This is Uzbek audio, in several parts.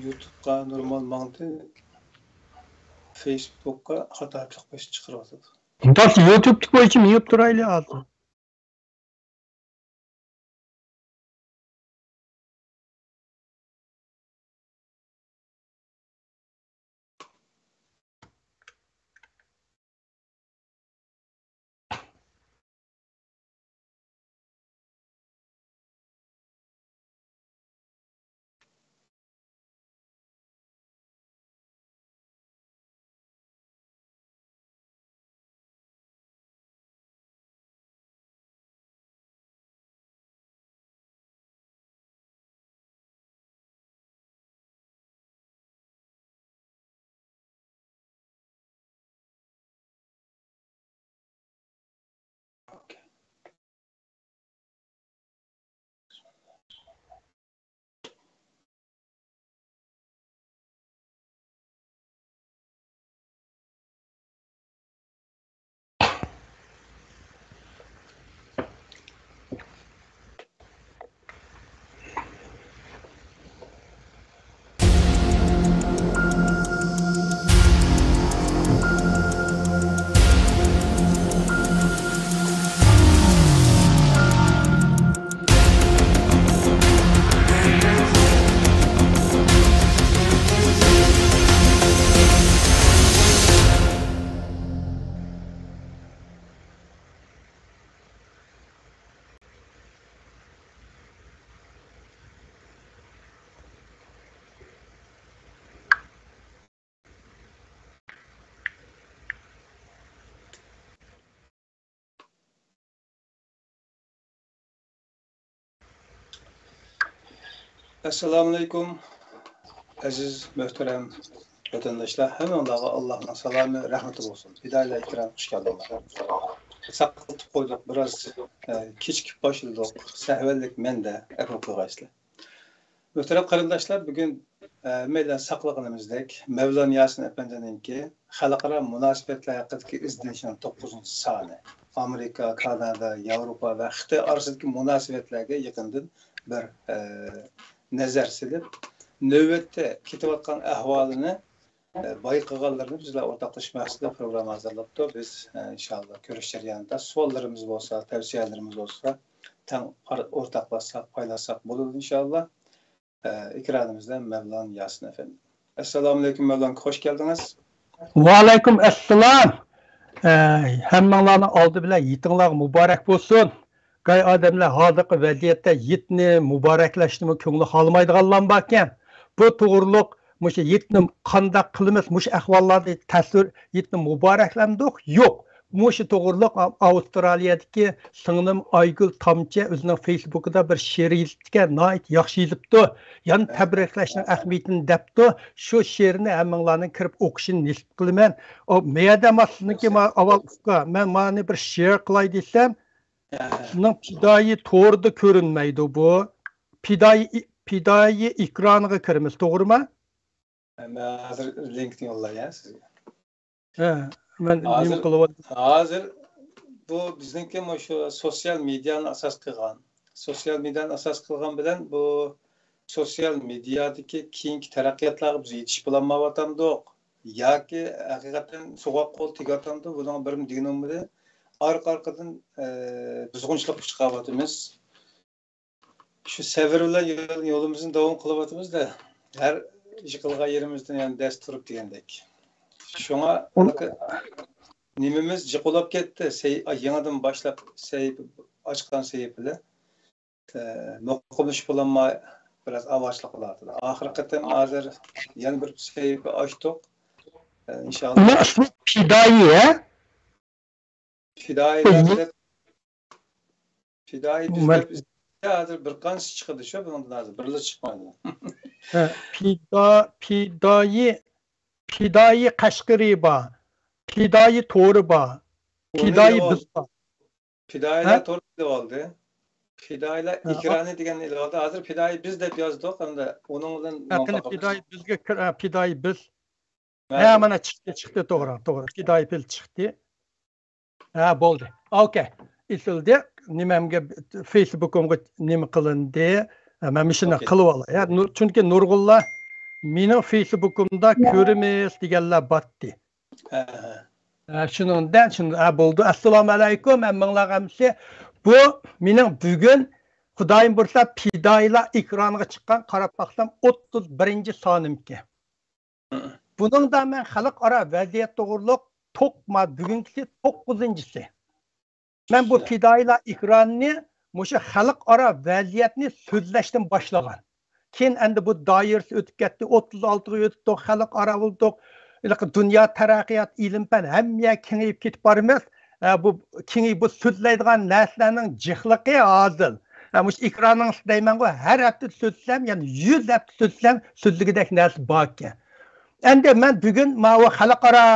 YouTube'ga normal mantı Facebook'a hatırlık baş çıkarıyordu. Nasıl YouTube'da bu için yapıp duraylı aldı. Esselamu Aleyküm aziz muhterem vatandaşlar. Hemen Allah'ın selamı, rahmeti olsun. Hidayla ikram, hoş geldiniz. Saklık koyduk, biraz keçikip başladık. Sehvellik men de ekmek uğraşlı. Muhterem kardeşler, bugün meydan saklığımızdaki Mevlana Yasin Efendi'ninki Halkara Münasebetler hakkındaki izlenişinin 9. sahne. Amerika, Kanada, Avrupa ve Xitay arasındaki münasebetlerge yakından bir nazar silip, növbette ketayotgan ahvolini bayqaganlarni bizlar o'rtoqlashmasida program hazırlaptı. Biz inşallah görüş jarayonida savollarimiz bo'lsa, tavsiyalarimiz bo'lsa, tang o'rtoqlashsak, paylaşsak bo'ladi inşallah. İkramımızdan Mevlana Yasin Efendi. Esselamu Aleyküm Mevlana, hoş geldiniz. Ve aleyküm esselam. Hemmelerine aldı bile yitinler mübarek olsun. Gay adamlar hadıqı vaziyette yitni mübarekleştirme köngülü halmaydıganlar bakken. Bu toğırlıq muşu yitni qandaq qılımız muşu ahvallarda tasvir yitni mübareklendik yok. Muşu toğırlıq Avustraliyadaki sınım Aygül Tamçı özünün Facebook'da bir şiir yazdıqqa nait yaxşı yazıptı. Yani təbrikləşinin əhmiyetini dəpti. Şu şiirini həmminlarının kirib oquşunu nisip qılımən. O meyadam aslında ki aval ufqa. Mən mani bir şiir qılay desem bunun pidayı toğruda görünmeydi bu. Pidayı ekranıga kirimiz, doğru mu? Ben hazır linkini yollayayım sizge. Ben hazır bu bizimki şu sosyal medyanın asas kılgan bilen bu sosyal medyadaki keyinki teraqqiyatlarga biz yetiş bulanmawatamdyk. Yoki hakikaten soğuk kol tigatamdı bunun birim deganimde arkadan buzg'unchilik chiqaryapmiz. Şu sever bilan yolumuzun davom qilyapmiz da her iş qilgan yerimizden yani ders turib degandek. Şuna nimimiz jiqulab ketdi. Yangidan başlap açıqdan seyiple noqumuş bulanma biraz avaçlı qiladi. Ahirqatam hazır yana bir seyipi açtık. İnşallah. Pidayı Fidayi bizde hazır bir qancha chiqdi shu bundan hazır birla chiqmaydi. Pidayı Qashqari ba, pidayı to'ri ba, pidayı biz ba. Pidaylar to'ri deb oldi. Pidaylar ikrani degan ilg'ada hazır pidayı biz deb yozdik hamda onun bilan pidayı bizga pidayı biz. Ha mana chiqdi to'g'ri. Pidayı biz chiqdi. Ha bo'ldi. Okay. Isildi. Nimamga Facebook'umga nima qilindi? Men shuni qilib olay. Chunki Nurg'ullah mening Facebook'umda ko'rimiz deganlar batdi. Shuningdan bo'ldi. Assalomu alaykum hammanglar hamsi. Bu mening bugun Xudoyim bo'lsa Fidoylar ekraniga chiqqan qarab baqsam 31-sonimki. Buningda men xalqaro vaziyat to'g'riliq bugünkisi 9-si. Men bu Fidoylar ekranini mushu xalqaro vaziyatni so'zlashdan boshlagan. Keyin endi bu doirasi o'tib ketdi, 36 ga o'tdi, xalqaro bo'ldi. Dünya taraqqiyot, ilm-fan hamma kengayib ketib boramiz. Bu kengayib bu so'zlaydigan narsalarning jihliqi hozir. Mush ekranning deyman-ku, har hafta so'zsam, ya'ni 100 hafta so'zsam, so'zligidek narsa bor ekan. Endi men bugun mana xalqaro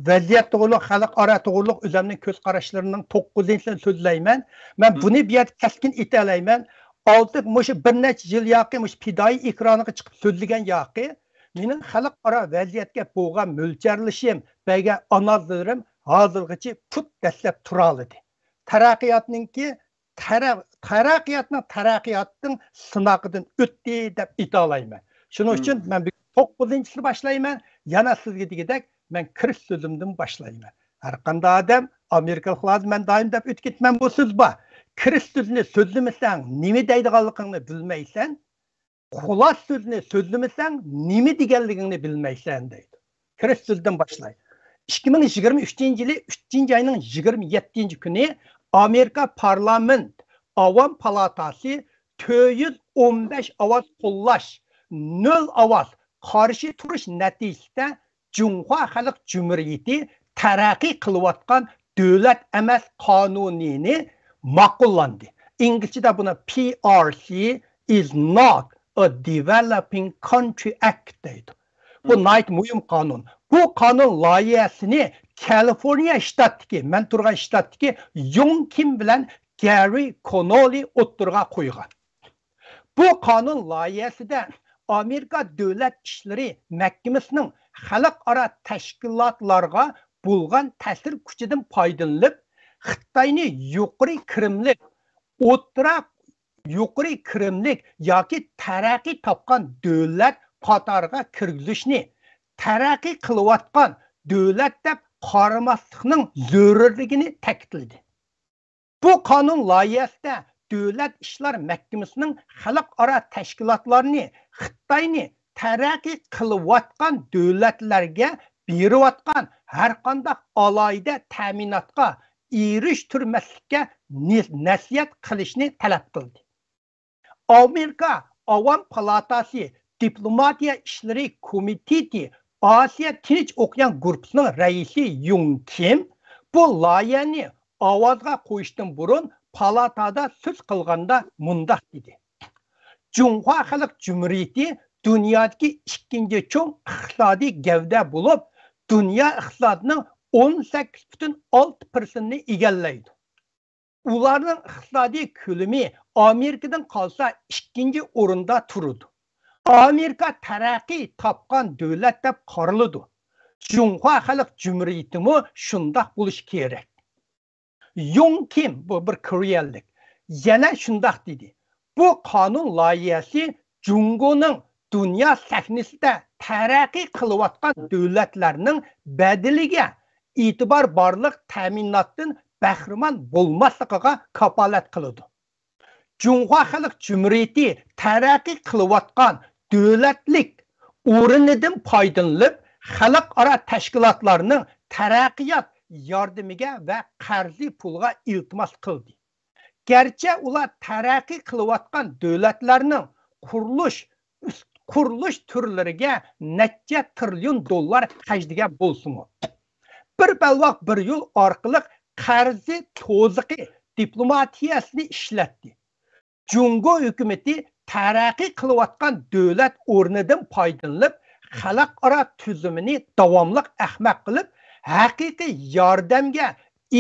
vaziyat to'g'riliq, xalqaro to'g'riliq o'zimning ko'z qarashlarining 9-sini so'zlayman. Men buni bu yerda keskin aytalayman. Olti mushu bir necha yil yoqi mush Fidoyi ekraniga chiqib so'zlagan yoqi mening xalqaro vaziyatga bo'lgan mo'ljarlashim, belga analizlarim hozirgacha put dastlab tura oldi. Taraqqiyotning sinoqidan o'tdi deb aytalayman. Shuning uchun men 9-sini boshlayman. Yana sizga degidek men kirish so'zimdan boshlayman. Har qanday odam Amerika xalqi men doim deb o'tib ketman bu so'z bor. Kirish so'zini so'zlamasang, nima deydiganligingni bilmaysan. Xulos so'zni so'zlamasang, nima deganligingni bilmaysan deydi. Kirish so'zdan boshlay. 2023-yili 3-oyning 27-kuni Amerika parlament Avam palatasi 415 ovoz qo'llash, 0 ovoz qarshi turish natijasida Jumhur Xalq Jumhuriyati taraqqiy qilayotgan davlat emas qonunini ma'qullandi. İngilizce'de buna PRC is not a developing country act deydi. Bu nayt mühim kanun. Bu kanun layihasini California ştatdaki, men turgan ştatdaki Young Kim bilen Gary Connolly o'ttirga qo'ygan. Bu kanun layihasida Amerika Davlat İşleri Mahkamasining xalqaro tashkilotlarga bo'lgan ta'sir kuchidan foydalanib Xitoyni yuqori kirimlik yoki taraqqiy topgan davlat qatoriga kirgizishni taraqqiy qilayotgan davlat deb qaramaslikning zarurligini ta'kidladi. Bu qonun loyihasida Davlat ishlar mahkamasining xalqaro tashkilotlarni Xitoyni taraqqiy qilayotgan davlatlarga berayotgan har qanday alohida ta'minotga erishtirmaslikka nasihat qilishni talab qildi. Amerika Avam palatasi Diplomatiya ishlari komiteti Osiyo Tinch okean guruhining raisi Young Kim bu loyihani ovozga qo'yishdan burun palatada so'z qilganda mundaq dedi. Jumhur Xalq Jumhuriyati dunyodagi ikkinchi cho'ng iqtisodiy gavda bo'lib, dunyo iqtisodining 18,6%ni egallaydi. Ularning iqtisodiy ko'lami Amerikadan qolsa ikkinchi o'rinda turadi. Amerika taraqqiy topgan davlat deb qaraladi. Jumhur Xalq Jumhuriyati mu shundoq bo'lishi kerak. Young Kim bu bir Koreyalik yana shundoq dedi. Bu qonun loyihasi Jungoning dunyo sahnasida taraqqiy qilayotgan davlatlarning badiliga e'tibor borliq ta'minotdan bahramand bo'lmasligiga kafolat qiladi. Jumhur Xalq Jumhuriyati taraqqiy qilayotgan davlatlik o'rnidan foydalanib, xalqaro tashkilotlarning taraqqiyot yordamiga va qarzi pulga iltimos qildi. Garchi ular taraqqiy qilayotgan davlatlarning qurilish turlariga necha trillion dollar xarjlagan bo'lsin-mu. Bir balvoq bir yo'l orqali qarzi to'ziqi diplomatiyasini ishlatdi. Jungo hukumati taraqqiy qilayotgan davlat o'rnidan foydalanib, xalqaro tuzumini davomli ahmoq qilib, haqiqiy yordamga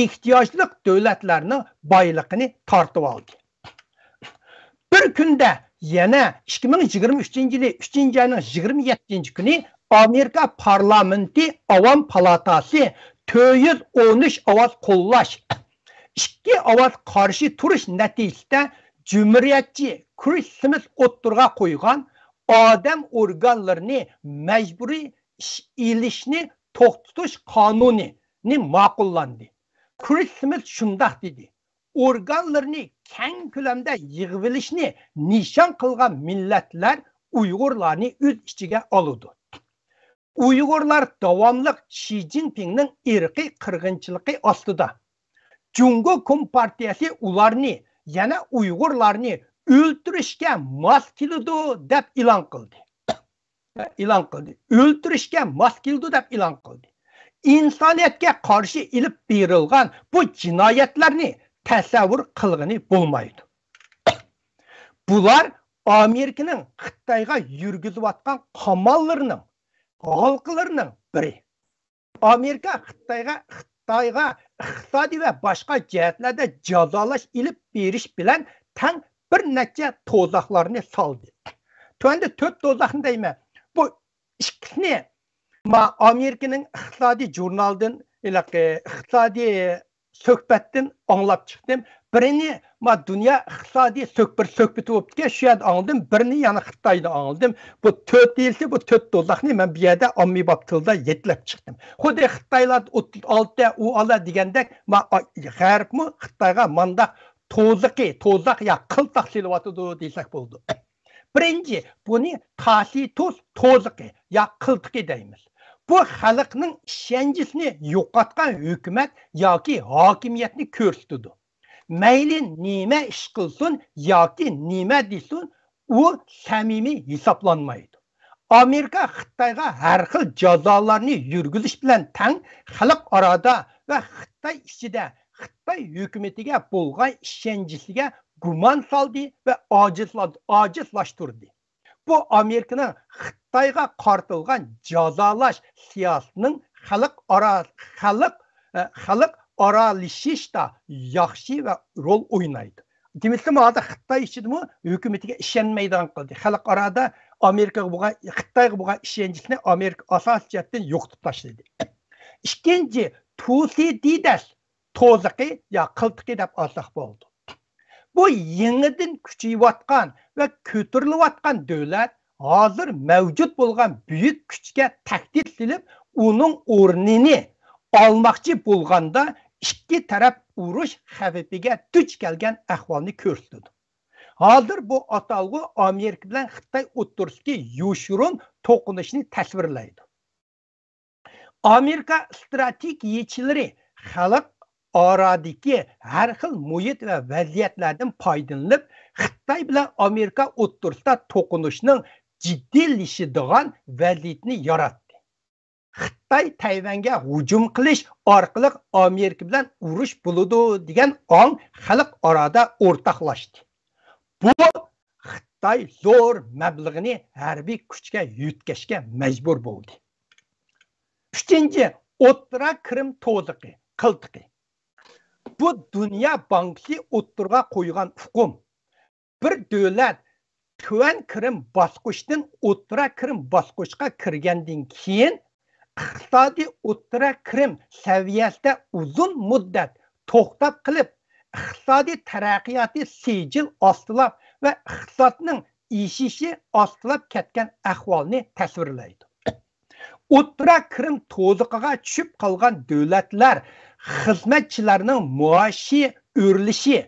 ehtiyojli davlatlarning boyligini tortib oldi. Bir kunda yana 2023-yili 3-oyning 27-kuni Amerika parlamenti Avam palatasi 413 ovoz qo'llash, 2 ovoz qarshi turish natijasida Cumhuriyetçi Chris Smith o'ttirga qo'ygan odam organlarini majburiy ish ilishni to'xtatish qonunini ma'qullandi. Chris Smith shundoq dedi. Organlarni keng ko'lamda yig'ib olishni nishon qilgan millatlar Uyg'urlarni o'z ichiga oladi. Uyg'urlar davomli Xi Jinpingning irqiy qirg'inchiligi ostida. Jungo Kompartiyasi ularni, yana Uyg'urlarni o'ltirishga mos keladi deb e'lon qildi. O'ltirishga mos keladi deb e'lon qildi. İnsoniyatga qarshi ilib berilgan bu jinoyatlarni tasavvur qilgani bo'lmaydi. Bular Amerikaning Xitoyga yurgizayotgan qamollarining halqalarining biri. Amerika Xitoyga iqtisodiy va boshqa jihatlarda jazolash ilib berish bilan tang bir necha to'zoqlarni soldi. Tuanda 4 to'zoqni deyman. Bu ikkisini Amerikaning iqtisodiy jurnalidan, iqtisodiy suhbatdan anglab chiqdim. Birini dunyo iqtisodiy suhbati o'pdi, shu yerda angladim. Birini yana Xitoyda angladim. Bu 4 yilsi bu 4 to'zoqni men bu yerda ommabop tilda yetlab chiqdim. Xuddi Xitoylar 36 u ola degandek, g'arbmi Xitoyga manda to'zoq ya qiltaq silyotdi desak bo'ldi. Birinchi, buni tasitus to'ziqi ya qiltiqi deymiz. Bu xalqning ishonchisini yo'qotgan hukumat yoki hokimiyatni ko'rsatadi. Mayli nima ish qilsin yoki nima desin, u samimiy hisoblanmaydi. Amerika Xitoyga har xil jazolarni yurgizish bilan tang xalq orada va Xitoy ichida Xitoy hukumatiga bo'lgan ishonchisiga gumon soldi va ojizlashtirdi. Bu Amerikaning Xitoyga qartilgan jazolash siyosatining xalq aralashishda yaxshi va rol o'ynaydi. Demakki, hozir Xitoy ichidami hukumatiga ishonmaydigan qildi. Xalq orada Amerikaga bo'lgan, Xitoyga bo'lgan ishonchisini Amerika asosiy jihatdan yo'qotib tashladi. Ikkinchi, Tusidides to'ziqi ya qiltiqi deb olsak bo'ldi. Bu yangidan kuchayotgan va ko'tarilayotgan davlat hozir mavjud bo'lgan buyuk kuchga tahdid qilib, uning o'rnini olmoqchi bo'lganda ikki taraf urush xavfiga duch kelgan ahvolni ko'rsatdi. Hozir bu atalg'u Amerika bilan Xitoy o'rtasidagi yo'shurun to'qinishni tasvirlaydi. Amerika strategiyachilari xalq oradagi har xil muhit va vaziyatlardan foydalanib, Xitoy bilan Amerika o'rtasida to'qinishning jiddiylashadigan vaziyatni yaratdi. Xitoy Tayvanga hujum qilish orqali Amerika bilan urush bo'ladi degan ong xalq orada o'rtoqlashdi. Bu Xitoy zo'r mablag'ini harbiy kuchga yutkashga majbur bo'ldi. Uchinchi, O'rta Qrim to'ziqi, qiltiqi. Bu Dünya Bankası o'ttirga qo'ygan hukm. Bir davlat Tuvan Qrim bosqichdan O'rta Qrim bosqichga kirgandan keyin iqtisodiy O'rta Qrim saviyasida uzun muddat to'xtab qilib, iqtisodiy taraqqiyoti sijil ostilab va iqtisodning ishishi ostilab ketgan ahvolni tasvirlaydi. O'rta Qrim to'ziqiga tushib qolgan davlatlar xizmatchilarning maoshi o'rlishi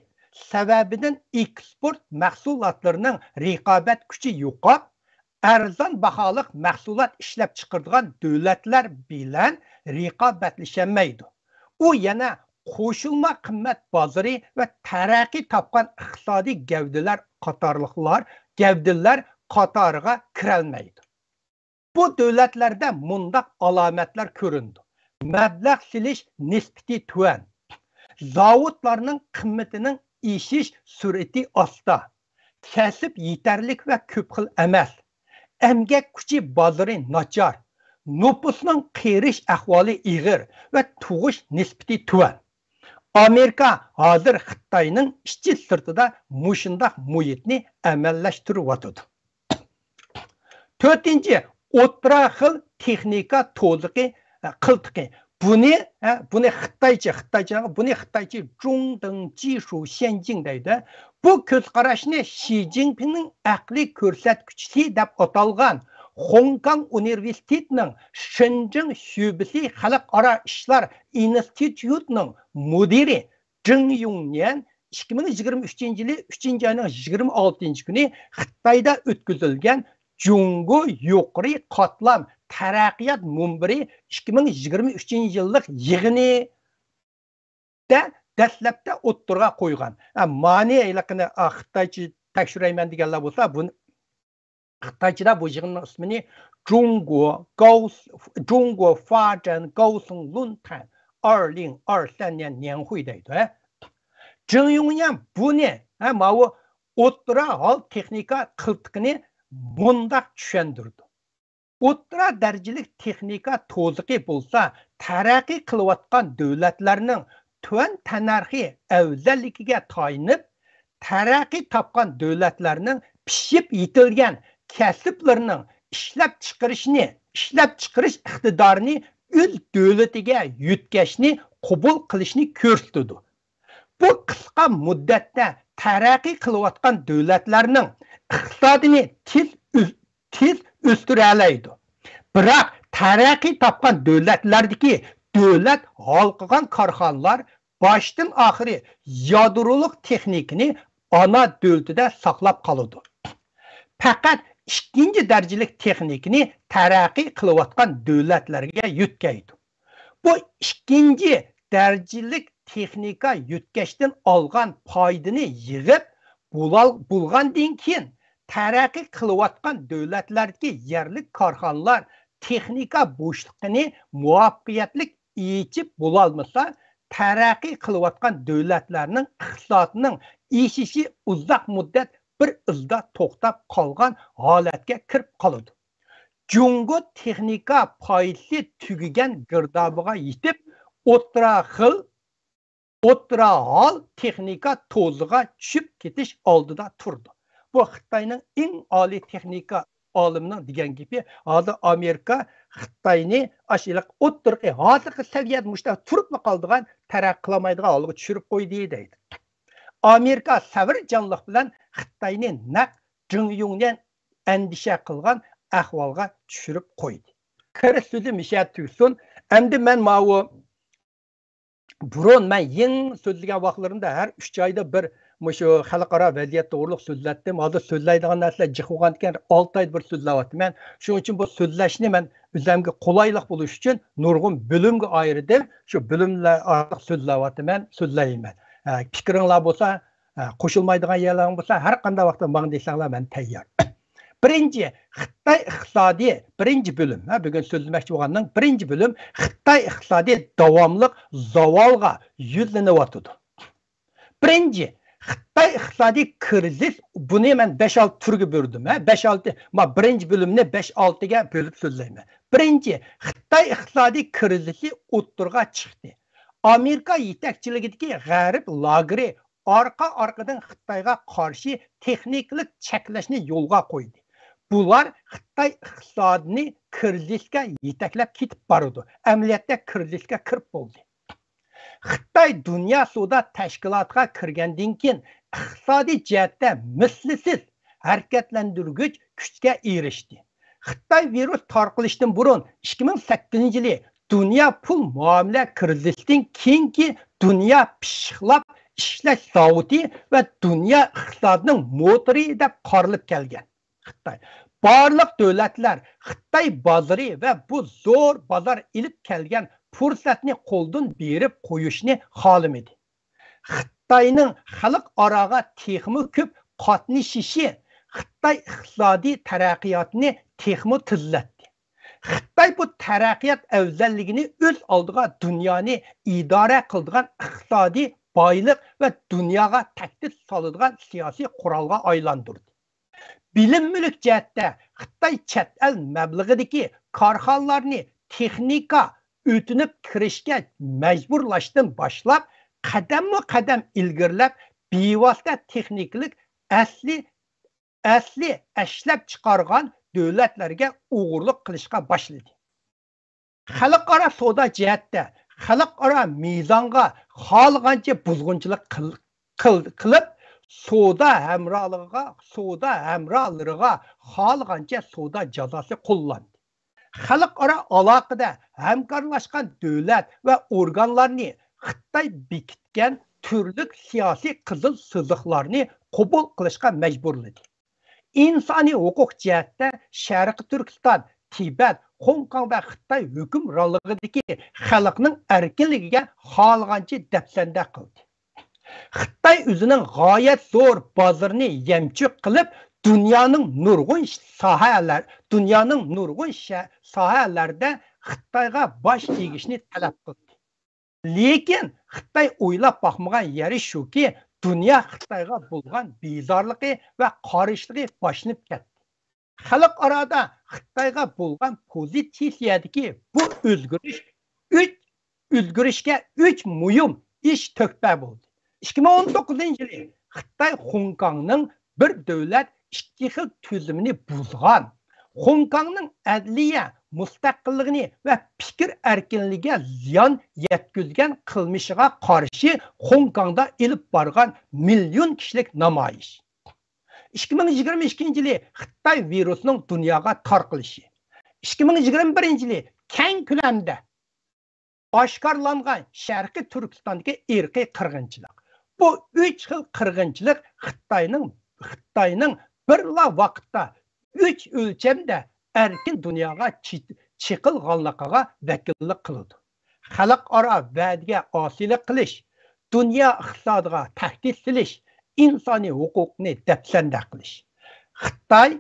sababidan eksport mahsulotlarining raqobat kuchi yo'qolib, arzon baholiq mahsulot ishlab chiqaradigan davlatlar bilan raqobatlashamaydi. U yana qo'shilma qimmat bozori va taraqqiy topgan iqtisodiy gavdalar qatoriga kirolmaydi. Bu davlatlarda mundaq alomatlar ko'rindi. Mablag' silish nisbati tuvan. Zavodlarning qimmatining eshish sur'ati osta. Kasb yetarlik va ko'p xil emas. Emgak kuchi bozori nachar. Nüfusning qerish ahvoli ig'ir va tug'ish nisbati tuvan. Amerika hozir Xitoyning ichi sirtida mushundaq muhitni amallashtiryotdi. To'rtinchi, o'rta xil texnika to'ziqi, qiltiqi. buni Xitoycha Zhongdeng Jishu Xianjing deydi. Bu ko'zqarashni Xi Jinpingning aqliy ko'rsatkichi deb atalgan Hong Kong Universitetining Shenzhen Şubesi Xalqaro ishlar institutining mudiri Zheng Yongnian 2023-yili 3-oyning 26-kuni Xitoyda o'tkazilgan Jungo yuqori qatlam taraqqiyot munbiri 2023-yillik yig'inida dastlabda o'ttirga qo'ygan. Ma'ni ayliqini Xitoycha tekshirayman deganlar bo'lsa, buni Xitoychada bu yig'inning ismini Zhongguo Fazhan Gaosong Luntan 2023年年会deydi. Zheng Yongnian buni o'ttira hol texnika qiltiqini bundaq tushundirdi. O'ttira darajalik texnika to'ziqi bo'lsa, taraqqiy qilayotgan davlatlarning tuan tanarxi afzalligiga tayanib, taraqqiy topgan davlatlarning pishib yetilgan kasblarining ishlab chiqarish iqtidorini o'z davlatiga yutkashni qabul qilishni ko'rsatdi. Bu qisqa muddatda taraqqiy qilayotgan davlatlarning iqtisodini tez o'stira oladi. Biroq taraqqiy topgan davlatlardagi davlat halqagan korxonalar boshdan oxiri yadroliq texnikani ana davlatida saqlab qoladi. Faqat ikkinchi darajalik texnikani taraqqiy qilayotgan davlatlarga yutkaydi. Bu ikkinchi darajalik texnika yutkashdan olgan foydani yig'ib bo'lgandan keyin taraqqiy qilayotgan davlatlardagi yerlik korxonalar texnika bo'shliqini muvaffaqiyatli yechib bo'lolmasa, taraqqiy qilayotgan davlatlarning iqtisodining eshishi uzoq muddat bir izda to'xtab qolgan holatga kirib qoladi. Jungo texnika foydasi tugagan girdobiga yetib, o'ttira hol texnika to'ziga tushib ketish oldida turdi. Bu Xitoyning eng oliy texnika olimining degan gapi, hozir Amerika Xitoyni ashiliq o'ttirqi hozirgi saviyada mushta turib qoldigan taraqqiy qilmaydigan holga tushirib qo'ydi deydi. Amerika sabirjonlik bilan Xitoyni naq Zheng Yongnian andisha qilgan ahvolga tushirib qo'ydi. Kirish so'zi mishat tugsun. Endi men burun men eng so'zlagan vaqtlarimda har 3 oyda bir shu xalqaro vaziyat to'g'riliq so'zlatdim. Hozir so'zlaydigan narsalar jiqilgan ekan 6 oyda bir so'zlayapman. Shuning uchun bu so'zlashni men o'zimga qulaylik bo'lish uchun nurg'un bo'limga ayirdim. Shu bo'limlar orqali so'zlayapman, so'zlayman. Fikringlar bo'lsa, qo'shilmaydigan yerlar bo'lsa, har qanday vaqtda menga desanglar men tayyor. Birinchi Xitoy iqtisodi birinchi bo'lim. Bugun so'zlamoqchi bo'lganning birinchi bo'lim Xitoy iqtisodi davomli zavolga yuzlanyapti. Birinchi Xitoy iqtisodiy krizis, buni men 5-6 turga bo'ldim. 5-6 birinchi bo'limni 5-6 ga bo'lib so'zlayman. Birinchi Xitoy iqtisodiy krizisi o'ttirga chiqdi. Amerika yetakchiligidagi g'arb lageri orqa-orqadan Xitoyga qarshi texniklik cheklashni yo'lga qo'ydi. Bular Xitoy iqtisodini krizisga yetaklab ketib bordi. Amaliyotda krizisga kirib bo'ldi. Xitoy Dunyo savdo tashkilotiga kirgandan keyin iqtisodiy jihatda mislsiz harakatlantirgich kuchga erishdi. Xitoy virus tarqalishidan burun 2008-yili dunyo pul muomala krizisidan keyingi dunyo pishiqlab ishlash zavodi va dunyo iqtisodining motori deb qarilib kelgan. Xitoy barliq davlatlar Xitoy bozori va bu zo'r bozor ilib kelgan fursatni qo'ldan berib qo'yishni xohlamadi. Xitoyning xalqaroga texmi ko'p qatnashishi Xitoy iqtisodiy taraqqiyotini texmi tezlatdi. Xitoy bu taraqqiyot afzalligini o'z oldiga dunyoni idora qiladigan iqtisodiy boylik va dunyoga tahdid soladigan siyosiy qurolga aylantirdi. Bilim mulk jihatda Xitoy chet el mablag'idagi korxonalarni texnika o'tinib kirishga majburlashdan boshlab qadam ilgirlab bevosita texniklik asli ishlab chiqargan davlatlarga o'g'irlik qilishga boshladi. xalqaro savdo jihatda xalqaro mezonga xohlagancha buzg'unchilik qilib savdo hamrohlariga xohlagancha savdo jazosi qo'llandi. Xalqaro aloqada hamkorlashgan davlat va organlarni Xitoy bekitgan turli siyosiy qizil siziqlarni qabul qilishga majburladi. İnsani hukuk jihatda Sharqiy Turkiston, Tibet, Hong Kong va Xitoy hukmronligidagi xalqning erkinligiga xohlagancha dafsanda qildi. Xitoy o'zining g'oyat zo'r bozorini yemchuq qilib, dunyoning nurg'un sohalarda Xitoyga bosh egishni talab qildi. Lekin Xitoy o'ylab baxmagan yeri shuki, dünya Xitoyga bo'lgan bezorligi va qarishlig'i boshlanib ketdi. Xalq arada Xitoyga bo'lgan pozitsiyadagi bu o'zgarishga 3 muhim ish to'kpa bo'ldi. 2019-yili Xitoy Hong Kongning bir davlat ikki xil tuzumini buzgan. Hong Kongning adliya mustaqilligini va fikr erkinligiga ziyon yetkazgan qilmishiga qarshi Hong Kongda ilib borgan million kishilik namoyish. 2022-yili Xitoy virusining dunyoga tarqalishi. 2021-yili keng ko'lamda oshkorlangan Sharqiy Turkistondagi irqiy qirg'inchilik. Bu 3 xil qirg'inchilik Xitoyning birla vaqtda 3 o'lchamda erkin dunyoga chiqilganligiga vakillik qildi. Xalqaro va'daga osilik qilish, dunyo iqtisodiga tahdid qilish, insoniy huquqni dafsanda qilish. Xitoy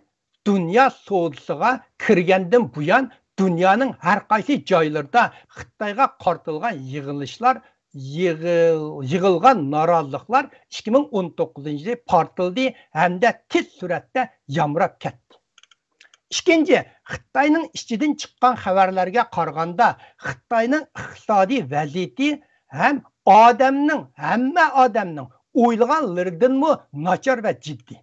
dunyo savdosiga kirgandan buyon dunyoning har qaysi joylarida Xitoyga qartilgan yig'ilgan noroziliklar 2019-yili portildi hamda tez suratda yamrab ketdi. İkinci, Xitoyning ichidan chiqqan xabarlarga qaraganda, Xitoyning iqtisodiy vaziyati hamma odamning o'ylaganlaridanmi nachar va jiddiy.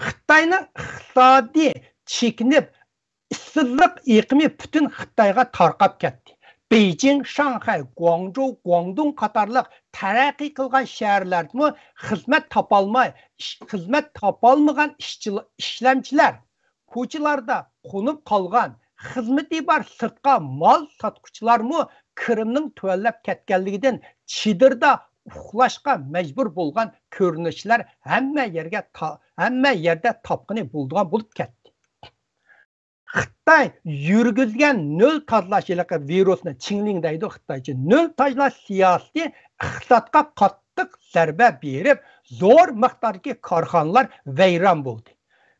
Xitoyning iqtisodi chekinib, ishsizlik iqimi butun Xitoyga tarqab ketdi. Beijing, Shanghai, Guangzhou, Guangdong qatorliq taraqqiy qilgan shaharlarda xizmat topolmagan ishlamchilar ko'chalarda qo'nib qolgan, xizmati bor sirtqa mol sotquchilarmi kirimning tuvallab ketganligidan chidirda uxlashga majbur bo'lgan ko'rinishlar hamma yerda topqini bo'lgan bo'lib ketdi. Xitoy yurgizgan nol tozalashchilik virusni Qingling deydi Xitoycha. Nol tozalash siyosati iqtisodga qattiq zarba berib, zo'r miqdordagi korxonalar vayron bo'ldi.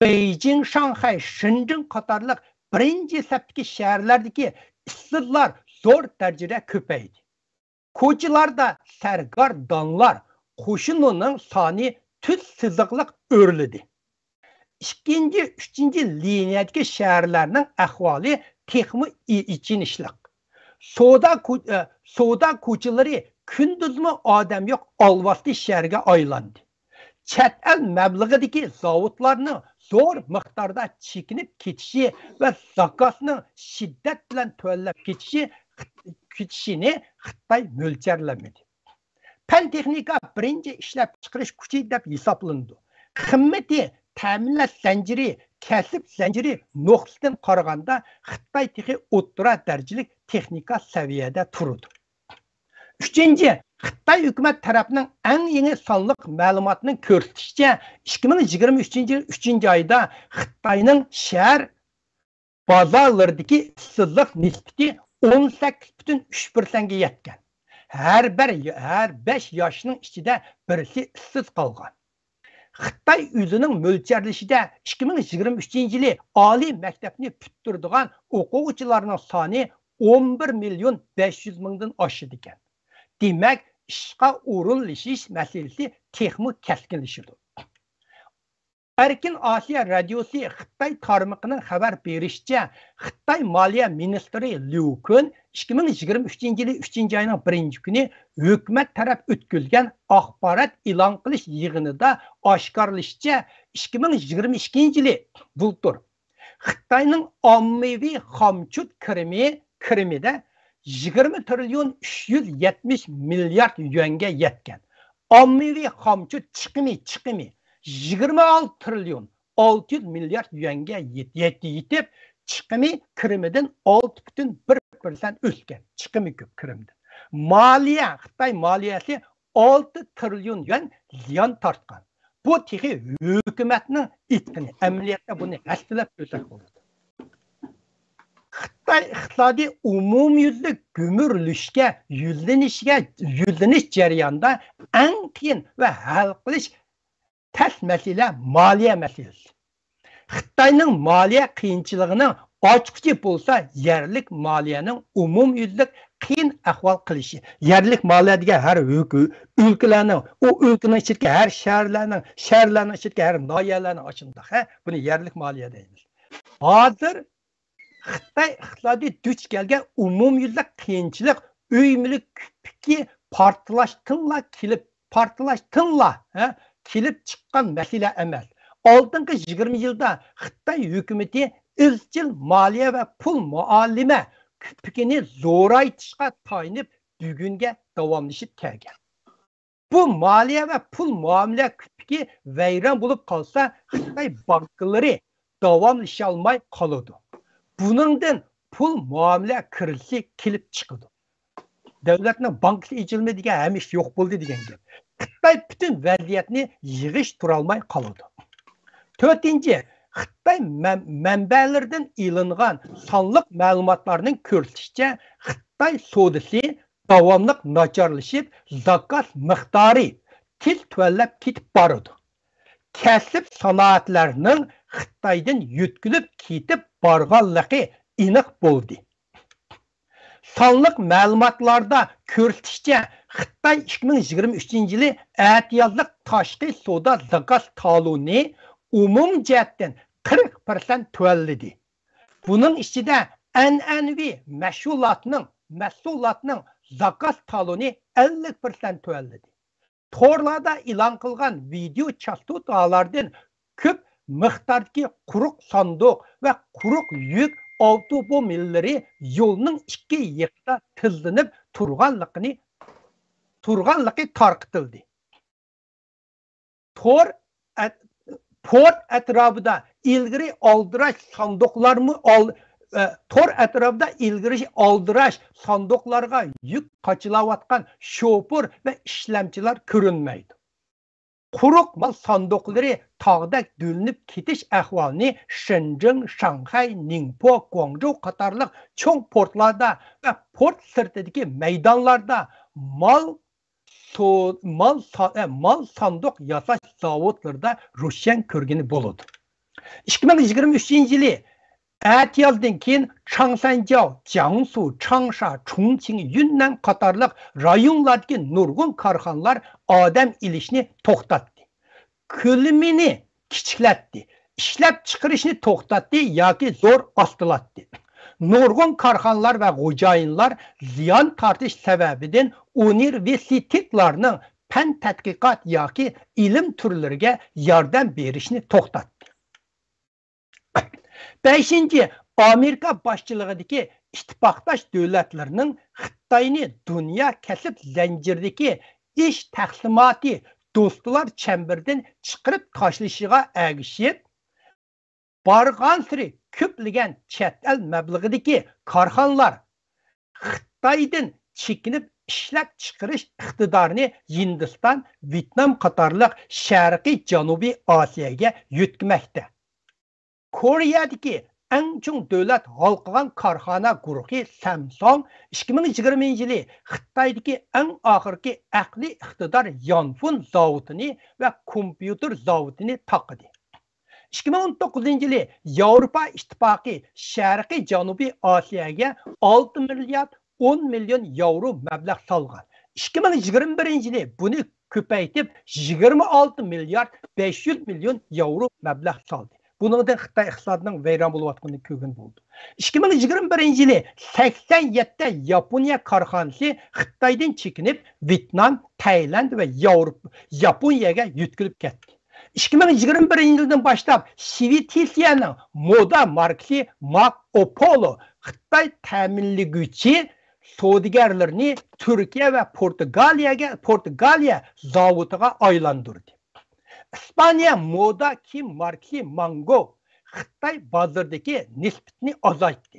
Beijing, Shanghai, Shenzhen qatorliq birinchi safdagi shaharlardagi ishsizlar zo'r darajada ko'paydi. Ko'chalarda sargar donlar qo'shinining soni tuz siziqliq o'rlidi. İkinci, üçüncü liniyadagi shaharlarning ahvoli texmi ichinishliq. Savdo ko'chalari kunduzmi odam yo'q olvasti shaharga aylandi. Chet el mablag'idagi zavodlarning zo'r miqdorda chekinib ketishi va zakosning shiddat bilan to'lab ketishini Xitoy mo'ljallamadi. Fan texnika birinchi ishlab chiqarish kuchi deb hisoblandi. Qimmati ta'minlash zanjiri, kasb zanjiri nuqtasidan qaraganda Xitoy texi o'rta darajalik texnika saviyada turadi. Uchinchi, Xitoy hukumat tarafining eng yangi sonliq ma'lumotning ko'rsatishicha 2023-yil 3-oyda Xitoyning shahar bozorlaridagi ishsizlik nisbati 18,3%ga yetgan. Har 5 yoshning ichida birisi ishsiz qolgan. Xitoy o'zining mo'ljallashida 2023-yili oliy maktabni bitiradigan o'quvchilarning soni 11,500,000dan oshdi ekan. Demak, ishga o'rinlashish masalasi texnik keskinlashdi. Erkin Osiyo radiosi Xitoy tarmoqining xabar berishicha, Xitoy Moliya ministri Liu Kun 2023-yili 3-oyning 1-kuni hukumat taraf o'tkazgan axborot e'lon qilish yig'inida oshkorlashicha 2022-yili bultur Xitoyning ommaviy xomchut kirimi kirimida 20 trilyon 370 milyard yuanga yetgan. Ommaviy xomchut chiqimi 26 trilyon 600 milyard yuanga yetib, chiqimi kirimidan 6,1% o'sgan. Chiqimi ko'p kirimdan. Moliya, Xitoy moliyasi 6 trilyon yuan ziyon tortgan. Bu tehi hukumatning itqini, amaliyotda buni aslab o'tsak bo'ladi. Xitoy iqtisodiy umumyuzlik gumurlashga, yuzlanish jarayonida eng qiyin va hal qilish tas masala moliya masalasi. Xitoyning moliya qiyinchiligining ochqichi bo'lsa, yerlik moliyaning umumyuzlik qiyin ahvol qilishi. Yerlik moliya degan har o'lkalarning, o o'lkaning ichidagi har shaharlarning ichidagi har noyalarning ochindaq, buni yerlik moliya deymiz. Hozir Xitoy iqtisodiy duch kelgan umumyuzlik qiyinchilik uy-mulk ko'piki portlashtinla kelib chiqqan masala emas. Oldingi 20 yilda Xitoy hukumati izchil moliya va pul muomala ko'pikini zo'raytishga tayinib bugunga davomlashib kelgan. Bu moliya va pul muomala ko'piki vayron bo'lib qolsa, Xitoy banklari davomlasha olmay qoladi. Buningdan pul muomala kirisi kelib chiqadi. Davlatning bankasi ichilma degan hamish yo'q bo'ldi degan gap. Xitoy bütün vaziyatni yig'ish turolmay qoladi. 4-chi, Xitoy manbalaridan ilingan sonliq ma'lumotlarning ko'rsatishicha, Xitoy savdosi davomli nacharlashib, zakot miqdori tez tuvallab ketib boradi. Kasb sanoatlarning Xitoydan yutkilib ketib borganligi aniq bo'ldi. Sonliq ma'lumotlarda ko'rsatishicha, Xitoy 2023-yili atiyozlik tashqi savdo zakot taloni umum jihatdan 40% tuvalladi. Buning ichida an'anaviy mahsulotning zakot taloni 50% tuvalladi. To'rlarda e'lon qilgan video chastotalardan ko'p miqdordagi quruq sanduq va quruq yuk avtomobillari yo'lning ikki yiqida tizlanib turganligi tarqitildi. Port atrofida ilgari oldirash sanduqlarmi oldirash sanduqlarga yuk qachilayotgan shoför va ishlamchilar ko'rinmaydi. Quruq mal sanduqlari tog'dak dölinib ketish ahvolini Shenzhen, Shanghai, Ningbo, Guangzhou qatorliq cho'ng portlarda va port sirtidagi maydonlarda mal sanduq yasash zavodlarida ro'shan ko'rgani bo'ladi. 2023-yili atiyozdan keyin Changsanjiao, Jiangsu, Changsha, Chongqing, Yunnan qatorliq rayonlardagi nurg'un korxonalar odam ilishni to'xtatdi. Ko'limini kichiklatdi, ishlab chiqarishni to'xtatdi yoki zo'r ostilatdi. Nurg'un korxonalar va xo'jayinlar ziyon tortish sababidan universitetlarning fan tadqiqot yoki ilm turlariga yordam berishni to'xtatdi. 5-chi, Amerika boshchiligidagi ittifoqdosh davlatlarning Xitoyni dunyo kasb zanjiridagi ish taqsimoti do'stlar chemberidan chiqarib tashlashiga ergishib, borgan ko'plagan chet el mablag'idagi korxonalar Xitoydan chekinib ishlab chiqarish iqtidorini Hindiston, Vyetnam qatorliq Sharqiy Janubiy Osiyoga yutmoqda. Koreyadagi eng chong davlat halqagan korxona guruhi Samsung 2020-yili Xitoydagi eng oxirgi aqliy iqtidor Yanfun zavodini va kompyuter zavodini taqidi. 2019-yili Yevropa ittifoqi Sharqiy Janubiy Osiyoga 6 milliard 10 million yevro mablag' solgan. 2021-yili buni ko'paytib 26 milliard 500 million yevro mablag' soldi. Buningdan Xitoy iqtisodining vayron bo'layotganini ko'rgan bo'ldi. 2021-yili 87 Yaponiya korxonasi Xitoydan chekinib Vyetnam, Tailand va Yaponiyaga yutkilib ketdi. 2021 yıldan başlap Şvetsiya'nın moda markası Marco Polo Xitay təminləgüçi savdogarlarını Türkiye ve Portugaliya zavutuga aylandırdı. İspanya moda markası Mango Xitay bazardaki nispetini azalttı.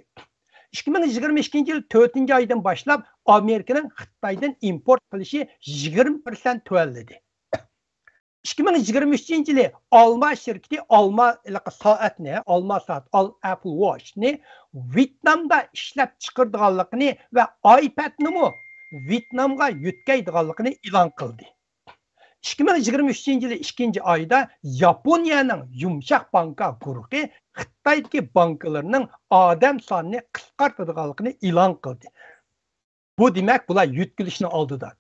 2022 yıl 4. aydan başlap Amerika'nın Xitaydan import qilishi 20% tövelledi. 2023 yılı Alma şirketi Alma saat Apple Watch'ni Vietnamda işlep çıkırdığanlıqını ve iPad'ni Vietnamga yütkeydiğanlıqını ilan kıldı. 2023 yılı 2. ayda Japonya'nın Yumşak Banka guruhu Xitay'daki bankalarının adam sanını qısqartdığanlıqını ilan kıldı. Bu demek bular yütkilişini aldı da.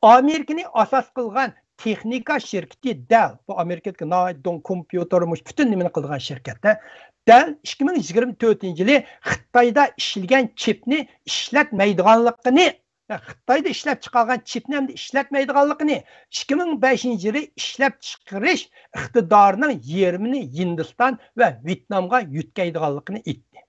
Amerika'nı asas kılgan texnika şirketi Dell, bu Amerika'daki Naidon kompütermiş bütün nimeni kılgan şirkette Dell 2024 yılı Xitayda işilgen çipni işletmeydiğanlıqını Xitayda işlep çıkargan çipni hem de işletmeydiğanlıqını 2005 yılı işlep çıkarış iktidarının yerini Hindistan ve Vietnamga yütkeydiğanlıqını itti.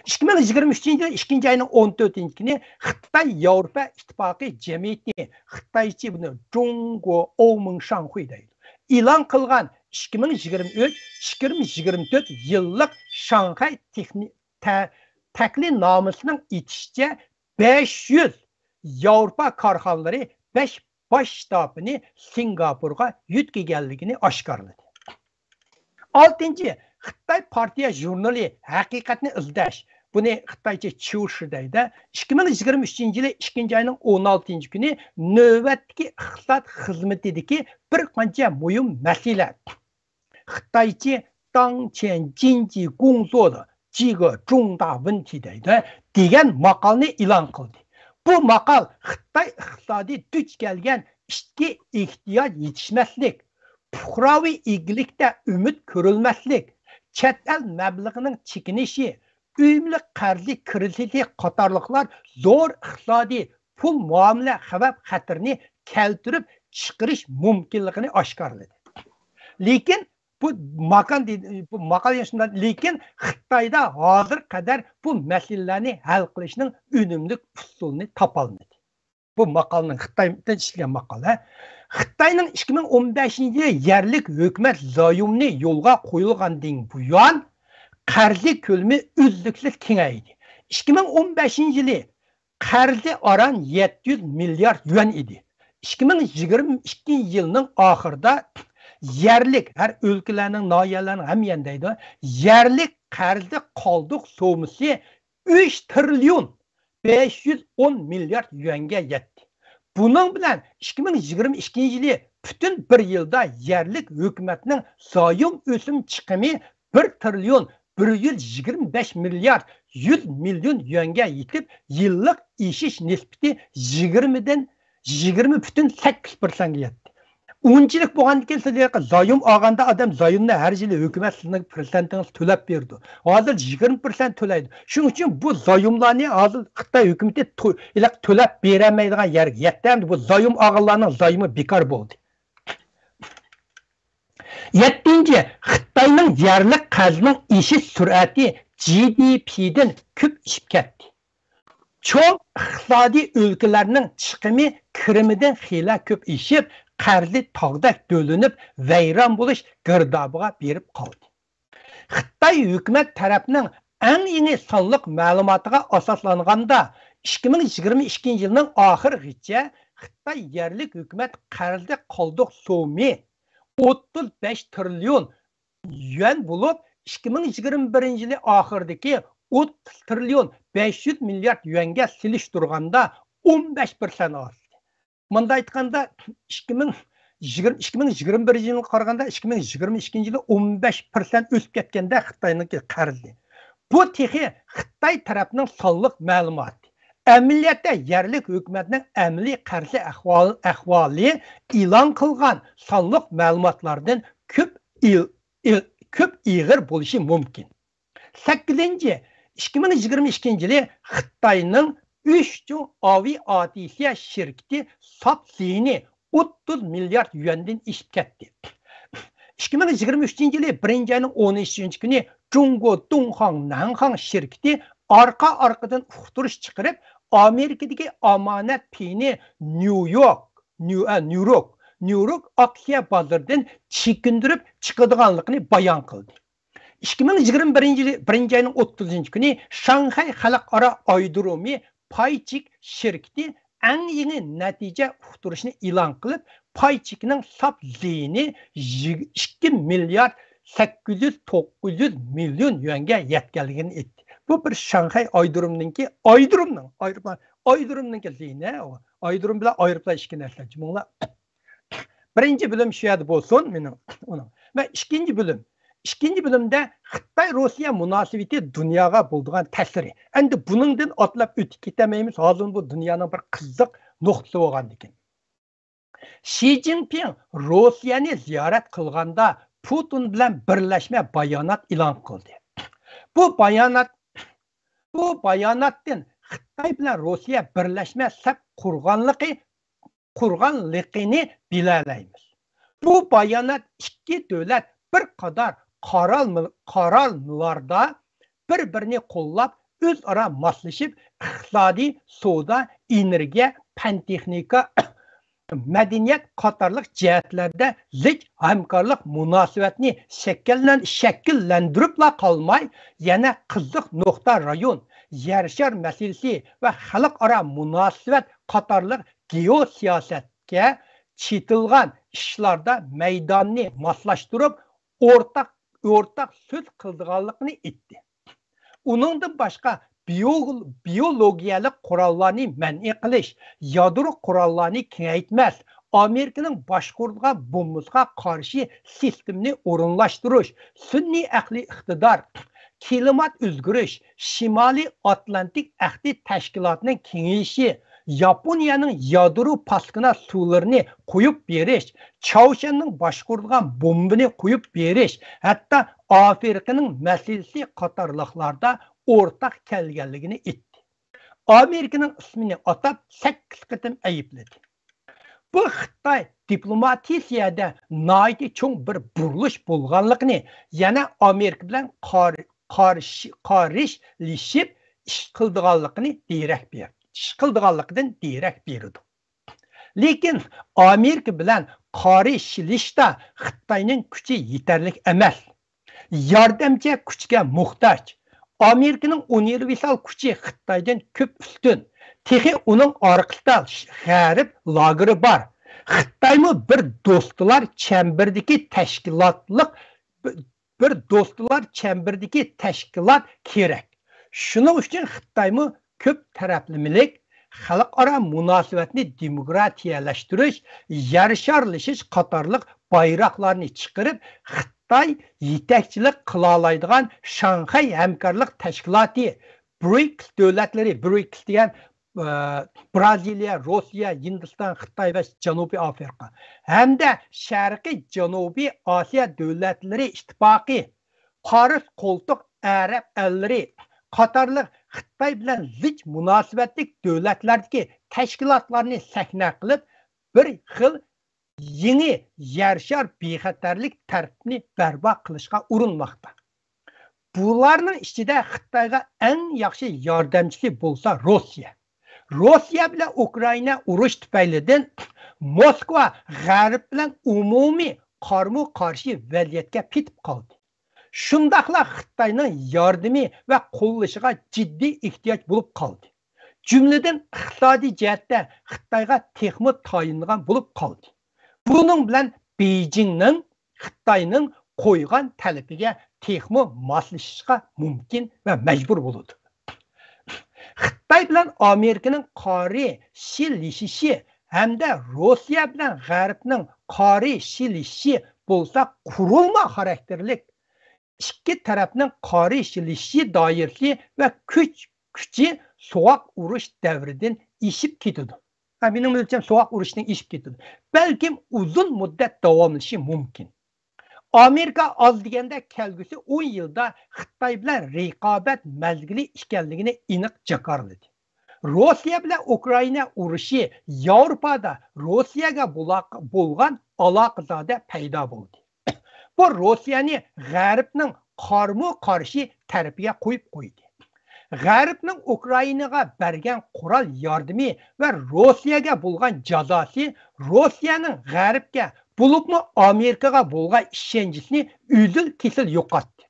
2023 yılı 2. ayının 14. günü Xitay Avrupa İttifaqı Cemiyeti Xitayçı bunu Zhongguo Oumeng Shanghui deydi. İlan kılgan 2023-2024 yıllık Şanghay Tekli namusunun itişçe 500 Avrupa karxanaları 5 baş ştabını Singapur'a yütkigenligini aşkarladı. 6. Xitay Partiya jurnali Haqiqatni izlash. Bunu Xitaycha Chushi deydi. 2023 yılı 2. ayının 16. günü növbətdəki iqtisad xizmetidəki bir qancha mühim məsələ. Xitaycha Dangqian Jinji Gongzuo几个重大问题deydi degan maqolni e'lon qildi. Bu maqol Xitoy iqtisodiy duch kelgan ishga ehtiyoj yetishmaslik, fuqaroviy egilikda umid ko'rilmaslik, chet el mablag'ining chekinishi, uyumlik qarzi krizi qatorliqlar zo'r iqtisodiy pul muomala xavf xatarini keltirib chiqarish mumkinligini oshkorladi. Lekin bu maqol yaşında lekin Xitoyda hozir qadar bu masalalarni hal qilishning unumli usulini topolmadi. Bu maqolning Xitoyda ishlangan maqola. Xitoyning 2015 yılı yerlik hükümet zayumni yo'lga qo'yilgandan buyon qarzi ko'lami uzluksiz kengaydi. 2015 yılı qarzi aran 700 milyar yuan idi. 2022 yılının ahırda yerlik her ülkelerin nahiyelerinin hem yendeydi. Yerlik qarzi qoldiq so'misi 3 trilyon 510 milyar yuanga yetdi. Bunun bilan 2022 yılı bütün bir yılda yerlik hükümetinin sayım ösüm çıkımı 1 trilyon 125 milyar 100 milyon yuanga yetip yıllık işiş nispeti 20,8% yetdi. 10 yıllık boğandı ki zayım ağanda adam zayımını her yılı hükümet sizin prosentiniz tölep verdi. Hazır 20% töleydi. Şunun için bu zayımlarını hazır Xitay hükümeti tölep veremeydiğen yer yetti. Bu zayım ağalarının zayımı bekar oldu. 7. Xitayning yerlik qarzning ishish sur'ati GDP'den ko'p ishib ketdi. Cho'ng iqtisodiy o'lkalarning chiqimi kirimidan xiyla ko'p ishib, qarzi tog'dak do'linib, vayron bo'lish girdobiga berib qoldi. Xitoy hukumat tarafining eng yangi sonliq ma'lumotiga asoslanganda 2022 yilning oxirigacha Xitoy yerlik hukumat qarzi qoldiq so'mi 35 trilyon yuan bulup 2021 yılı ahırdaki 30 trilyon 500 milyar yuanga silishtirganda 15% az. Manda aytganda 2021 yılına qaraganda 2022 yılı 15% o'sib ketganda Xitoyniki qarzi. Bu texi Xitoy tarafining sonliq ma'lumoti. Əməliyyatda yerlik hökumətinin əmli qarzi əhvali elan qılğan sonliq məlumatlardan köp iğir buluşu mümkün. 8. 2022 yılı Xitayning 3 aviasiya şirketi Sapsini 30 milyar yuandan işib ketdi. 2023 yılı 1. ayının 13. günü Cungo Donghang Nanhang şirketi arkadan uqtırış çıkarıp Amerika'daki amanet peyni New York aksiya bazardan çekindirip çıkıdığanlıqını bayan kıldı. 2021 ayının 30. günü Şanghay Xalqaro Aydurumi Paychik şirketi en yeni netice uqtırışını ilan kılıp Paychik'nin sap zeyni 2 milyar 800-900 milyon yuanga yetkenligini etti. Bu bir Şanghay Aydurum'nunki Aydurum'nunki zeyni. Aydurum bilen ayrıpla iki nesle. Birinci bölüm şu yerde olsun benim onun. Ve ikinci bölümde Xitay-Rusya münasebeti dünyaya bulduğun tesiri. Endi bunundan atlap ötüp ketemeyimiz. Hazır bu dünyanın bir kızık noktası olan diken. Xi Jinping Rusya'nı ziyaret kılganda Putin bilen birleşme bayanat ilan kıldı. Bu bayanattan Xitay bilen Rusya birleşme sep kurganlıqını biləlayımız. Bu bayanat iki devlet bir kadar qarallarda bir-birini qollab, özara maslaşıp, iqtisadi, soda, energiya, pan-texnika, medeniyet qatarlıq cəhətlərdə zik hamkarlıq münasibətini şəkilləndiriblə qalmay, yana qızıq nokta rayon, yerşar meselesi ve xalqara münasibət qatarlıq geosiyasətə çetilgan işlarda meydanını maslaştırıp ortak söz kıldığanlıqını etdi. Onundan başka biyologiyalik qurallarını mən'i qilish, yadro qurallarını kengaytməz, Amerika'nın başqurduğu bombasına karşı sistemini orunlaştırış, sünni aqli iqtidar, klimat özgürüş, Şimali Atlantik Aqdi Təşkilatının kengayişi, Yaponiyanın yadro paskına sularını koyup beriş, Çavuşanın başqurduğu bombini koyup beriş, hatta Afrika'nın meselesi qatarlıqlarda ortak kelgenligini etdi. Amerika'nın ismini atab 8 qitim ayıpladı. Bu Xitay diplomatisiyada nayiti çoğun bir buruluş bolğanlıqını, yana Amerika bilan qarışlışıp iş qıldığanlıqını direk berdi. Qıldığanlıqdan direk berdi. Lekin Amerika bilan qarışlışda Xitayning kuchi yeterlik emas. Yardımcı kuchga muhtaç. Amerika'nın universal kuchi Xitaydan köp üstün. Texi onun arkasında G'arb lageri var. Xitaymi bir dostlar çembirdeki teşkilat kerak. Şunun için Xitaymi köp taraflılık, xalqaro münasibetini demokratiyalashtirish, yarışarlashish qatorliq bayroqlarni chiqarib, Xitay yetakchilik qilaoladigan Şanghay hamkorlik tashkiloti, BRICS davlatlari, BRICS degan Braziliya, Rusya, Hindiston, Xitay ve Janubiy Afrika hamda Sharqiy Janubiy Osiyo davlatlari ittifoqi, Paris qo'ltiq Arab ellari qatorliq Xitay bilan zich munosabatlik davlatlardagi tashkilotlarni sahna qilib, bir xil yeni yarshar bexatarlik tartibini barpo qilishga urinmoqda. Bularning ichida Xitoyga eng yaxshi yordamchisi bo'lsa Rossiya. Rossiya bilan Ukraina urush tufaylidan Moskva G'arb bilan umumiy qarama-qarshi vaziyatga ketib qoldi. Shundaqla Xitoyning yordami va qo'llashiga jiddiy ehtiyoj bo'lib qoldi. Jumladan iqtisodiy jihatda Xitoyga texmi tayinlangan bo'lib qoldi. Bunun bilan Beijingning Xitoyning qo'ygan talabiga texmi moslashishga mumkin va majbur bo'ladi. Xitoy bilan Amerikaning qarshi hamda Rossiya bilan G'arbning qarshi bo'lsa qurilma xarakterlik ikki tarafning qarshi doirasi va kuchi so'q urush davridan eshib ketadi. Benim bildiğim soğuk uruşunun işip getirdi. Belki uzun müddet davamlaşı mümkün. Amerika az degende kelgüsü 10 yılda Xitay bilan rekabet mezgili işkenliğini iniq jakarladı. Rusya bilan Ukraina uruşu Avrupa'da Rusya'ga bo'lgan aloqada paydo bo'ldi. bu Rossiyani G'arbning qarshi tarafiga qo'yib qo'ydi. G'arbning Ukrainaga bergan qurol yordami va Rossiyaga bo'lgan jazosi Rossiyaning G'arbga, bo'libmi Amerikaga bo'lgan ishonchisini uzil-kesil yo'qotdi.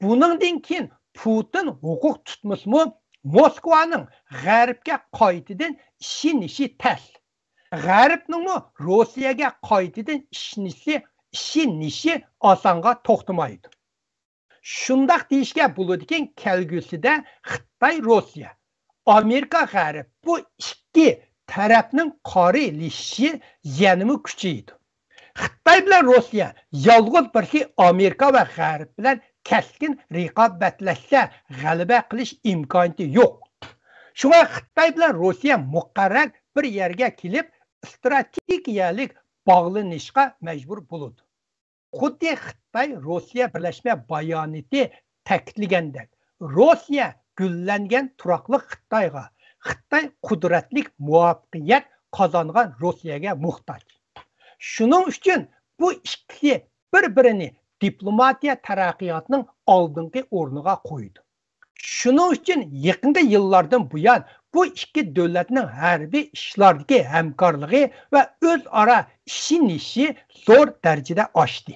Buningdan keyin Putin huquq tutmasmi Moskvaning G'arbga qaytadan ishinishi tas. G'arbning Rossiyaga qaytadan ishinishi osonga to'xtamaydi. Shundaq deyishga bo'ladiki, kelgusida Xitoy, Rossiya, Amerika, G'arb bu ikki tarafning qorilishishi yanada kuchaydi. Xitoy bilan Rossiya yolg'iz birsi Amerika va G'arb bilan keskin raqobatlashsa g'alaba qilish imkoniyati yo'q. Shunga Xitoy bilan Rossiya muqarrar bir yerga kelib strategiyalik bog'lanishga majbur bo'ladi. Xuddi Xitoy Rossiya birlashma bayonoti ta'kidlagandek, Rossiya gullangan turoqli Xitoyga, Xitoy qudratli muvaffaqiyat qozongan Rossiyaga muhtoj. Shuning uchun bu ikkisi bir-birini diplomatiya taraqqiyotining oldingi o'rniga qo'ydi. Shuning uchun yaqingi yillardan buyon bu ikki davlatning harbiy ishlardagi hamkorligi va o'zaro ishinishi zo'r darajada oshdi.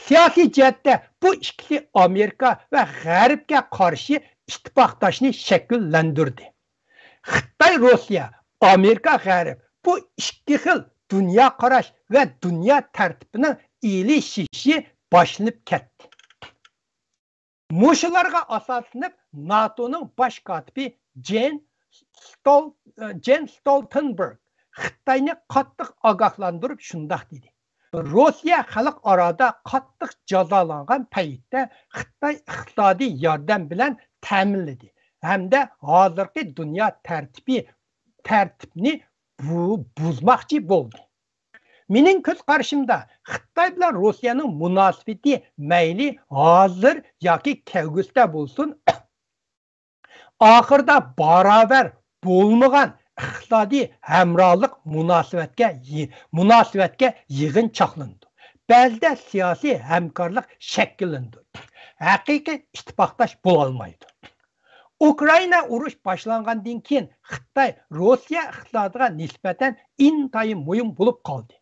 Siyosiy jihatda bu ikkisi Amerika va G'arbga qarshi ittifoqdoshni shakllantirdi. Xitoy, Rossiya, Amerika, G'arb bu ikki xil dunyo qarash va dunyo tartibining ilishishi boshlanib ketdi. Mushularga asoslanib NATOning bosh kotibi Jens Stoltenberg Xitoyni qattiq ogohlantirib shundoq dedi. Rossiya xalq orada qattiq jazolangan paytda Xitoy iqtisodiy yordam bilan ta'minladi hamda hozirgi dunyo tartibni buzmoqchi bo'ldi. Mening ko'z qarashimda Xitoy bilan Rossiyaning munosabati mayli hozir yoki kelgusida bo'lsin, oxirida barobar bo'lmagan iqtisodiy hamrohlik munosabatga yig'in chaqlandi. Ba'zida siyosiy hamkorlik shakllandi. Haqiqiy ittifoqdosh bo'la olmaydi. Ukraina urush boshlangandan keyin Xitoy Rossiya iqtisodiga nisbatan intayin muhim bo'lib qoldi.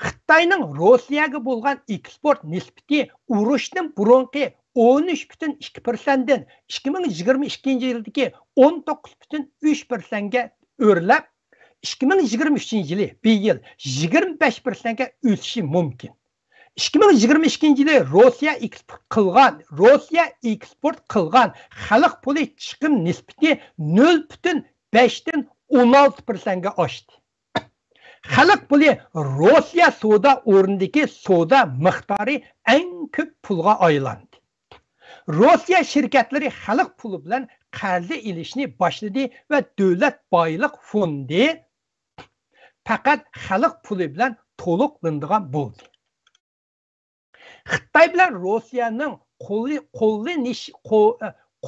Xitoyning Rossiyaga bo'lgan eksport nisbati urushdan burungi 13,2% dan 2022 yildagi 19,3% ga o'rlab 2023 yil 25% ga o'sishi mumkin. 2022 yili Rossiya eksport qilgan xalq puli chiqim nisbati 0,5 dan 16% ga oshdi. Xalq puli Rossiya savdo o'rnidagi savdo miqdori eng ko'p pulga aylandi. Rossiya shirkatlari xalq puli bilan qarz ilishni boshladi va davlat boylik fondi faqat xalq puli bilan to'liqlanadigan bo'ldi. Xitoy bilan Rossiyaning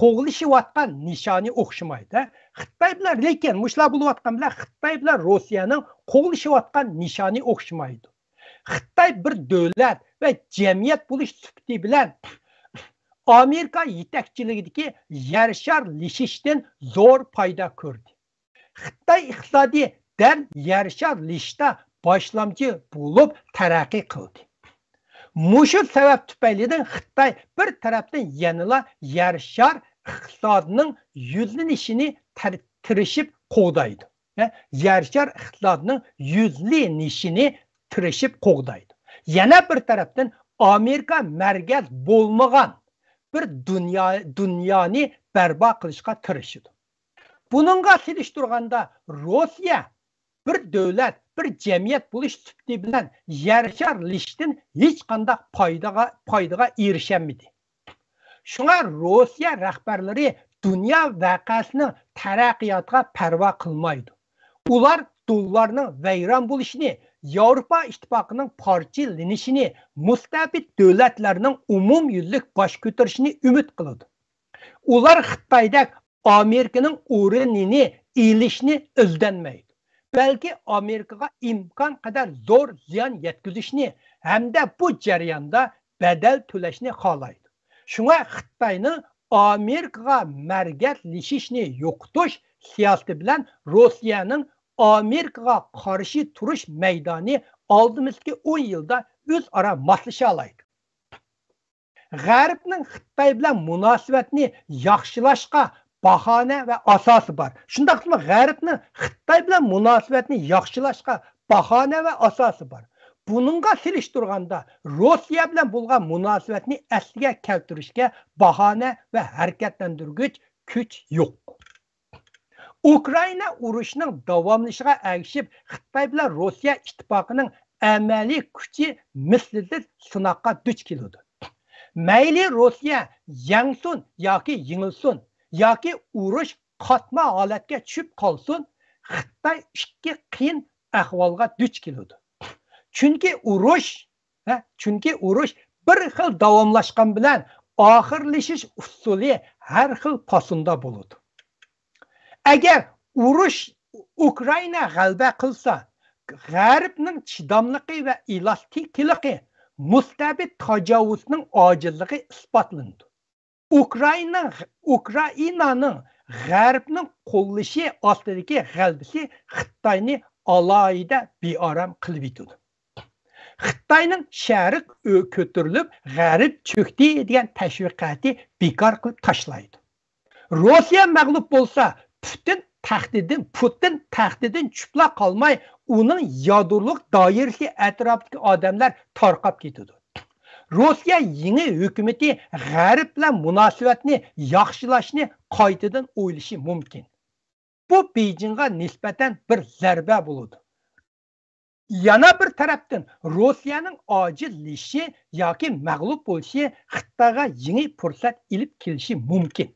qo'g'lashayotgan nishoni o'xshamaydi. Xitoy bilan lekin mushlar bo'layotgan bilan Xitoy bilan Rossiyaning qo'g'lashayotgan nishoni o'xshamaydi. Xitoy bir davlat va jamiyat bo'lish sifati bilan Amerika yetakchiligidagi yer sharlashishdan zo'r foyda ko'rdi. Xitoy iqtisodiy dan yer sharlashishda boshlamchi bo'lib taraqqiy qildi. Mushu sabab tufaylidan Xitoy bir tarafdan yanıla yer shar iqtisodining yuzlanishini tirishib qo'g'daydi. Yer shar iqtisodining yuzlanishini tirishib qo'g'daydi. Yana bir tarafdan Amerika markaz bo'lmagan bir dunyoni barpo qilishga tirishadi. Buningga selishtirganda Rossiya bir davlat, bir jamiyat bo'lish sifati bilan yer sharlashishdan hech qanday foydaga erishamadi. Shunga Rossiya rahbarlari dunyo voqeasining taraqqiyotiga parvo qilmaydi. Ular dollarning vayron bo'lishini, Yevropa ittifoqining parchalanishini, mustabid davlatlarning umumyuzlik bosh ko'tarishini umid qiladi. Ular Xitoyda Amerikaning o'rnini elishni izlanmaydi. Balki Amerikaga imkon qadar zo'r ziyon yetkazishni hamda bu jarayonda badal to'lashni xohlaydi. Shunga Xitoyning Amerikaga margatlashishni yo'qotish siyosati bilan Rossiyaning Amerikaga qarshi turish maydoni oldimizgi 10 yilda o'zaro moslasha oladi. G'arbning Xitoy bilan munosabatni yaxshilashga bahona va asosi bor. Shundaqmi G'arbning Xitoy bilan munosabatni yaxshilashga bahona va asosi bor. Bununla selishtirganda Rossiya bilan bo'lgan munosabatni asliga keltirishga bahona va harakatlantirgich kuch yo'q. Ukraina urushining davomlashishiga ergishib, Xitoy bilan Rossiya ittifoqining amaliy kuchi mislsiz sinoqqa duch keladi. Mayli Rossiya yangsin yoki yengilsin, yoki urush qatma holatga tushib qolsin, Xitoy ikki qiyin ahvolga duch keladi. Chunki urush bir xil davomlashgan bilan oxirlashish usuli har xil posunda bo'ladi. Agar urush Ukraina g'alaba qilsa, G'arbning chidamligi va elastikligi mustabid tajovuzning ojizligi isbotlandi. Ukrainaning G'arbning qo'llashi ostidagi g'alabasi Xitoyni alohida beorom qilib yutdi. Xitoyning sharq ko'tarilib, G'arb cho'kdi degan tashviqoti bekor qilib tashlaydi. Rossiya mag'lub bo'lsa, Putin taxtidan tushib qolmay, uning yadrolik doirasi atrofidagi odamlar tarqab ketadi. Rossiya yangi hukumati G'arb bilan munosabatni yaxshilashni qaytadan o'ylashi mumkin. Bu Beijingga nisbatan bir zarba bo'ladi. Yana bir tarafdan Rossiyaning ojizlishi yoki mag'lub bo'lishi Xitoyga yangi fursat ilib kelishi mumkin.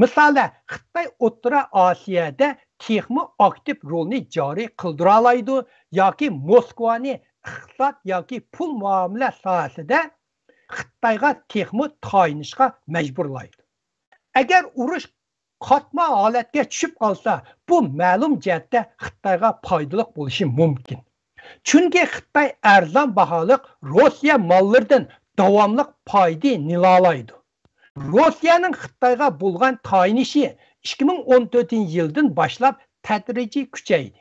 Misalda, Xitoy O'rta Osiyoda texmi aktiv rolni joriy qildira oladi yoki Moskvani iqtisod yoki pul muomala sohasida Xitoyga texmi tayinishga majburlaydi. Agar urush qatma holatga tushib qolsa, bu ma'lum jihatda Xitoyga foydali bo'lishi mumkin. Chunki Xitoy arzon baholiq Rossiya mollaridan davomli foyda nilolaydi. Rossiyaning Xitoyga bo'lgan tayinishi 2014-yildan boshlab tadrijiy kuchaydi.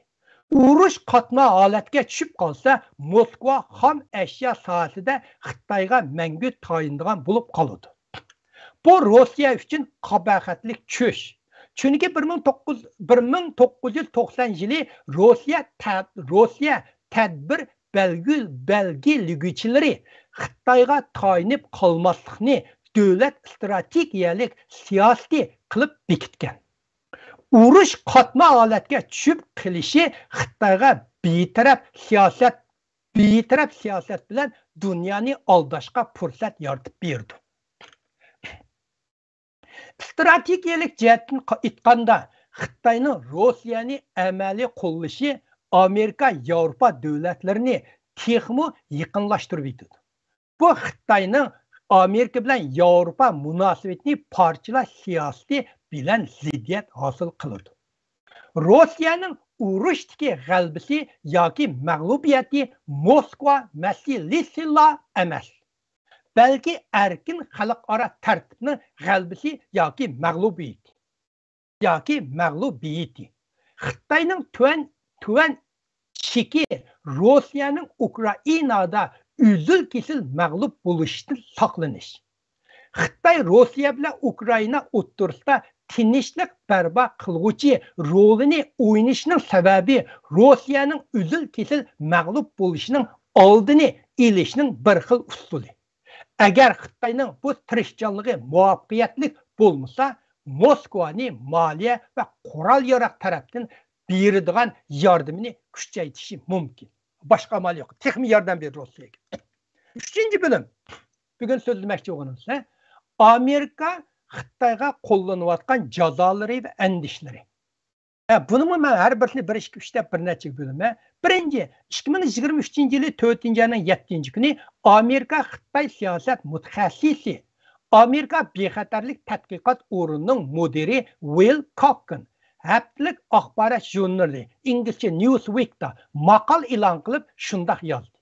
Urush qatma holatga tushib qolsa, Moskva xom ashyo sohasida Xitoyga mangu tayindigan bo'lib qoladi. Bu Rossiya uchun qabohatli tush. Chunki 1990-yili Rossiya tadbir belgiligüchilari Xitoyga tayinib qolmaslikni davlat strategiyalik siyosati qilib bekitgan. Urush qatma holatga tushib qilishi Xitoyga betaraf siyosat bilan dunyoni aldashga fursat yaratib berdi. Strategiyalik jihatdan aytganda, Xitoyning Rossiyani amaliy qo'llashi Amerika, Yevropa davlatlarini texmo yaqinlashtirib yetdi. Bu Xitoyning Amerika bilan Yevropa munosabatini parchalash siyosati bilan ziddiyat hosil qiladi. Rossiyaning urushdagi g'alabasi yoki mag'lubiyati Moskva masalasi emas. Balki erkin xalqaro tartibning g'alabasi yoki mag'lubiyati. Xitoyning tuvan cheki Rossiyaning Ukrainada üzül-kesil mag'lub bo'lishdan saqlanish. Xitoy Rossiya bilan Ukraina o'rtasida tinchlik barpo qilguvchi rolini o'ynashning sababi Rossiyaning üzül-kesil mag'lub bo'lishining oldini olishning bir xil usuli. Agar Xitoyning bu tirishchanligi muvaffaqiyatli bo'lmasa, Moskvani moliya va qurol-yarog' tarafdan beradigan yordamini kuchaytirishi mumkin. Boshqa amal yo'q. Texnik yordam berdi Rossiyaga. 3-bo'lim. Bugun so'zlamoqchi bo'lganimsa, Amerika Xitoyga qo'llanayotgan jazolari va andishlari. Buni men har birini 1-2-3 deb bir necha bo'lim. Birinchi, 2023-yili 4-oyning 7-kuni Amerika Xitoy siyosat mutaxassisi, Amerika bexatarlik tadqiqot o'rnining mudiri Will Cocken haftalik axborot jurnali inglizcha Newsweek'da maqol e'lon qilib shunday yozdi.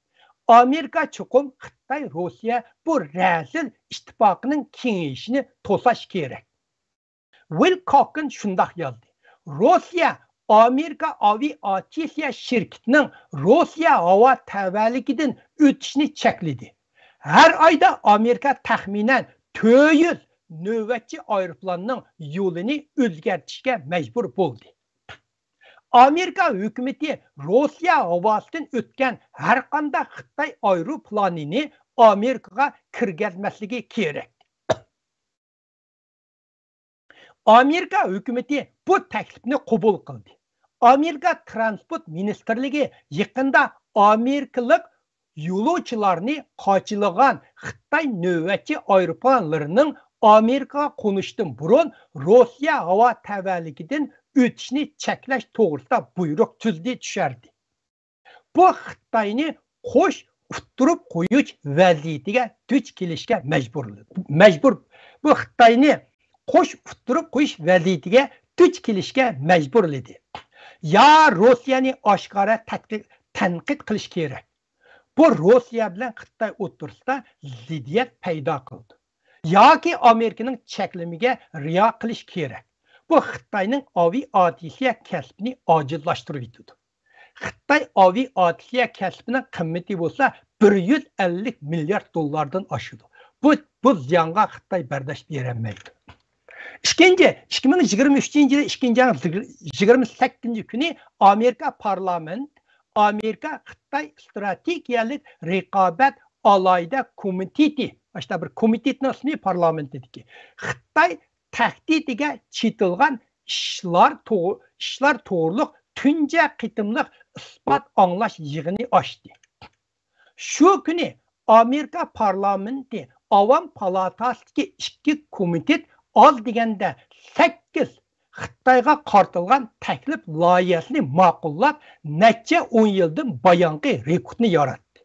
Amerika çuqum Xitay, Rossiya bu rezil ittifaqının kengeyişini tosaş kerak. Wilcock'ın şundaq yazdı. Rossiya Amerika aviatsiya şirketining Rossiya havo tavalligidan o'tishni chekladi. Her ayda Amerika taxminan 400 növbetçi aeroplanning yo'lini o'zgartirishga majbur bo'ldi. Amerika hükümeti Rossiya havosidan o'tgan har qanday Xitoy aeroplanini Amerikaga kirgizmasligi kerak. Amerika hükümeti bu taklifni qabul qildi. Amerika Transport Ministerligi yaqinda Amerikalik yo'lovchilarni qochilagan Xitoy navbatchi aeroplanlarining Amerikaga qo'nishdan burun Rossiya havo tavalligidan o'tishni cheklash to'g'risida buyruq tuzdi tushardi. Bu Xitoyni qo'sh uttirib qo'yish vaziyatiga duch kelishga majbur. Bu Xitoyni qo'sh uttirib qo'yish vaziyatiga duch kelishga majburladi. Ya Rossiyani oshkora tanqid qilish kerak. Bu Rossiya bilan Xitoy o'rtasida ziddiyat paydo qildi. Yoki Amerikaning cheklamiga riyo qilish kerak. Bu Xitoyning aviatsiya kasbini ojizlashtirib yetdi. Xitoy aviatsiya kasbining qimmati bo'lsa 150 milliard dollardan oshadi. Bu ziyonga Xitoy bardosh berolmaydi. İkinci, 2023 yılı 28 günü Amerika Parlament, Amerika Xitoy Stratejik Rekabet Alayda Komiteti, işte bir komitetin ismi parlament dedi ki, Xitoy tahdidiga chetilgan ishlar to'g'riliq tunja qitimliq isbot anglash yig'ini ochdi. Shu kuni Amerika parlamenti Avam palatasidagi 2 komitet az deganda 8 Xitoyga qartilgan taklif loyihasini ma'qullab, necha 10 yildan bayonqi rekordni yaratdi.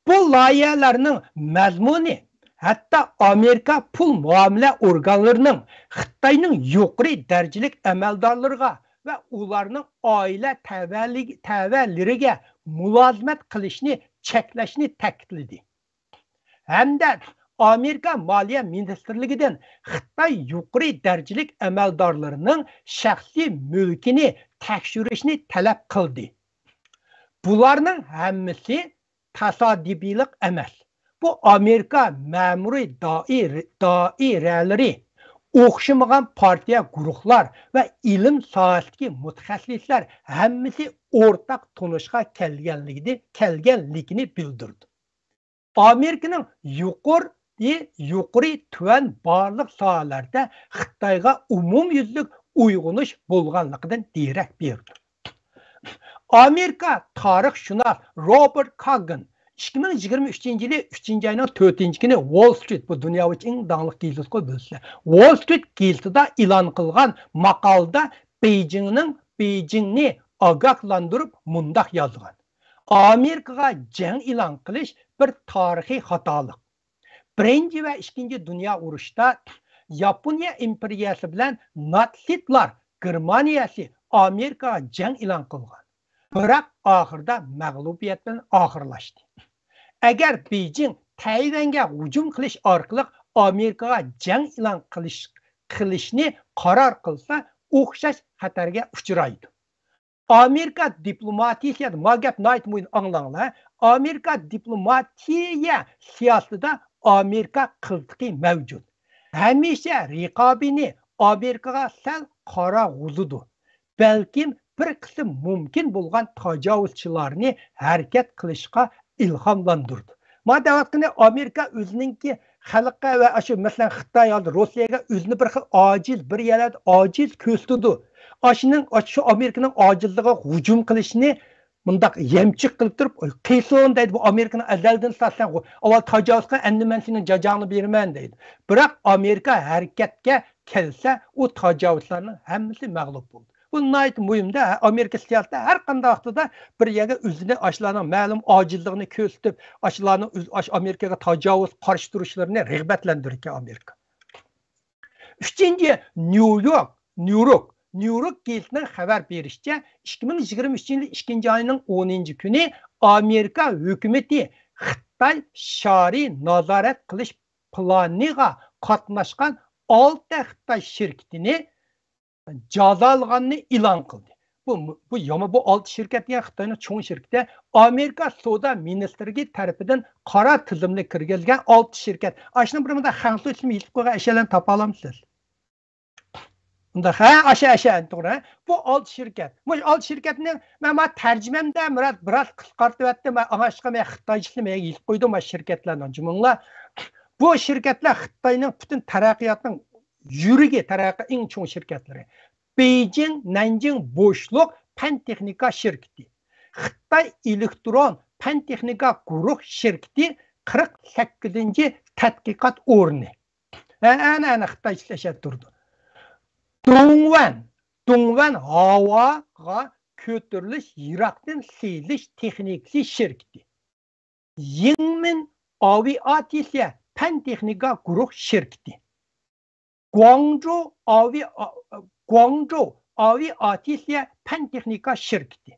Bu loyihalarning mazmuni hatta Amerika pul muomala organlarining Xitoyning yuqori darajalik amaldorlariga va ularning oila tavallariga mulozimat qilishni cheklashni ta'kidladi. Hamda Amerika Moliya Ministerligidan Xitoy yuqori darajalik amaldorlarining shaxsiy mulkini tekshirishni talab qildi. Bularning hammasi tasodifiylik emas. Bu Amerika ma'muriy doiralari, o'xshamagan partiya guruhlar va ilm sohasidagi mutaxassislar hammasi o'rtaq tunishga kelganligini bildirdi. Amerikaning yuqori tuvan barliq sohalarda Xitoyga umumyuzlik uyg'unish bo'lganligidan derak berdi. Amerika tarixshunos Robert Kagan 2023 yılı 3. ayının 4. günü Wall Street, bu dünya için en dağınıq gazeti bo'lsa, Wall Street gazetida e'lon qilgan maqolda Beijingni ogohlantirib mundaq yozgan. Amerikaga jang e'lon qilish bir tarixiy xatolik. Birinchi va ikkinchi dunyo urushida Yaponiya imperiyasi bilan natsistlar Germaniyasi Amerikaga jang e'lon qilgan. Biroq oxirida mag'lubiyat bilan oxirlashdi. Agar Beijing Tayvanga hujum qilish orqali Amerikaga jang e'lon qilishni qaror qilsa, o'xshash xatarga uchraydi. Amerika diplomatiyasida magap naytmo'yin anglanglar. Amerika diplomatiya siyosatida Amerika qiltiqi mavjud. Hamisha raqobini Amerikaga sal qora g'uzudi. Balkim bir qism mumkin bo'lgan tajovuzchilarni harakat qilishga ilhomlantirdi. Madavaqtini Amerika o'zininki xalqqa va shu masalan Xitoy yoki Rossiyaga o'zini bir xil ojiz, bir yerda ojiz ko'rsatdi. Shu Amerikaning ojizligiga hujum qilishni bundaq yemchiq qilib turib, qiyson deydi, bu Amerikaning azaldan satsan, avval tajovuzga endi men sening jazoni beraman deydi. Biroq Amerika harakatga kelsa, u tajovuzlarning hammasi mag'lub bo'ldi. Bu nayt muhimda Amerika siyosatida har qanday vaqtida bir yerga o'zini ashlarning ma'lum ojizligini ko'rsatib, ashlarning Amerikaga tajovuz qarshi turishlarini rag'batlantirgan Amerika. 3. New York New York Gazet'nin xabar berishicha 2023 yil 2 ayning 10 kuni Amerika hukumati Xitoy shariy nazorat qilish planiga qatnashgan 6 Xitoy shirkatini jazolaganini e'lon qildi. Bu 6 şirket ya Xitoyning cho'ng shirkati Amerika Savdo ministrligi tarafidan qora tizimga kirgizgan 6 shirkat. Ashuni bir munda xalq ismi yetib qo'ygan ashalarni topa olamsiz. Unda asha to'g'ri. Bu 6 shirkat. Bu 6 shirkatning men tarjimamda biroz qisqartib aytdim. Angashqa men Xitoycha men yetib qo'ydim bu shirkatlarning jumlalar. Bu shirkatlar Xitoyning butun taraqqiyotining yurigi, taraqqiy eng cho'ng shirkatlari. Beijing Nanjing bo'shliq fan texnika shirkati. Xitoy elektron fan texnika guruh shirkati 48-tadqiqot o'rni. Ana Xitoy ishlashib turdi. Dongwan havoga ko'tarilish yiroqdan sezilish texnikasi shirkati. Yingmin aviatsiya fan texnika guruh shirkati. Guangzhou aviatsiya fan texnika shirkati.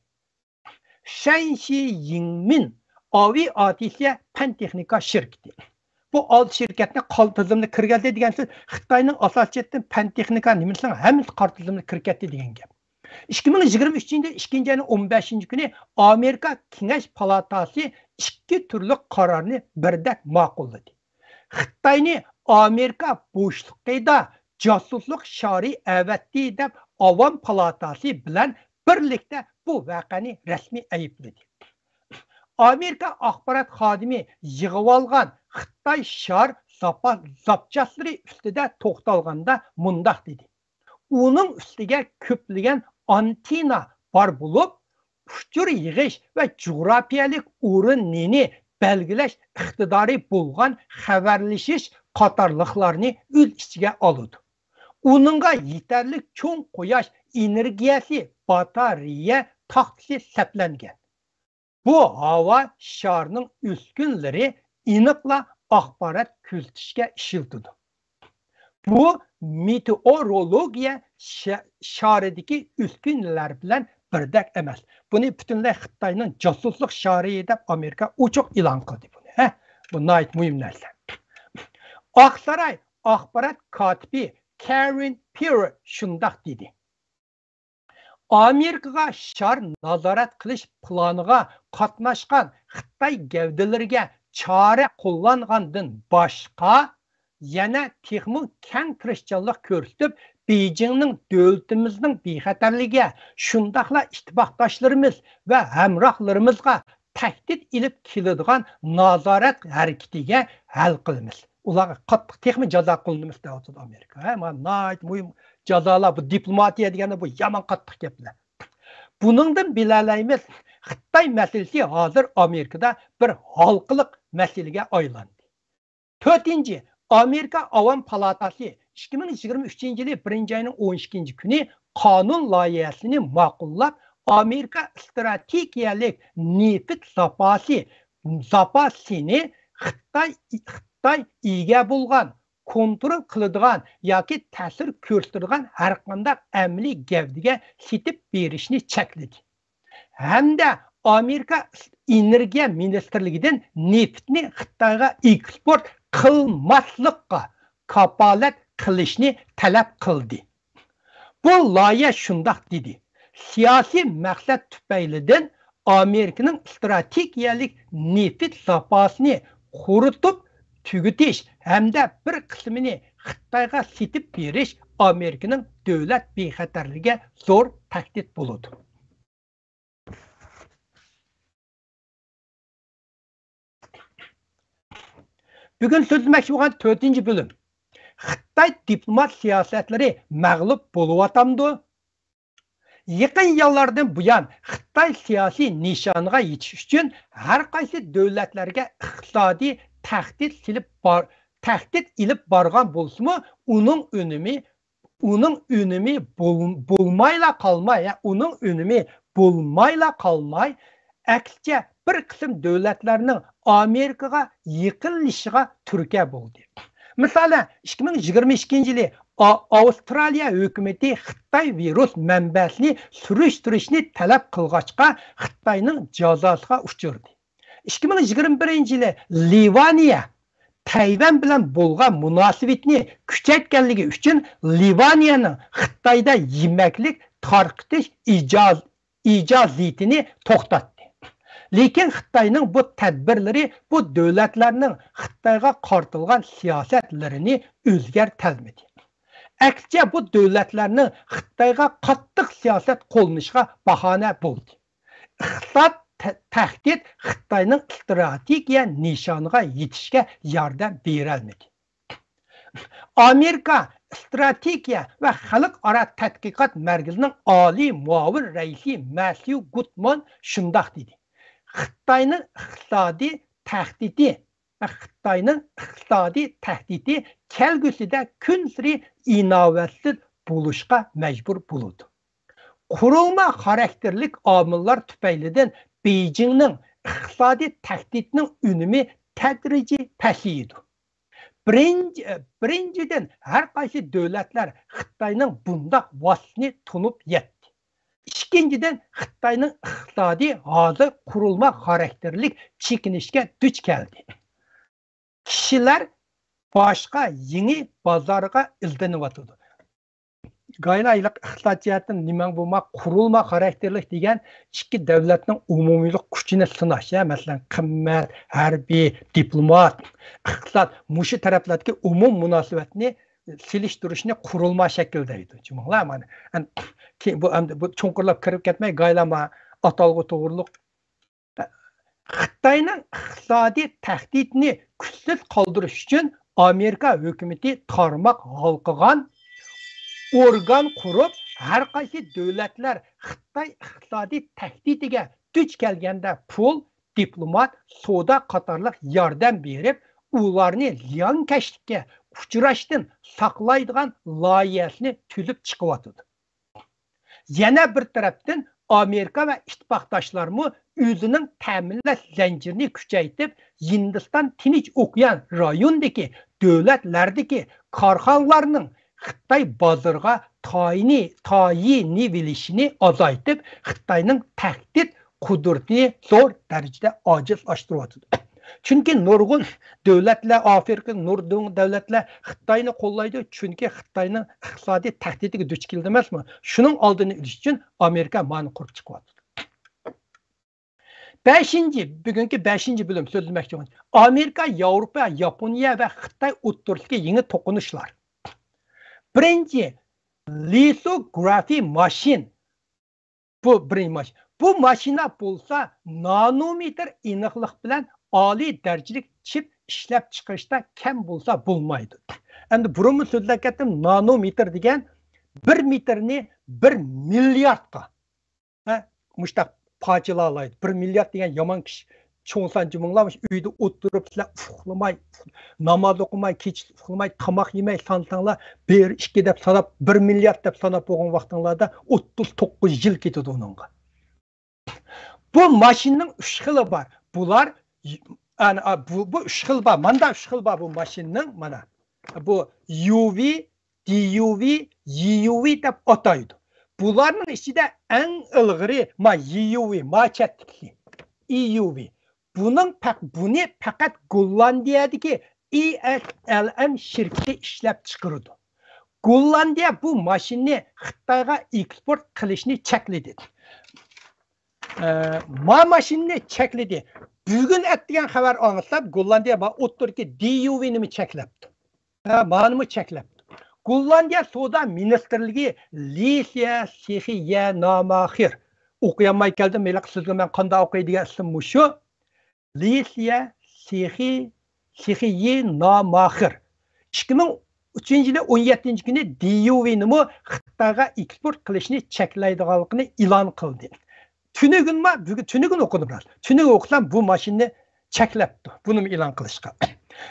Shanxi Yingmin aviatsiya fan texnika shirkati. Bu 6 shirkatni qol tizimga kirgizdi degan so'z Xitoyning asosiyatdan fan texnika nimasining hammasi qol tizimga kirgizdi degan gap. 2023 yil 2 ayning 15 kuni Amerika Kengash palatasi 2 turli qarorni birdak ma'qulladi. Xitoyni Amerika bo'shliqida josuslik shari avatdi deb Avam palatasi bilan birlikda bu voqeani rasmiy aybladi. Amerika axborot xodimi yig'ib olgan Xitoy shar zapchastlari ustida to'xtalganda mundaq dedi. Uning ustiga ko'plagan antenna bor bo'lib, uchur yig'ish va jo'grafiyalik o'rinni belgilash iqtidori bo'lgan xabarlashish qatorliqlarni o'z ichiga oladi. Uningga yetarli cho'ng quyosh energiyasi batareya taxtasi saplangan. Bu havo sharining uskunlari aniqla axborot ko'rsatishga ishiltidi. Bu meteorologiya sharidagi uskunlar bilan birdak emas. Buni butunlay Xitoyning josuslik shari deb Amerika ochiq e'lon qildi buni. Bu nayt muhim narsa. Oqsaroy axborot kotibi Karen Pierre shundaq dedi. Amerikaga shar nazorat qilish planiga qatnashgan Xitoy gavdalariga chora qo'llangandan boshqa yana texmo keng tirishchanlik ko'rsatib, Beijingning davlatimizning bexatarligiga, shundaqla ittifoqdoshlarimiz va hamrohlarimizga tahdid ilib keladigan nazorat harakatiga hal qilamiz. Ularga qattiq texmo jazo qo'llanamiz deyapti Amerika. Mana muhim jazolar, bu diplomatiya degani bu yomon qattiq gaplar. Buningdan bilalaymiz, Xitoy masalasi hozir Amerikada bir halqiliq masalaga aylandi. 4. Amerika Avam palatasi 2023 yil 1 ayning 12 kuni qonun loyihasini ma'qullab, Amerika strategiyalik neft zapasini Xitoy ega bo'lgan, kontrol qiladigan yoki ta'sir ko'rsatadigan har qanday amaliy gavdaga setib berishni chekladi. Hamda Amerika energiya ministrligidan neftni Xitoyga eksport qilmaslikqa kapolat qilishni talab qildi. Bu loyiha shundaq dedi. Siyosiy maqsad tufaylidan Amerikaning strategiyalik neft zapasini quritib tugutish hamda bir qismini Xitoyga setib berish Amerikaning davlat bexatarligiga zo'r tahdid bo'ladi. Bugun so'zlamoqchi bo'lgan 4-bölüm. Xitoy diplomat siyosatlari mag'lub bo'lyapti. Yaqin yillardan buyon Xitoy siyosiy nishoniga yetish uchun har qaysi davlatlarga iqtisodiy tahdid ilib borgan bo'lsa-mu, uning önemi bo'lmayla qolmay, aksicha bir qism davlatlarning Amerikaga yaqinlashishiga turtki bo'ldi. Masalan, 2022 yili Avstraliya hökuməti Xitay virus mənbəsini sürüşdürüşni tələb qılğaçqa Xitayның cəzasına uçurdu. 2021-ci ildə Livaniya Tayvan bilan bo'lgan munosabatni kuchaytganligi uchun Livaniyaning Xitoyda yemaklik tarqitish ijozatini to'xtatdi. Lekin Xitoyning bu tadbirlari bu davlatlarning Xitoyga qartilgan siyosatlarini o'zgartirmadi. Aksiya bu davlatlarning Xitoyga qattiq siyosat qo'llanishga bahona bo'ldi. Iqtisod tahdid Xitoyning strategiya nishoniga yetishga yordam berolmadi. Amerika strategiya va xalqaro tadqiqot markazining oliy muavin raisi Matthew Gutman shundoq dedi. Xitoyning iqtisodiy tahdidi kelgusida kun sari innovatsiz bo'lishga majbur bo'ladi. Qurilma xarakterlik omillar tufaylidan Beijingning iqtisodiy tahdidining unumi tadrijiy pasaydi. Birinchidan har qaysi davlatlar Xitoyning bundaq vositani tunib yetdi. Ikkinchidan Xitoyning iqtisodiy hozir qurilma xarakterlik chekinishga duch keldi. Kishilar boshqa yangi bozorga izlanyotdi. Gaylaylik iqtisodiyotning nima bo'lma qurilma xarakterlik degan ikki davlatning umumiylik kuchini sinash, masalan, qimmat, harbiy, diplomat, iqtisod mushi taraflardagi umum munosabatni selishtirishni qurilma shaklda edi. Tushundinglar mana. Bu cho'nqirlab kirib ketmay gaylama atalg'u to'g'riliq Xitoyning iqtisodiy tahdidni kuchsiz qoldirish uchun Amerika hukumatı tarmoq halqagan organ qurib, har qaysi davlatlar Xitoy iqtisodiy tahdidiga duch kelganda pul, diplomat, savdo qatorliq yordam berib, ularni ziyonkashlikka uchrashdan saqlaydigan loyihasini tuzib chiqyapti. Yana bir tarafdan Amerika va ittifoqdoshlarmi o'zining ta'minlash zanjirini kuchaytirib, Hindiston Tinch okean rayonidagi davlatlardagi korxonalarning Xitoy bozoriga tayini bilishini azaytib, Xitoyning tahdid qudratini zo'r darajada ojizlashtiryapti. Chunki nurg'un davlatlar, Afrika nurg'un davlatlar Xitoyni qo'llaydi, chunki Xitoyning iqtisodiy tahdidiga duch keldi emasmi? Shuning oldini olish uchun Amerika mani qurib chiqyapti. Bugungi 5-bo'lim so'zlamoqchiman. Amerika, Yevropa, Yaponiya va Xitoy o'rtasidagi yangi to'qinishlar. Birinchi, lithography machine. Bu birinchi mashina. Bu mashina bo'lsa, nanometr aniqlik bilan oliy darajalik chip ishlab chiqarishda kam bo'lsa bo'lmaydi. Endi burunmi so'zlab ketdim, nanometr degan 1 metrni 1 milliardga. Mushtaq parçalalaydı. 1 milyard degan yomon kishi cho'ngsanchi minglamış uyda o'tirib sizlar uxlamay, namoz o'qimay, kech uxlamay, tamoq yemay sansanglar, 1-2 deb sanab 1 milyard deb sanab bo'lgan vaqtinglarda 39 yil ketadi uningga. Bu mashinaning 3 xili bor. Bular bu 3 xil bor. Manda 3 xil bor bu mashinaning mana. Bu UV, DUV, EUV deb ataydi. Bularning ichida eng ilg'iri EUV, chetlikli EUV. Buni faqat Gollandiyadagi ESLM shirkati ishlab chiqardi. Gollandiya bu mashinani Xitoyga eksport qilishni chekladi. Mashinani chekladi. Bugun aytgan xabar olsam, Gollandiya o'ttirki DUV'ni cheklabdi. Ma'lumot cheklabdi. Gollandiya savdo ministrligi Lisiya Sexiya Namahir o'qiyolmay keldim. Meliq sizga men qanday o'qiydigan ismim shu. Lisiya Sexiya Namahir 2003-yilda 17-kuni DUV'ni Xitoyga eksport qilishni cheklaydiganligini e'lon qildi. Tunugun o'qidim biraz. Tunugun o'qisam bu mashinani cheklabdi. Buni e'lon qilishga.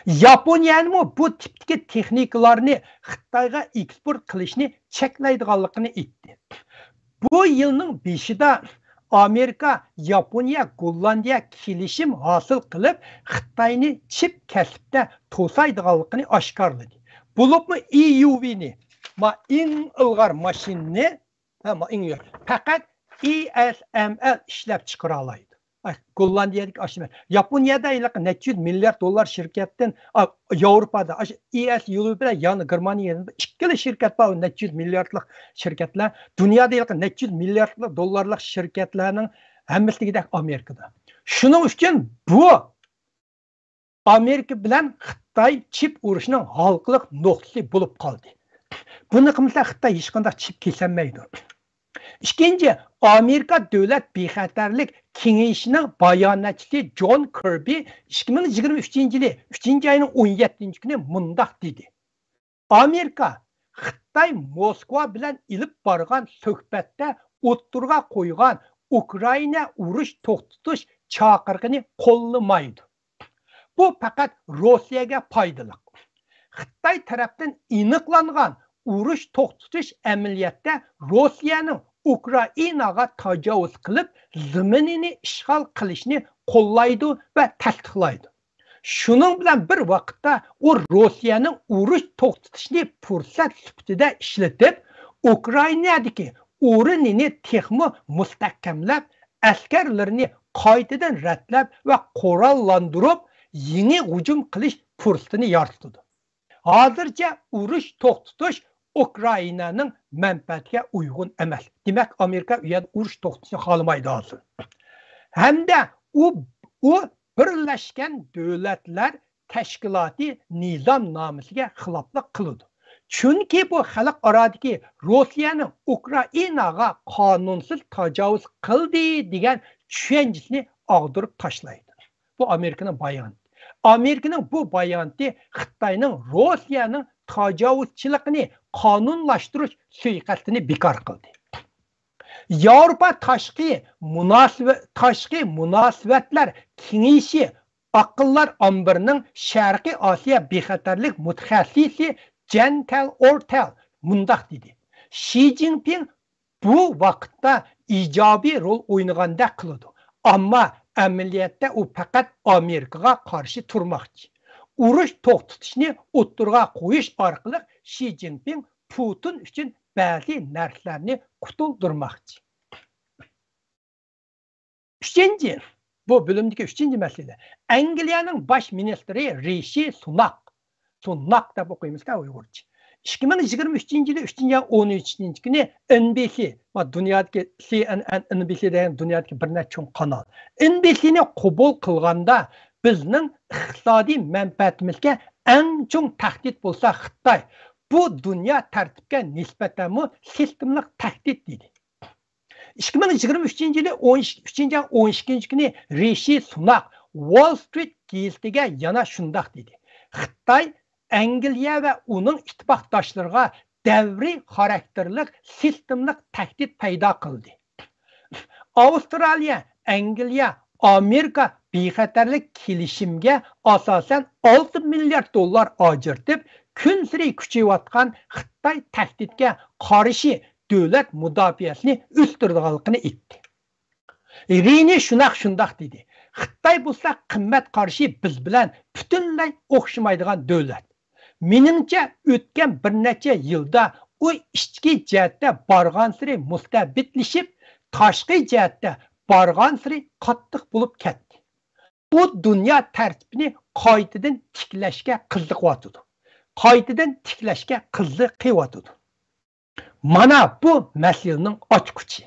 Yaponiyaning bu tipdagi texnikalarni Xitoyga eksport qilishni cheklaydiganligini aytdi. Bu yilning 5-ida Amerika, Yaponiya, Gollandiya kelishim hosil qilib, Xitoyni chip kasbda to'saydiganligini oshkorladi. Bo'libmi EUV'ni ma eng ilg'or mashinani, ma eng faqat ASML ishlab chiqara oladi. Gollandiyadagi aşımı. Yaponiyada ilaq neçə yüz milyar dollar şirketdən Avropada ES yolu bilan yani Germaniyada ikkili şirket var neçə yüz milyarlıq şirketler. Dünyada ilaq neçə yüz milyarlıq dollarlıq şirketlerinin hammasida Amerikada. Şunun üçün bu Amerika bilan Xitoy chip urushining halqliq nuqtasi bo'lib qoldi. Buni qilmasa Xitoy hech qanday chip kesilmaydi. İkinci, Amerika Devlet Bexatarlik Kengeyişinin bayonatçısı John Kirby 2023 yılı 3. ayının 17. günü mundaq dedi. Amerika Xitoy Moskva bilan ilip bargan söhbetde o'ttirga qo'ygan Ukrayna urush to'xtatish chaqirig'ini qo'llamaydi. Bu faqat Rossiyaga foydali. Xitoy tarafdan aniqlangan urush to'xtatish amaliyotda Rossiyaning Ukraynaga tajovuz qilib, zaminini ishg'ol qilishni qo'llaydi va tasdiqlaydi. Shuning bilan bir vaqtda u Rossiyaning urush to'xtatishni fursat sifatida ishlatib, Ukraynadagi o'rinini texmo mustahkamlab, askarlarini qaytadan ratlab va qurollantirib, yangi hujum qilish fursatini yaratdi. Hozircha urush to'xtatish Ukrayna'nın menfaatine uygun emas. Demek Amerika uyada urush to'xtatishni xohlamaydi hozir. Hamda u Birleşken Devletler Teşkilatı nizam nomasiga xiloflik qiladi. Chunki bu xalqarodagi Rossiyaning Ukraynaga qonunsiz tajovuz qildi degan tushunchisini og'dirib tashlaydi. Bu Amerikaning bayoni. Amerikaning bu bayonati Xitoyning Rossiyaning tajovuzchiligini qonunlashtirish suiqasdini bekor qildi. Yevropa tashqi munosabatlar kengayishi aqllar ombirining Sharqiy Osiyo bexatarlik mutaxassisi Jentel Ortel mundaq dedi. Xi Jinping bu vaqtda ijobiy rol o'ynaganda qiladi. Ammo amaliyotda u faqat Amerikaga qarshi turmoqchi. Urush to'xtatishni o'ttirga qo'yish orqali Xi Jinping Putin uchun ba'zi narsalarni qutuldirmoqchi. Uchinchi, bu bölümdeki üçüncü mesele. Angliyaning baş ministri Rishi Sunak deb o'qiymiz-ku Uyg'urcha. 2023 yılı 3. ay 13. günü NBC, dünyadaki CNN, NBC degan dünyadaki bir necha cho'ng kanal. NBC'ni qabul qilganda bizning iqtisodiy manfaatimizga eng cho'ng tahdid bo'lsa Xitoy. Bu dünya tartibga nisbatan sistemlik tahdid dedi. 2023 yılı 3. ay 12. günü Rishi Sunak Wall Street gazetiga yana shundaq dedi. Xitoy Angliya ve onun ittifaqdoshlarga davriy xarakterlik sistemlik tahdid paydo qildi. Avstraliya, Angliya, Amerika bexatarlik kelishimga asosan 6 milyard dollar ajratib, kun sari kuchayotgan Xitoy tahdidga qarshi davlat mudofaasini o'stirganligini aytdi. Rini shundaq dedi. Xitoy bo'lsa qimmat qarshi biz bilan butunlay o'xshamaydigan davlat. Menimcha o'tgan bir necha yilda u ichki jihatda borgan sari mustabidlashib, tashqi jihatda borgan sari qattiq bo'lib ketdi. Bu dunyo tartibini qaytadan tiklashga qiziqyotdi. Mana bu masalaning ochquchi.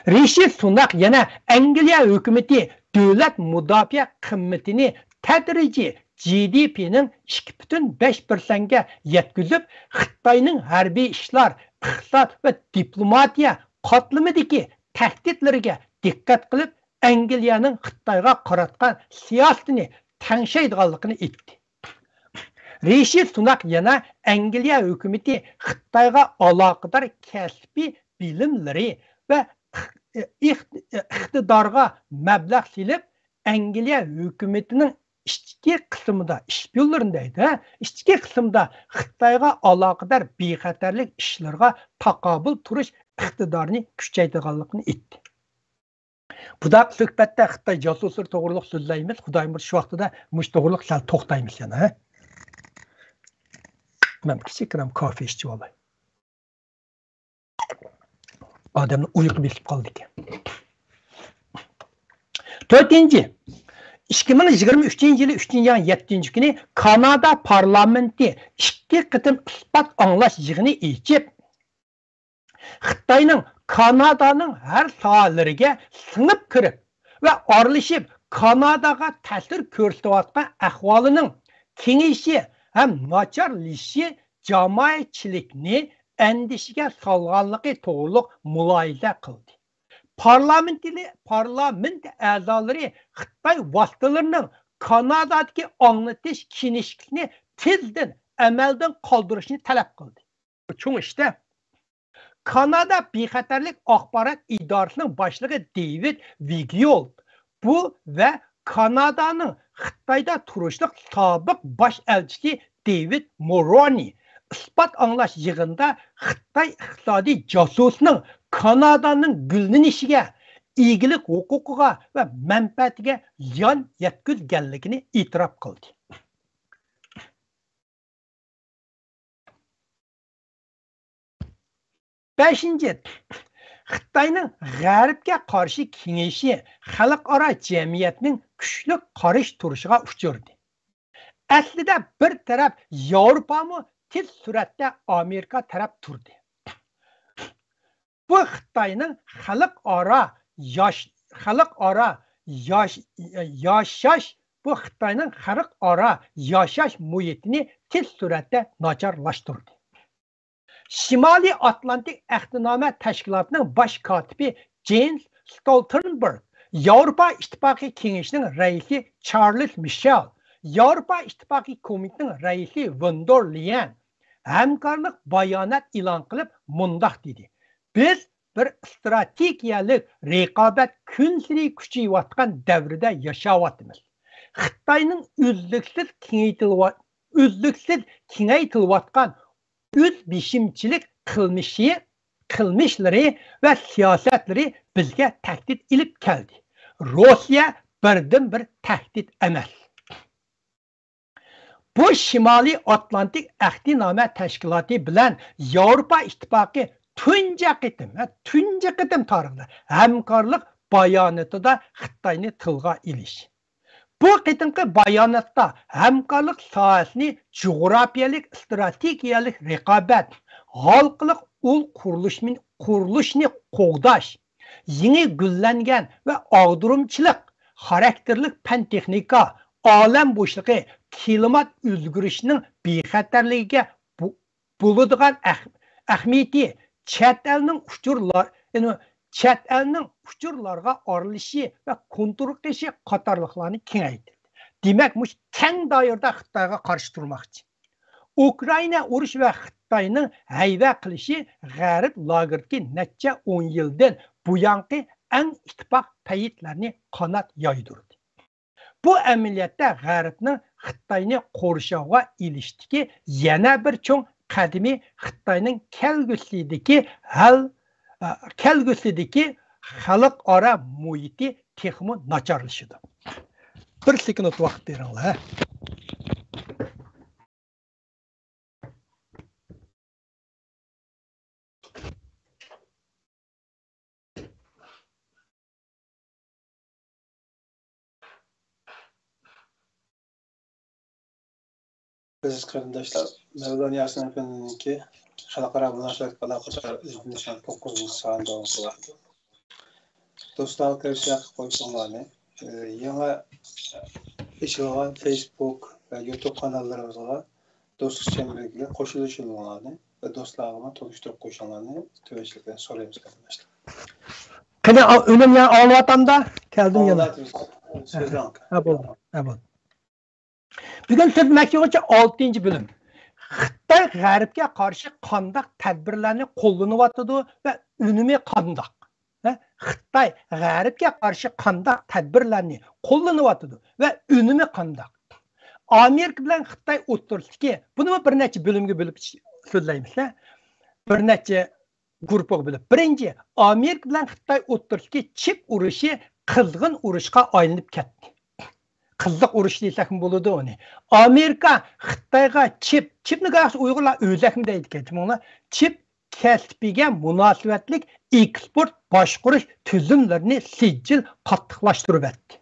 Rishi Sunak yana Angliya hukumati davlat mudofaa qiymatini tadrijiy GDP'nin 2,5%'ga yetkizib, Xitoyning harbiy ishlar, iqtisod va diplomatiya qatlamidagi tahdidlariga diqqat qilib, Angliyaning Xitoyga qaratgan siyosatini tanshaydiganligini aytdi. Rishi Sunak yana Angliya hukumati Xitoyga aloqador kasbiy bilimlari va iqtidorga mablag' silib, Angliya hukumatining ichki qismida, ish yo'llarindaydi, ichki qismida Xitoyga aloqador bexatarlik ishlarga taqobil turish iqtidorini kuchaytirganligini aytdi. Buda suhbatda Xitoy josuslar to'g'riliq so'zlaymiz. Xudoyim shu vaqtida mush to'g'riliq sal to'xtaymiz yana. Men kichikroq kofe ichib olay. Adamni uyqu besib qoldi ekan. 4. 2023 yılı 3. ayın 7. günü Kanada parlamenti 2 qitim ispat anglash yig'ini içip Xitoyning Kanadaning her sohalariga singib kirib ve aralashib Kanadaga ta'sir ko'rsatayotgan ahvolining kengayishi ham nacharlashishi jamoatchilikni endişige salganligi to'g'riliq mulohaza qildi. Parlament a'zolari Xitoy vositalarının Kanadadagi anglatish kinishlikni tezdan amaldan qoldirishni talab qildi. Cho'ng ishda Kanada bexatarlik axborot idorasining boshlig'i David Vigiold bu ve Kanada'nın Xitoyda turishliq sobiq bosh elchisi David Mulroney ispat anglash yig'inida Xitoy iqtisodiy josusning Kanada'nın gullanishga, egilik huquqiga ve manfaatiga ziyon yetkazganligini e'tirof qildi. Beşinci, Xitoyning G'arbga qarshi kengayishi xalqaro jamiyatning kuchli qarish turishiga uchirdi. Aslida bir taraf Yevropami tez suratda Amerika taraf turdi. Bu Xitoyning xalqaro yashash muhitini tez suratda nacharlashtirdi. Şimali Atlantik Ahdnoma Tashkilotining bosh kotibi Jens Stoltenberg, Yevropa İttifaqı Kengashining raisi Charles Michel, Yevropa İttifaqı Komitetining raisi von der Leyen hamkorlik bayonot e'lon qilib mundaq dedi. Biz bir strategiyalik raqobat kunsiri kuchayotgan davrda yashayapmiz. Xitoyning uzluksiz kengaytilayotgan o'zbeshimchilik qilmishlari ve siyasetleri bizga tahdid ilib keldi. Rossiya birdan bir tahdid emas. Bu Şimali Atlantik Ahdnoma Tashkiloti bilan Yevropa İttifaqı tunji qitim tarixda hamkorlik bayonotida Xitoyni tilga ilish. Bu qitimki bayonotda hamkorlik sohasini coğrafiyalik, strategiyalik raqobat, xalqliq ul qurilishni qo'g'dash, yeni gullangan ve ag'darumchilik, xarakterlik fan texnika, olam bo'shlig'i, klimat o'zgarishining bexatarligiga bo'ladigan ahamiyati, chet elning uchurlarga aralishi ve kontrol qilishi qatorliqlarni kengaytirdi. Demak, mush keng doirada Xitoyga qarshi turmoqchi. Ukraina urush ve Xitoyning hayva qilishi G'arb lagerki necha 10 yildan buyanqi eng ittifoq payitlarni qanot yoydirdi. Bu amaliyotda G'arbning Xitoyni qo'rshog'a ilishdiki yana bir cho'ng qadimiy Xitoyning kelgusidagi xalqaro muhiti texmi nacharlashidir. Bir sekund vaqt beringlar. Aziz qarindoshlar, Mevlon Yasin Efendi'ninki xalqaro munosabatga aloqador o'zining 9-sonida davom qilyapti. Do'stlar, kirishga qo'yishinglarni, yangi ishilgan Facebook ve YouTube kanallarımızga dostluk çemberiga qo'shilishinglarni ve do'stlarga tanishtirib qo'yishinglarni tövbeçlikten so'raymiz qarindoshlar. Qani o'limni olvatamda keldim yana. So'zlang. Ha bo'ldi. Bugun so'zmakchi 6 bölüm. Xitoy G'arbga qarshi qanday tadbirlarni qo'llanyapti ve unumi qanday? Xitoy G'arbga qarshi qanday tadbirlarni qo'llanyapti ve unumi qanday? Amerika bilan Xitoy o'rtasidagi buni bir necha bölümge bo'lib so'zlaymiz. Bir necha guruhga bo'lib. Birinchi, Amerika bilan Xitoy o'rtasidagi chip urushi qizg'in urushga aylanib ketdi. Qizliq urush desak bo'ladi uni. Amerika Xitoyga chipni qarshi Uyg'urlar o'zakmi deydi ekan. Chip kasbiga munosabatlik eksport boshqarish tuzumlarini sijil qattiqlashtirib etdi.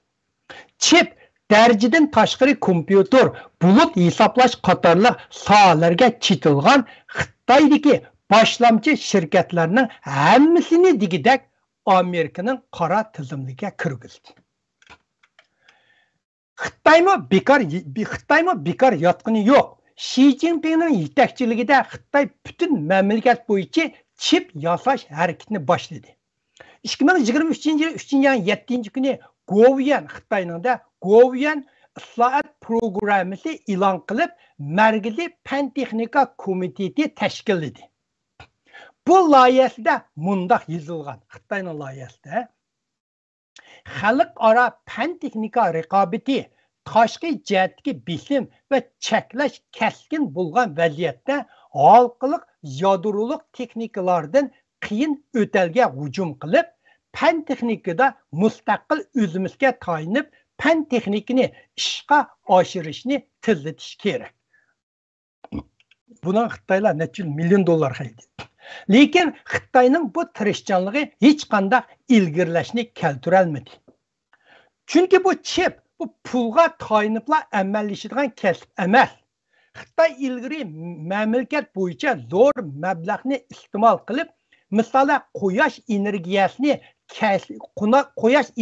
Chip dərəcədən tashqari kompüter, bulut hesaplash qatorliq sohalarga chetilgan Xitoydagi boshlamchi shirkatlarning hammasini digidek Amerikaning qora tizimligiga kirgizdi. Xitoymi bekor yotqini yo'q. Xi Jinpingning yetakchiligida Xitoy butun mamlakat bo'yicha chip yasash harakatini boshladi. 2023-yil 3-7 kuni Xitoyningda Govian islohot programmasi e'lon qilib, Markaziy fan texnika komiteti tashkilladi. Bu loyihasida mundaq yozilgan, Xitoyning loyihasida xalqaro fan texnika raqobati tashqi jihatdagi besim va cheklash keskin bo'lgan vaziyatda halqiliq yadroliq texnikalardan qiyin o'talga hujum qilib, fan texnikada mustaqil o'zimizga tayinib, fan texnikini ishga oshirishni tezlatish kerak. Buna Xitoylar necha million dollar qaydi. Lekin Xitoyning bu tirishchanligi hech qanday ilgirlashni keltira olmadi. Chunki bu chip bu pulga tayinibla amallashadigan kasb emas. Xitoy ilgari mamlakat bo'yicha zo'r mablag'ni iste'mol qilib, masalan, quyosh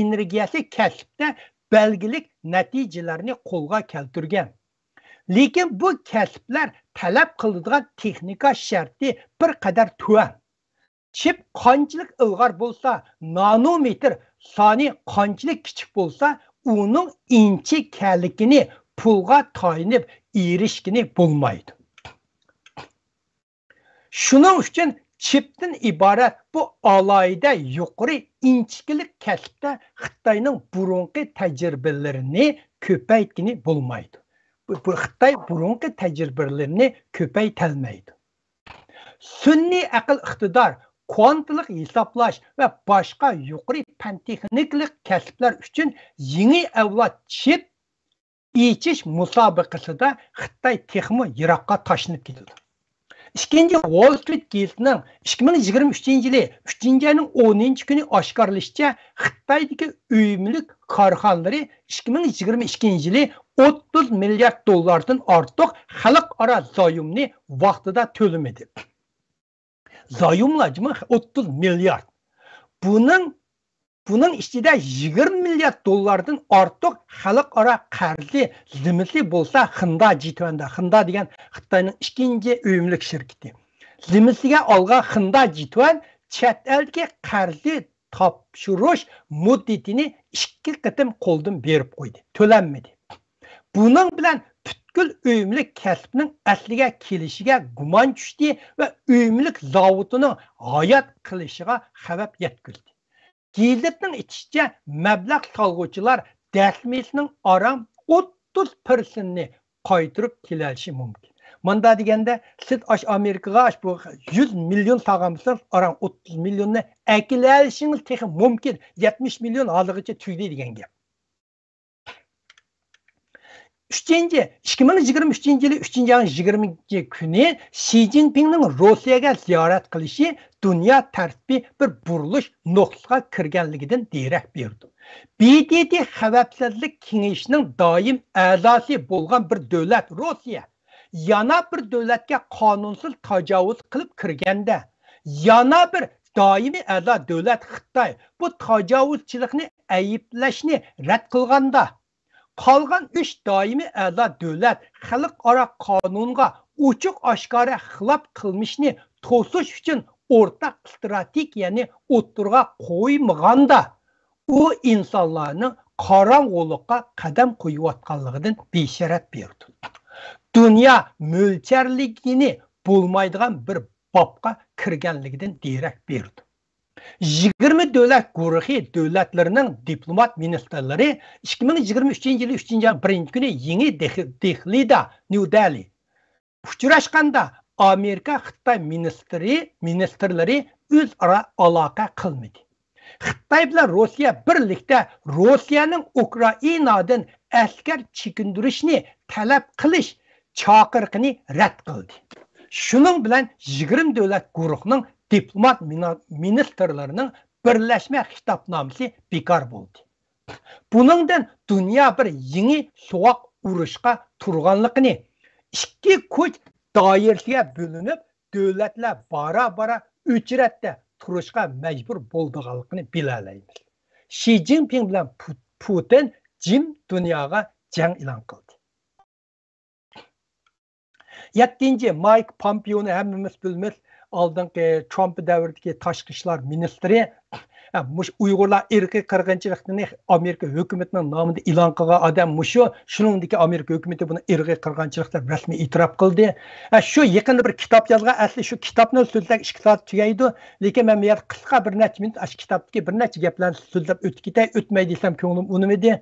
energiyasi kasbda belgilik natijalarni qo'lga keltirgan. Lekin bu kasblar talab qiladigan texnika sharti bir qadar tuvan. Chip qanchalik ilg'or bo'lsa, nanometr soni qanchalik kichik bo'lsa, uning inchikaligini pulga tayinib erishgani bo'lmaydi. Shuning uchun chipdan iborat bu alayda yuqori inchiklik kasbda Xitoyning burunqi tajribalarini ko'paytgani bo'lmaydi. Bu Xitoy burunqi tajribalarini ko'paytirmaydi. Sun'iy aql iqtidor, kvantlik hisoblash va boshqa yuqori fan texniklik kasblar uchun yangi avlod chip yechish musobaqasida Xitoy texmi yiroqqa tashlab ketdi. İkinci Wall Street gazetining 2023-yili 3-ayning 10-kuni oshkorlashicha, Xitoydagi uyumlik korxonalari 2022-yili 30 milliard dollardan ortiq xalqaro zoyumni vaqtida to'lamadi. Zoyumlajmi 30 milliard. Bunun ichida 20 milliard dollardan ortiq xalqaro qarzi zimisi bo'lsa, Xinda Jitwanda, Xinda degan Xitoyning ikinci uyumlik shirkati. Zimisiga olgan Xinda Jitwan chet eldagi qarzi topshirish muddatini 2 qatim qo'ldan berib qo'ydi, to'lanmadi. Bunun bilan butkul uyumlik kasbining asliga kelishiga gumon tushdi va uyumlik zavodining hayot qilishiga xavf yetkazdi. Gazetning aytishicha, mablag' solg'uvchilar dasmesining aram 30%ni qaytirib kelishi mumkin. Manda deganda, siz Amerikaga bu 100 milyon sağamısınız, aram 30 milyonni akilashingiz texi mumkin. 70 milyon hozirgacha tugdi degan gap. 2023-yili 3-20 kuni Xi Jinpingning Rossiyaga ziyorat qilishi dunyo tartibi bir burilish nuqtasiga kirganligidan derak berdi. BDT xavfsizlik kengashining doim a'zosi bo'lgan bir davlat Rossiya yana bir davlatga qonunsiz tajovuz qilib kirganda, yana bir doimiy a'zo davlat Xitoy bu tajovuzchilikni ayblashni rad qilganda, qolgan 3 doimiy a'zo davlat xalqaro qonunga ochiq oshkora xilof qilmishni to'sish uchun o'rtaq strategiyani o'ttirga qo'ymaganda, u insonlarning qorong'ulikqa qadam qo'yayotganligidan bisharat berdi. Dunyo mo'lcharligini bo'lmaydigan bir bobga kirganligidan derak berdi. 20 davlat guruhi davlatlarining diplomat ministerlari 2023-yili 3-1 kuni yangi Dehlida, New Delhi uchrashganda Amerika Xitoy ministerlari o'zaro aloqa qilmadi. Xitoy bilan Rossiya birlikda Rossiyaning Ukrainadan askar chekindirishni talab qilish chaqiriqini rad qildi. Şunun bilen 20 devlet guruhunun diplomat ministerlerinin birleşme hitapnamesi bekar oldu. Buningdan dünya bir yeni soğuk urushga turganligini, ikki kuch doirasiga bo'linib, davlatlar bara o'chiratda turishga majbur bo'lganligini bilalaymiz. Xi Jinping bilan Putin jim dunyoga jang e'lon qildi. 7. Mike Pompeo'ni hammamiz bilamiz. Oldingi Trump davridagi tashqi ishlar ministri mush Uyg'urlar irqiy qirg'inchilikni Amerika hukumatining nomida e'lon qilgan odam mushu. Shuningdek Amerika hukumati buni irqiy qirg'inchilik deb rasmiy e'tirof qildi. Shu yaqinda bir kitob yozgan. Asli shu kitobni so'zlab 2 soat tugaydi. Lekin men bu yerda qisqa bir necha minut shu kitobdagi bir necha gaplarni so'zlab o'tib ketay. O'tmay desam ko'nglim unimidi.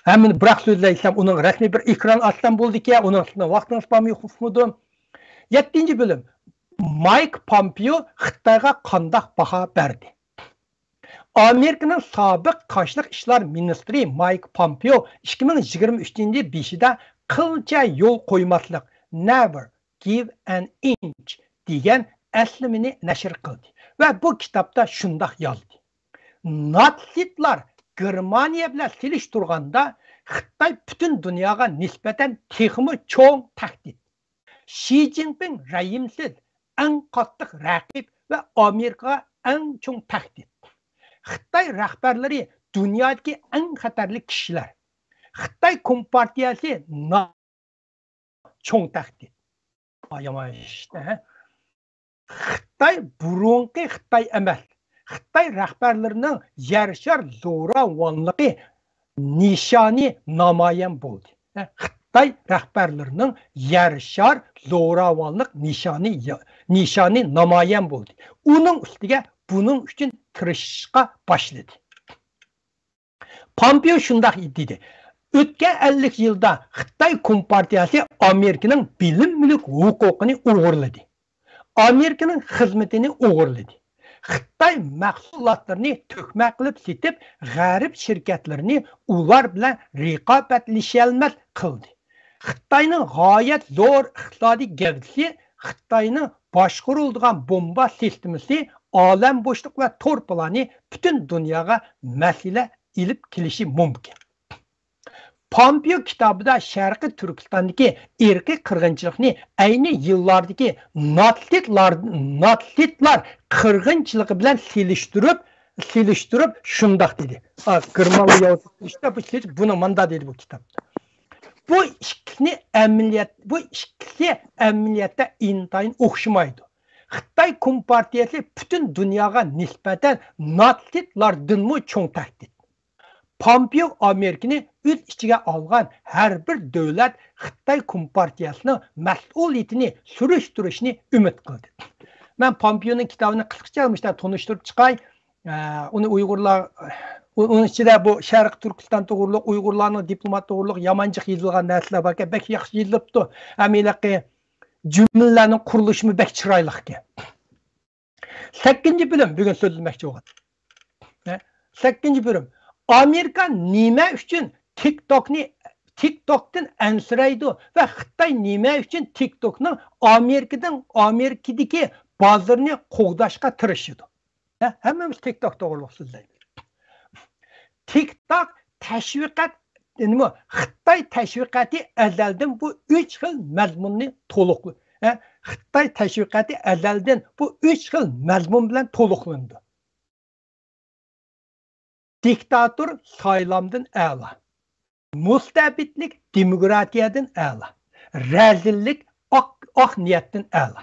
Hemen bırak sözleysem onun resmi bir ekran açsam bulduk ya, onun üstüne vaktiniz yapmadım. 7. bölüm. Mike Pompeo Xitayga qandaq baha berdi. Amerika'nın sabık taşlıq işler ministri Mike Pompeo 2023-5'de qılca yol koymaslık Never Give an Inch degan əslimini nəşr qıldı. Ve bu kitapta şundaq yazdı. Natsitlar Germaniya bilan selishtirganda Xitoy butun dunyoga nisbatan texmi cho'ng tahdid. Xi Jinping rayimsiz, eng qattiq raqib va Amerika eng cho'ng tahdid. Xitoy rahbarlari dunyodagi eng xatarli kishilar. Xitoy kompartiyasi cho'ng tahdid. Xitoy burunqi Xitoy emas. Xitoy rahbarlarining yarshar zo'ravonligi nishoni namoyon bo'ldi. Xitoy rahbarlarining yarshar zo'ravonlik nishoni namoyon bo'ldi. Uning ustiga buning uchun tirishishga boshladi. Pompeo shunday dedi. O'tgan 50 yilda Xitoy kompartiyasi Amerikaning bilim mulk huquqini o'g'irladi. Amerikaning xizmatini o'g'irladi. Xitoy mahsulotlarini to'kma qilib setib, g'arib shirkatlarini ular bilan raqobatlasholmas qildi. Xitoyning g'oyat zo'r iqtisodiy gavdasi, Xitoyning boshqariladigan bomba sistemasi, olam bo'shliq va tor plani butun dunyoga masala ilib kelishi mumkin. Pompeo kitobida Sharqiy Turkistondagi irqiy qirg'inchilikni ayni yillardagi natsitlar qirg'inchiligi bilan selishtirib shundoq dedi. Germaniya yozishda buni manda dedi bu kitobda. Bu ikkisi amaliyotda intayin o'xshamaydi. Xitoy kompartiyasi butun dunyoga nisbatan natsitlardanmi cho'ng tahdid. Pompeo Amerikani o'z ichiga olgan har bir davlat Xitoy kompartiyasining mas'uliyatini surishtirishni umid qildi. Men Pompeoning kitobini qisqacha tanishtirib chiqay. Uni Uyg'urlar, uning ichida bu Sharq Turkiston to'g'riliq, Uyg'urlarning diplomat to'g'riliq yamanchiq yozilgan narsalar bor ekan, bek yaxshi yozilibdi. Amilaqi jumlalarning qurilishi bek chiroyli ekan. 8. bölüm bugun so'zlamoqchi bo'ldim. 8. bölüm. Amerika nima uchun TikTokdan ansiraydi va Xitoy nima uchun TikTokning Amerikadagi bozorini qo'g'dashga tirishadi? Hammamiz TikTok to'g'riliq so'zlaymiz. TikTok tashviqot Xitoy tashviqoti azaldan bu 3 xil mazmunni to'liq. Xitoy tashviqoti azaldan bu 3 xil mazmun bilan to'liqlandi. Diktator saylamdan a'la. Mustabidlik demokratiyadan a'la. Razillik oq niyatdan a'la.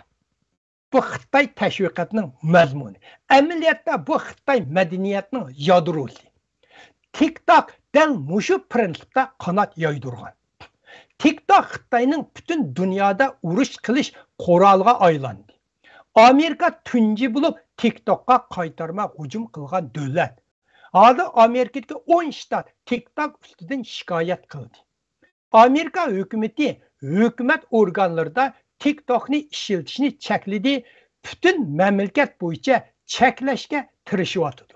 Bu Xitoy tashviqotining mazmuni. Amaliyotda bu Xitoy madaniyatining yadrosi. TikTok dal mushu prinsipda qanot yoydirgan. TikTok Xitoyning butun dunyoda urush qilish quroliga aylandi. Amerika tunji bo'lib TikTokqa qaytarma hujum qilgan davlat. Hozir Amerikadagi 10 shtat TikTok ustidan shikoyat qildi. Amerika hukumati hukumat organlarida TikTokni ishlatishni chekladi, butun mamlakat bo'yicha cheklashga tirishyapti.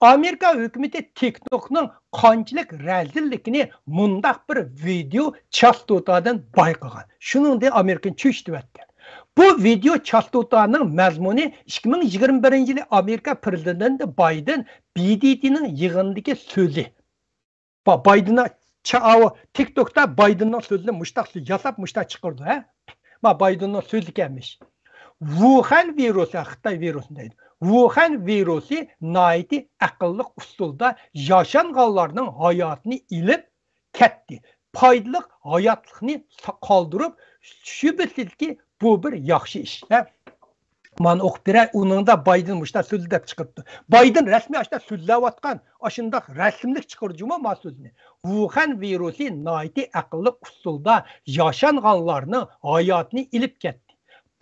Amerika hukumati TikTokning qanchalik razilligini mundaq bir video chastotadan bayqagan. Shuningdek Amerikan cho'chib o'tgan. Bu video chastotaning mazmuni 2021-yili Amerika prezidenti Biden BDT'ning yig'indagi so'zi. Biden'a TikTok'ta Biden'ning so'zini mushtaq yasab mushtaq chiqardi, ha? Biden'ning so'zi kelmiş. Wuhan virusi, Xitoy virusi deydi. Wuhan virusi naiti aqlli usulda yaşanğanlarning hayotini ilib ketdi. Foydali hayotlikni qoldirib, shubhasizki bu bir yaxshi ish. Man o'qib beray, uningda Biden mushta so'zlab chiqibdi. Biden rasmiy ashta so'zlayotgan, ashundaq rasmlik chiqarjuma ma so'zni. Wuhan virusi naiti aqlli usulda yaşanğanlarning hayotini ilib ketdi.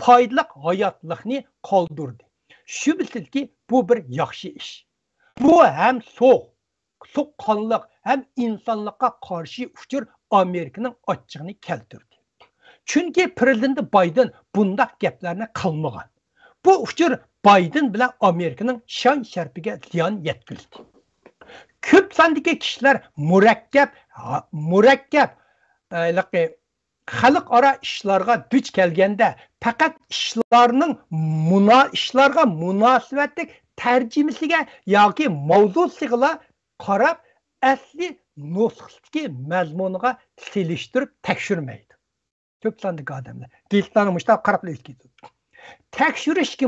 Foydali hayotlikni qoldirdi. Şübhəsizki bu bir yaxşı iş. Bu hem soğuqqanlıq, hem insanlığa karşı uçur Amerika'nın açığını keltirdi. Çünkü Prezident Biden bundaq gaplarni qilmagan. Bu uçur Biden bilan Amerika'nın şan şərfiga ziyon yetkizdi. Köp sondagi kishilar murakkab xalqaro ishlarga duch kelganda faqat ishlarga munosabatlik tarjimasiga yoki mavzusiga qarab asli nusxadagi mazmuniga selishtirib tekshirmaydi. Ko'p sondagi odamlar diltani mushtab qarab o'tdi. Tekshirishga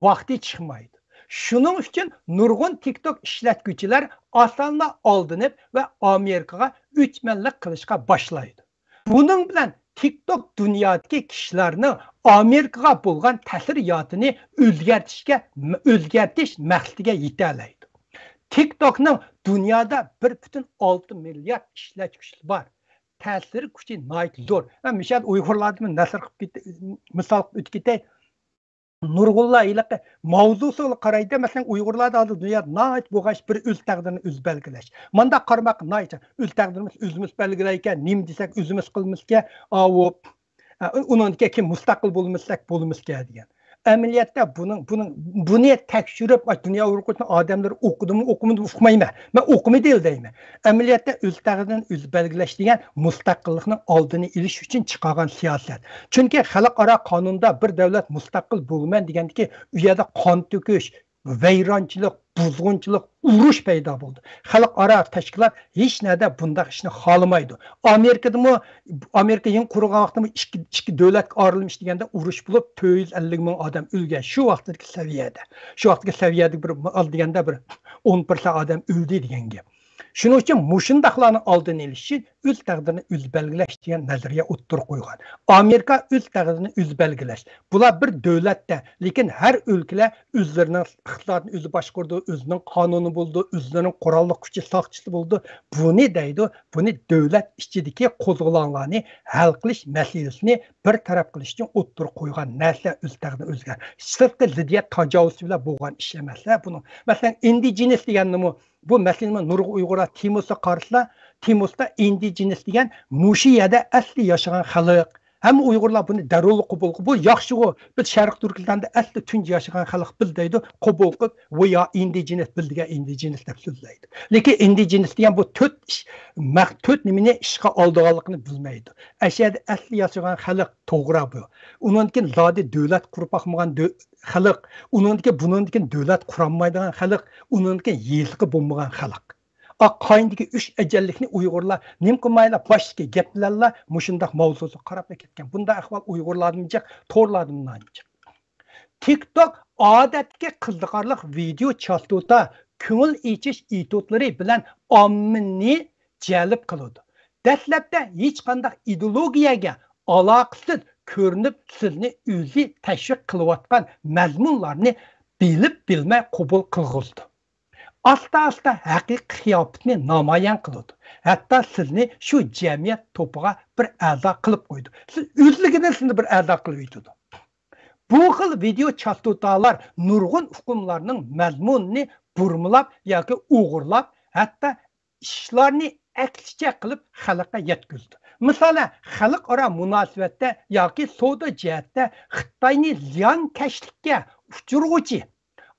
vaqti chiqmaydi. Shuning uchun nurg'un TikTok ishlatuvchilar osonla oldinib va Amerikaga o'chmanlik qilishga boshlaydi. Bunun bilan TikTok dünyadagi kishilarning Amerikaga bo'lgan ta'siriyotini o'zgartish maqsadiga yetalaydi. TikTokning dunyoda 1,6 milliard ishlatuvchisi bor. Ta'sir kuchi nihoyat zo'r. Misol Uyg'urlarni nasr qilib misol o'tib ketay. Nurg'ullar iliqi mavzusiga qaraydi. Masalan, Uyg'urlarda hozir dunyoda nihoyat bo'g'ash bir o'z taqdirini o'z belgilash. Manda qarmoq nihoyat o'z taqdirimiz o'zimiz belgilaykan, nim desak o'zimiz qilmizga, uningga kim mustaqil bo'lmizga degan. Amaliyotda buni tekshirib, dunyo urug'ini odamlar o'qidimi, o'qimayman. Men o'qimaydi deyman. Amaliyotda o'z taqdirini o'z belgilash degan mustaqillikning oldini olish uchun chiqargan siyosat. Chunki xalqaro qonunda bir davlat mustaqil bo'lmaydi degandiki, u yerda qon to'kish, vayronchilik, buzg'unchilik, urush paydo bo'ldi. Xalqaro tashkilot hech narsa bunday ishni xohlamaydi. Amerika eng qurgan vaqtda ikki davlat ayrilmish deganda urush bo'lib 450 ming odam o'lgan. Shu vaqtdagi saviyada bir deganda bir 10% odam o'ldi degan gap. Shuning uchun mushundaqlarni oldini olish uchun o'z taqdirini o'z belgilash degan nazariya o'ttirib qo'ygan. Amerika o'z taqdirini o'z belgilash. Bular bir davlatda, lekin har o'lkalar o'zlarining iqtisodini o'zi boshqardi, o'zining qonuni bo'ldi, o'zlarining qurolli kuchi soqchisi bo'ldi. Buni deydi, buni davlat ichidagi qo'zg'olonlarni hal qilish masalasini bir taraf qilish uchun o'ttirib qo'ygan narsa o'z taqdirini o'zgar. Sirtqi ziddiyat tajovuz bilan bo'lgan ish emas. Buni masalan indigenous deganni bu masalani nurg'un Uyg'urlar Timosda indigenous degan mushiyada asli yashagan xalq. Hamma Uyg'urlar buni darrov qabul qilib, bu yaxshi-ku. Biz Sharq Turkistanda asli tunji yashagan xalq biz deydi, qabul qilib, bu ya indigenous bildigan indigenous deb so'zlaydi. Lekin indigenous degan bu to'rt nimani ishga oldiganligini bilmaydi. Ashada asli yashagan xalq to'g'ri bu. Undan zodi davlat qurib baxmagan xalq, bundan davlat qurolmaydigan xalq, undan yezqi bo'lmagan xalq. Aqayındagi 3 ajallikni Uyg'urlar nim qilmaylar boshqa gaplarlar mushundaq mavzuga qarab ketgan. Bunda ahvol Uyg'urlarning to'rlardan TikTok odatga qiziqarli video chastota ko'ngil ichish itotlari bilan ommani jalb qiladi. Dastlabda hech qanday ideologiyaga aloqasiz ko'rinib sizni o'zi tashviq qilayotgan mazmunlarni bilib-bilmay qabul qilg'izdi. Asta haqiqiy qiyofatni namoyon qiladi. Hatto sizni shu jamiyat to'piga bir a'zo qilib qo'ydi. Siz o'zligidan sizni bir a'zo qilib qo'ydi. Bu xil video chastotalar nurg'un hukmlarning mazmunini burmilab yoki o'g'irlab, hatto ishlarni aksicha qilib xalqqa yetkazdi. Masalan, xalqaro munosabatda yoki savdo jihatda Xitoyni ziyonkashlikka uchiruvchi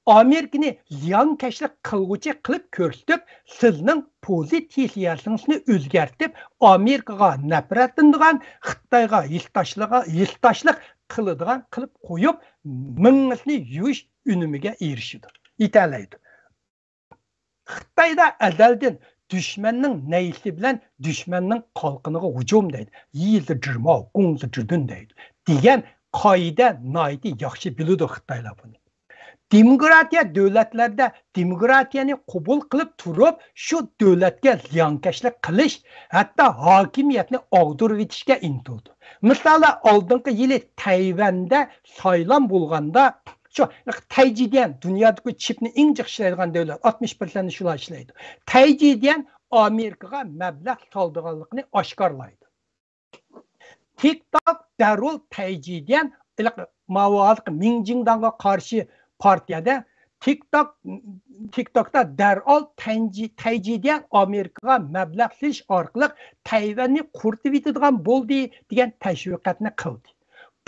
Amerikani ziyankeşlik qilg'uchi qilib ko'rsatib, sizning pozitsiyangizni o'zgartib, Amerikaga nafratlanadigan, Xitoyga yiltashlik qiladigan qilib qo'yib, mingizni yuvish unimiga erishidi. Italaydi. Xitoyda azaldan düşmanning neysi bilan düşmanning qalqiniga hujum deydi. Yizi jirmo, qungzi jirdin deydi. Degan qoida noiti yaxshi biladi Xitoylar buni. Demokratiya davlatlarda demokratiyani qabul qilib turib, shu davlatga ziyankeşlik qilish, hatto hokimiyatni og'dirib etishga intildi. Masalan, oldingi yili Tayvanda saylan bo'lganda şu Taycidiyen dünyadaki çipni eng jiq ishlaydigan davlat 60% shular ishlaydi. Taycidiyen Amerikaga mablag' soldiganligini oshkorlaydi. TikTok darul Taycidiyen mavozliq Minjingdanga qarshi partiyada TikTokda darol Taycidiyen Amerikaga mablag' silish orqali Tayvanni quritib etadigan bo'ldi degan tashviqotni qildi.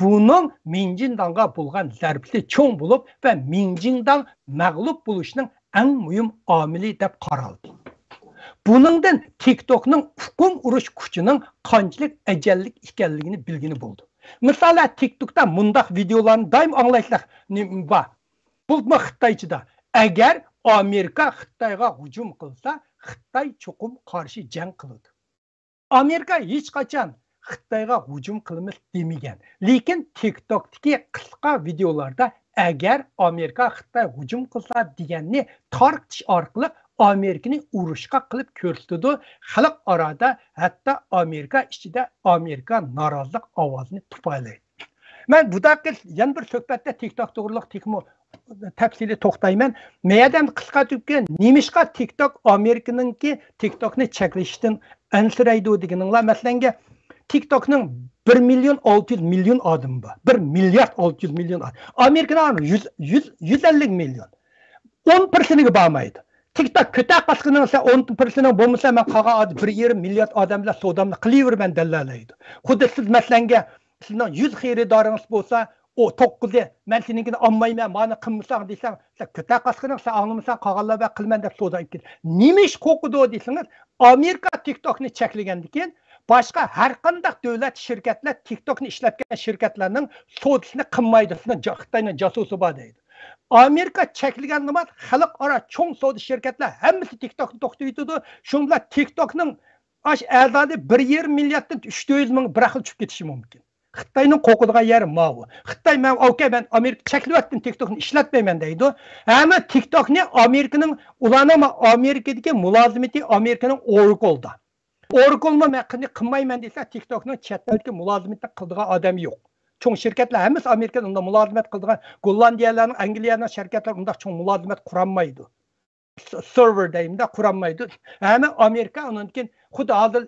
Bunun Minjingdanga bo'lgan zarbisi cho'ng bo'lib va Minjingdang mag'lub bo'lishning eng muhim omili deb qaraldi. Buningdan TikTokning hukm urush kuchining qanchalik ajallik ekanligini bilgini bo'ldi. Masalan, TikTokda mundaq videolarni doim anglaysizlar. Bulma Xitoychida agar Amerika Xitoyga hujum qilsa, Xitoy cho'qim qarshi jang qiladi. Amerika hech qachon Xitoyga hujum qilamiz demagan. Lekin TikTokdagi qisqa videolarda agar Amerika Xitoy hujum qilsa deganni tarqitish orqali Amerikani urushga qilib ko'rsatdi. Xalq orada hatto Amerika ichida Amerika norozilik ovozini tupaylaydi. Men bu daqiqa yana bir suhbatda TikTok to'g'riliq tekmo tafsili to'xtayman. Meyadan qisqa tupgan nemishqa TikTok Amerikaningki TikTokni cheklashdan ansiraydi deganinglar masalanga TikTok'ның 1 milyon 600 milyon adım var. 1 milyar 600 milyon adım. Amerika'nın 150 milyon. 10%'ine bağmaydı. TikTok kötü kaskının ise 10%'ine bulmuşsa ben kağa adı 1,5 milyar adamla sodamla kılıyır ben dellalıydı. Kudu siz mesela sizden 100 xeridarınız olsa o 9'da ben seninkini anmayayım bana kılmışsan deysen kötü kaskının ise anlamışsan kağalla ve kılmen de sodayıp gider. Nimiş kokudu o deyseniz Amerika TikTok'ni çekligendikken başka her qanday davlat şirketler TikTok'ni ishlatgan shirkatlarning sodisini qilmaydi. Xitoyning jasusi bor deydi. Amerika chekilgan nima xalqaro cho'ng sodi shirkatlar hammasi TikTokni to'xtatdi. Shunlar TikTokning a'zosi 1,5 milliarddan 300 ming bir xil tushib ketishi mumkin. Xitoyning qo'qidigan yeri mavu. Xitoy ben Amerika cheklayotgan TikTokni ishlatmayman deydi. Hamma TikTokni Amerikaning ulanma Amerikadagi mulozimati Amerikaning Oracle'da. Oracle'ma maqini qilmayman desa TikTokning chetdagi mulozimlikni qildigan odam yo'q. Cho'ng shirkatlar hammasi Amerikada unda mulozimat qildigan Gollandiyalarning, Angliyaning shirkatlari unda cho'ng mulozimat quranmaydi. Server deyimda quranmaydi. Hamma Amerika undan xuddi hozir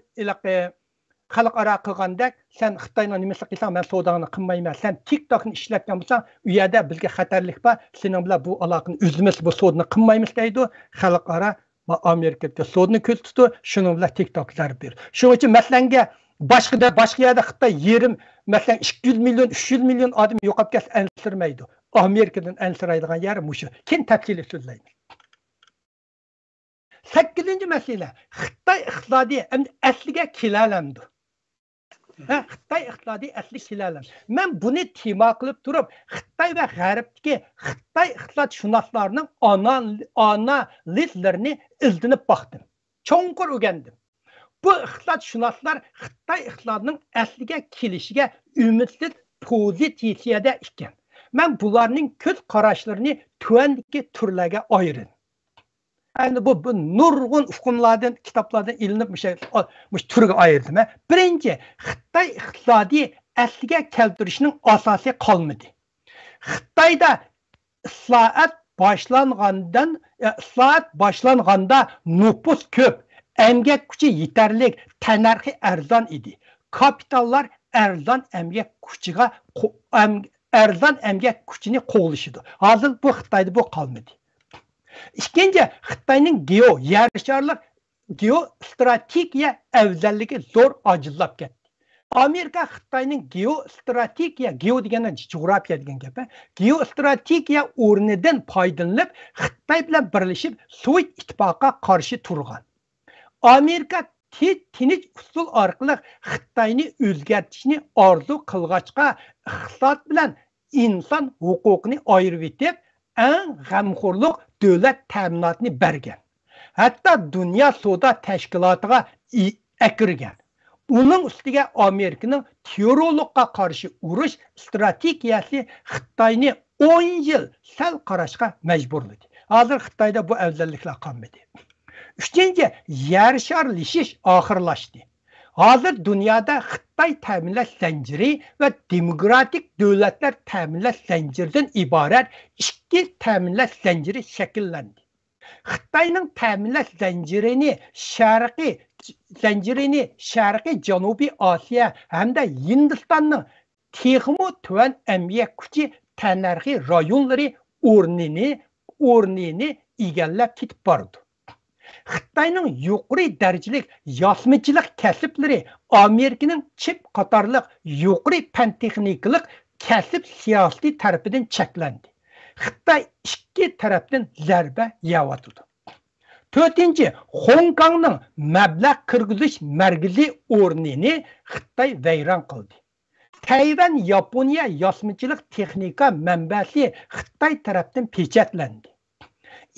xalqaro qilgandek sen Xitoyning nimasi qilsang men sodani qilmayman. Sen TikTokni ishlatgan bo'lsang, u yerda bizga xatarlik bor. Sening bilan bu aloqani uzimiz, bu sodni qilmaymiz deydi. Xalqaro Amerikada sodni ko'z tutdi, shuning bilan TikTok zarb berdi. Shuning uchun masalanga boshqa yerda Xitoy yerim, masalan 200 milyon, 300 milyon odam yo'qolib ketsa ansirmaydi. Amerikadan ansiraydigan yeri mushu. Keyin tafsili so'zlaymiz. 8-masala Xitoy iqtisodiy asliga kelalamdi. Xitoy iqtisodiy asli kelalamdi. Men buni tema qilib turib, Xitoy va G'arbdagi Xitoy iqtisodshunoslarining analizlarini izlanib baxdim. Cho'nqur o'rgandim. Bu iqtisodshunoslar Xitoy iqtisodining asliga kelishiga umidsiz pozitsiyada ekan. Men bularning ko'z qarashlarini tuvandagi turlarga ayiraman. Yani bu nurg'un hukmlardan, kitaplardan ilinib turga ayirdim. Birinchi, Xitoy iqtisodiy asliga keltirishning asosi qolmadi. Xitoyda islohot boshlanganda nüfus ko'p, emgak kuchi yetarli, tanarxi arzon edi. Kapitallar arzon emgak kuchini qo'g'lishidi. Hozir bu Xitoyda bu qolmadi. İkinci, Xitoyning geostrategiya afzalligi zo'r ajillab ketdi. Amerika Xitoyning geostrategiya, geo degani jo'g'rafiya degan gap, geostrategiya o'rnidan foydalanib Xitoy bilan birlashib Sovet ittifoqiga qarshi turgan. Amerika tinch usul orqali Xitoyni o'zgartirishni orzu qilg'achqa iqtisod bilan inson huquqini ayirib etib, eng g'amxo'rlik davlat ta'minotini bergan. Hatto dunyo savdo tashkilotiga akirgan. Onun ustiga Amerikaning terrorlikqa qarshi urush strategiyasi Xitoyni 10 yil sal qarashga majburladi. Hozir Xitoyda bu afzalliklar qolmadi. Üçüncü, yer şarlashish oxirlashdi. Hozir dunyoda Xitoy ta'minlash zanjiri va demokratik davlatlar ta'minlash zanjiridan iborat ikki ta'minlash zanjiri shakllandi. Xitoyning ta'minlash zanjirini sharqiy Janubiy Osiyo hamda Hindistonning texmo tuvan emgak kuchi tannarxiy rayonlari o'rnini egallab ketib bordi. Xitoyning yuqori darajalik yosmichilik kasblari Amerikaning chip qatorliq yuqori fan texnikalik kasb siyosati tarafidan cheklandi. Xitoy ikki tarafdan zarba yeyotdi. To'rtinchi, Hong Kongning mablag' kirgizish markaziy o'rnini Xitoy vayron qildi. Tayvan Yaponiya yosmichilik texnika manbasi Xitoy tarafdan pechatlandi.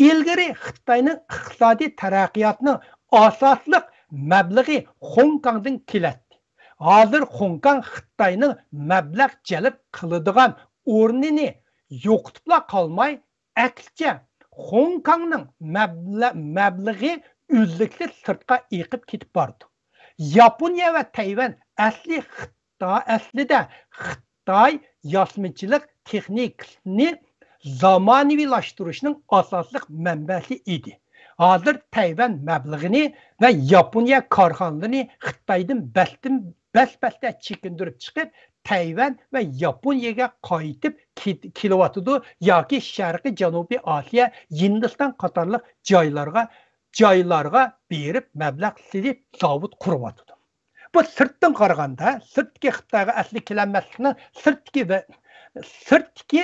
İlgari Xitoyning iqtisodiy taraqqiyotining asosliq mablag'i Hong Kongdan keladi. Hozir Hong Kong Xitoyning mablag' jalb qiladigan o'rnini yo'qotib qolmay, aksincha Hong Kongning mablag'i uzluksiz sirtqa eqib ketib bordi. Yaponiya va Tayvan aslida Xitoy yosmichilik texnikasini zamanaviylaştırışning asosli manbasi edi. Hozir Tayvan mablag'ini va Yaponiya korxonalarini Xitoydan basbasta chekindirib chiqib, Tayvan va Yaponiyaga qaytib kelyotdi yoki Sharqiy Janubiy Osiyo, Hindiston qatorliq joylarga berib mablag' silib zavod quryotdi. Bu sirtdan qaraganda, sirtki Xitoyga asli kelanmaslikning sirtki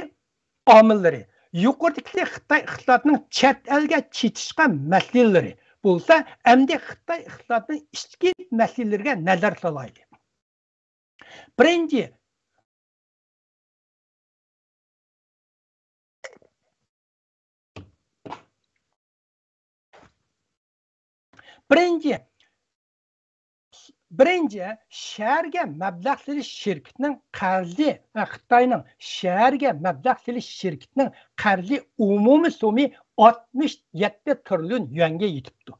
omillari, yuqoridagi Xitoy iqtisodining chet elga chetishgan masalalari bo'lsa, endi Xitoy iqtisodining ichki masalalariga nazar solaylik. Birinci, şəhərgə məbləğ silish şirkətinin qarzi və Xitoyning şəhərgə məbləğ silish şirkətinin qarzi umumi so'mi 67 trilyon yuanga yetibdi.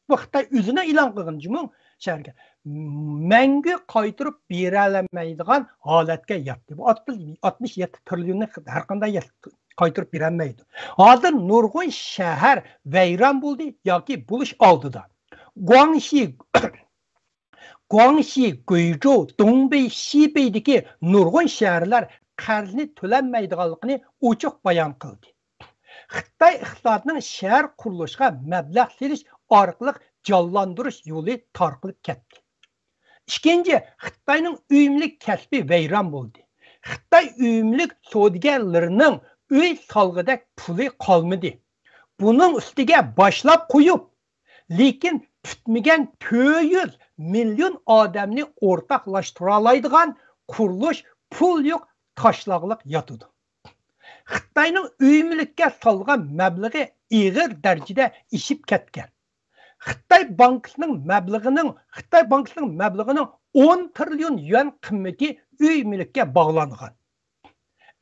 Bu Xitoy o'zini e'lon qilgan jumon şəhərgə mangu qaytirib bera olmaydigan holatga yetdi. Bu 67 trilyonni har qanday qaytirib bera olmaydi. Hozir nurg'un shahar vayron bo'ldi yoki bo'lish oldida. Guangxi, Guizhou, Dongbei, Xibei'deki nurg'un shaharlar qarzni to'lanmaydiganligini ochiq bayon qildi. Xitoy iqtisodining shahar qurilishga mablag' selish orqali jonlantirish yo'li tarqilib ketdi. Ikkinchi, Xitoyning uyumlik kasbi vayron bo'ldi. Xitoy uyumlik savdogarlarining uy solg'idak puli qolmadi. Buning ustiga boshlab qo'yib, lekin tutmagan 400 milyon odamni o'rtaqlashtira oladigan qurilish pul yo'q tashlaqliq yotadi. Xitoyning uyumlikka solgan mablag'i ig'ir darajada ishib ketgan. Xitoy bankasining mablag'ining 10 trilyon yuan qimmati uy mulkka bog'langan.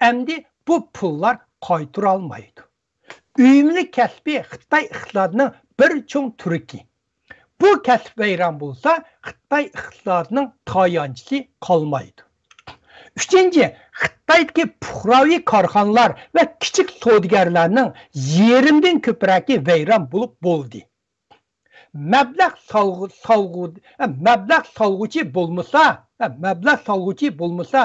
Endi bu pullar qaytara olmaydi. Uyumlik kasbi Xitoy iqtisodining bir cho'ng turiki. Bu kasb vayron bo'lsa, Xitoy iqtisodining tayanchisi qolmaydi. Üçüncü, Xitoydagi puhraviy korxonalar va kichik savdogarlarning yerimdan ko'pragi vayron bo'lib bo'ldi. Mablag' solg'uchi bo'lmasa,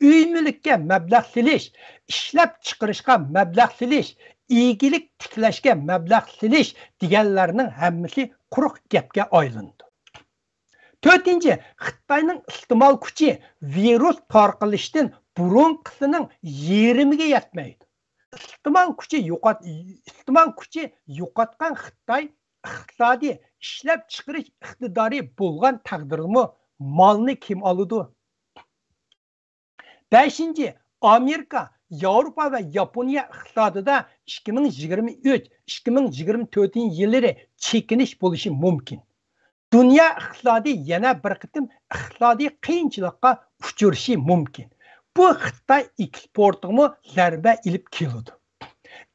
uy mulkka mablag' silish, ishlab chiqarishga mablag' silish, egilik tiklashga mablag' silish deganlarning hammasi quruq gapga aylandi. To'rtinchi, Xitoyning iste'mol kuchi virus tarqalishdan burunqisining yarimiga yetmaydi. İste'mol kuchi yo'qotgan Xitoy iqtisodiy ishlab chiqarish iqtidori bo'lgan taqdirda malni kim oladi? Beshinchi, Amerika, Yevropa ve Yaponiya iqtisodida 2023-2024 yilları chekinish bo'lishi mumkin. Dünya iqtisodi yana bir qitim iqtisodiy qiyinchilikqa uchrashi mumkin. Bu Xitoy eksportiga zarba ilib keladi.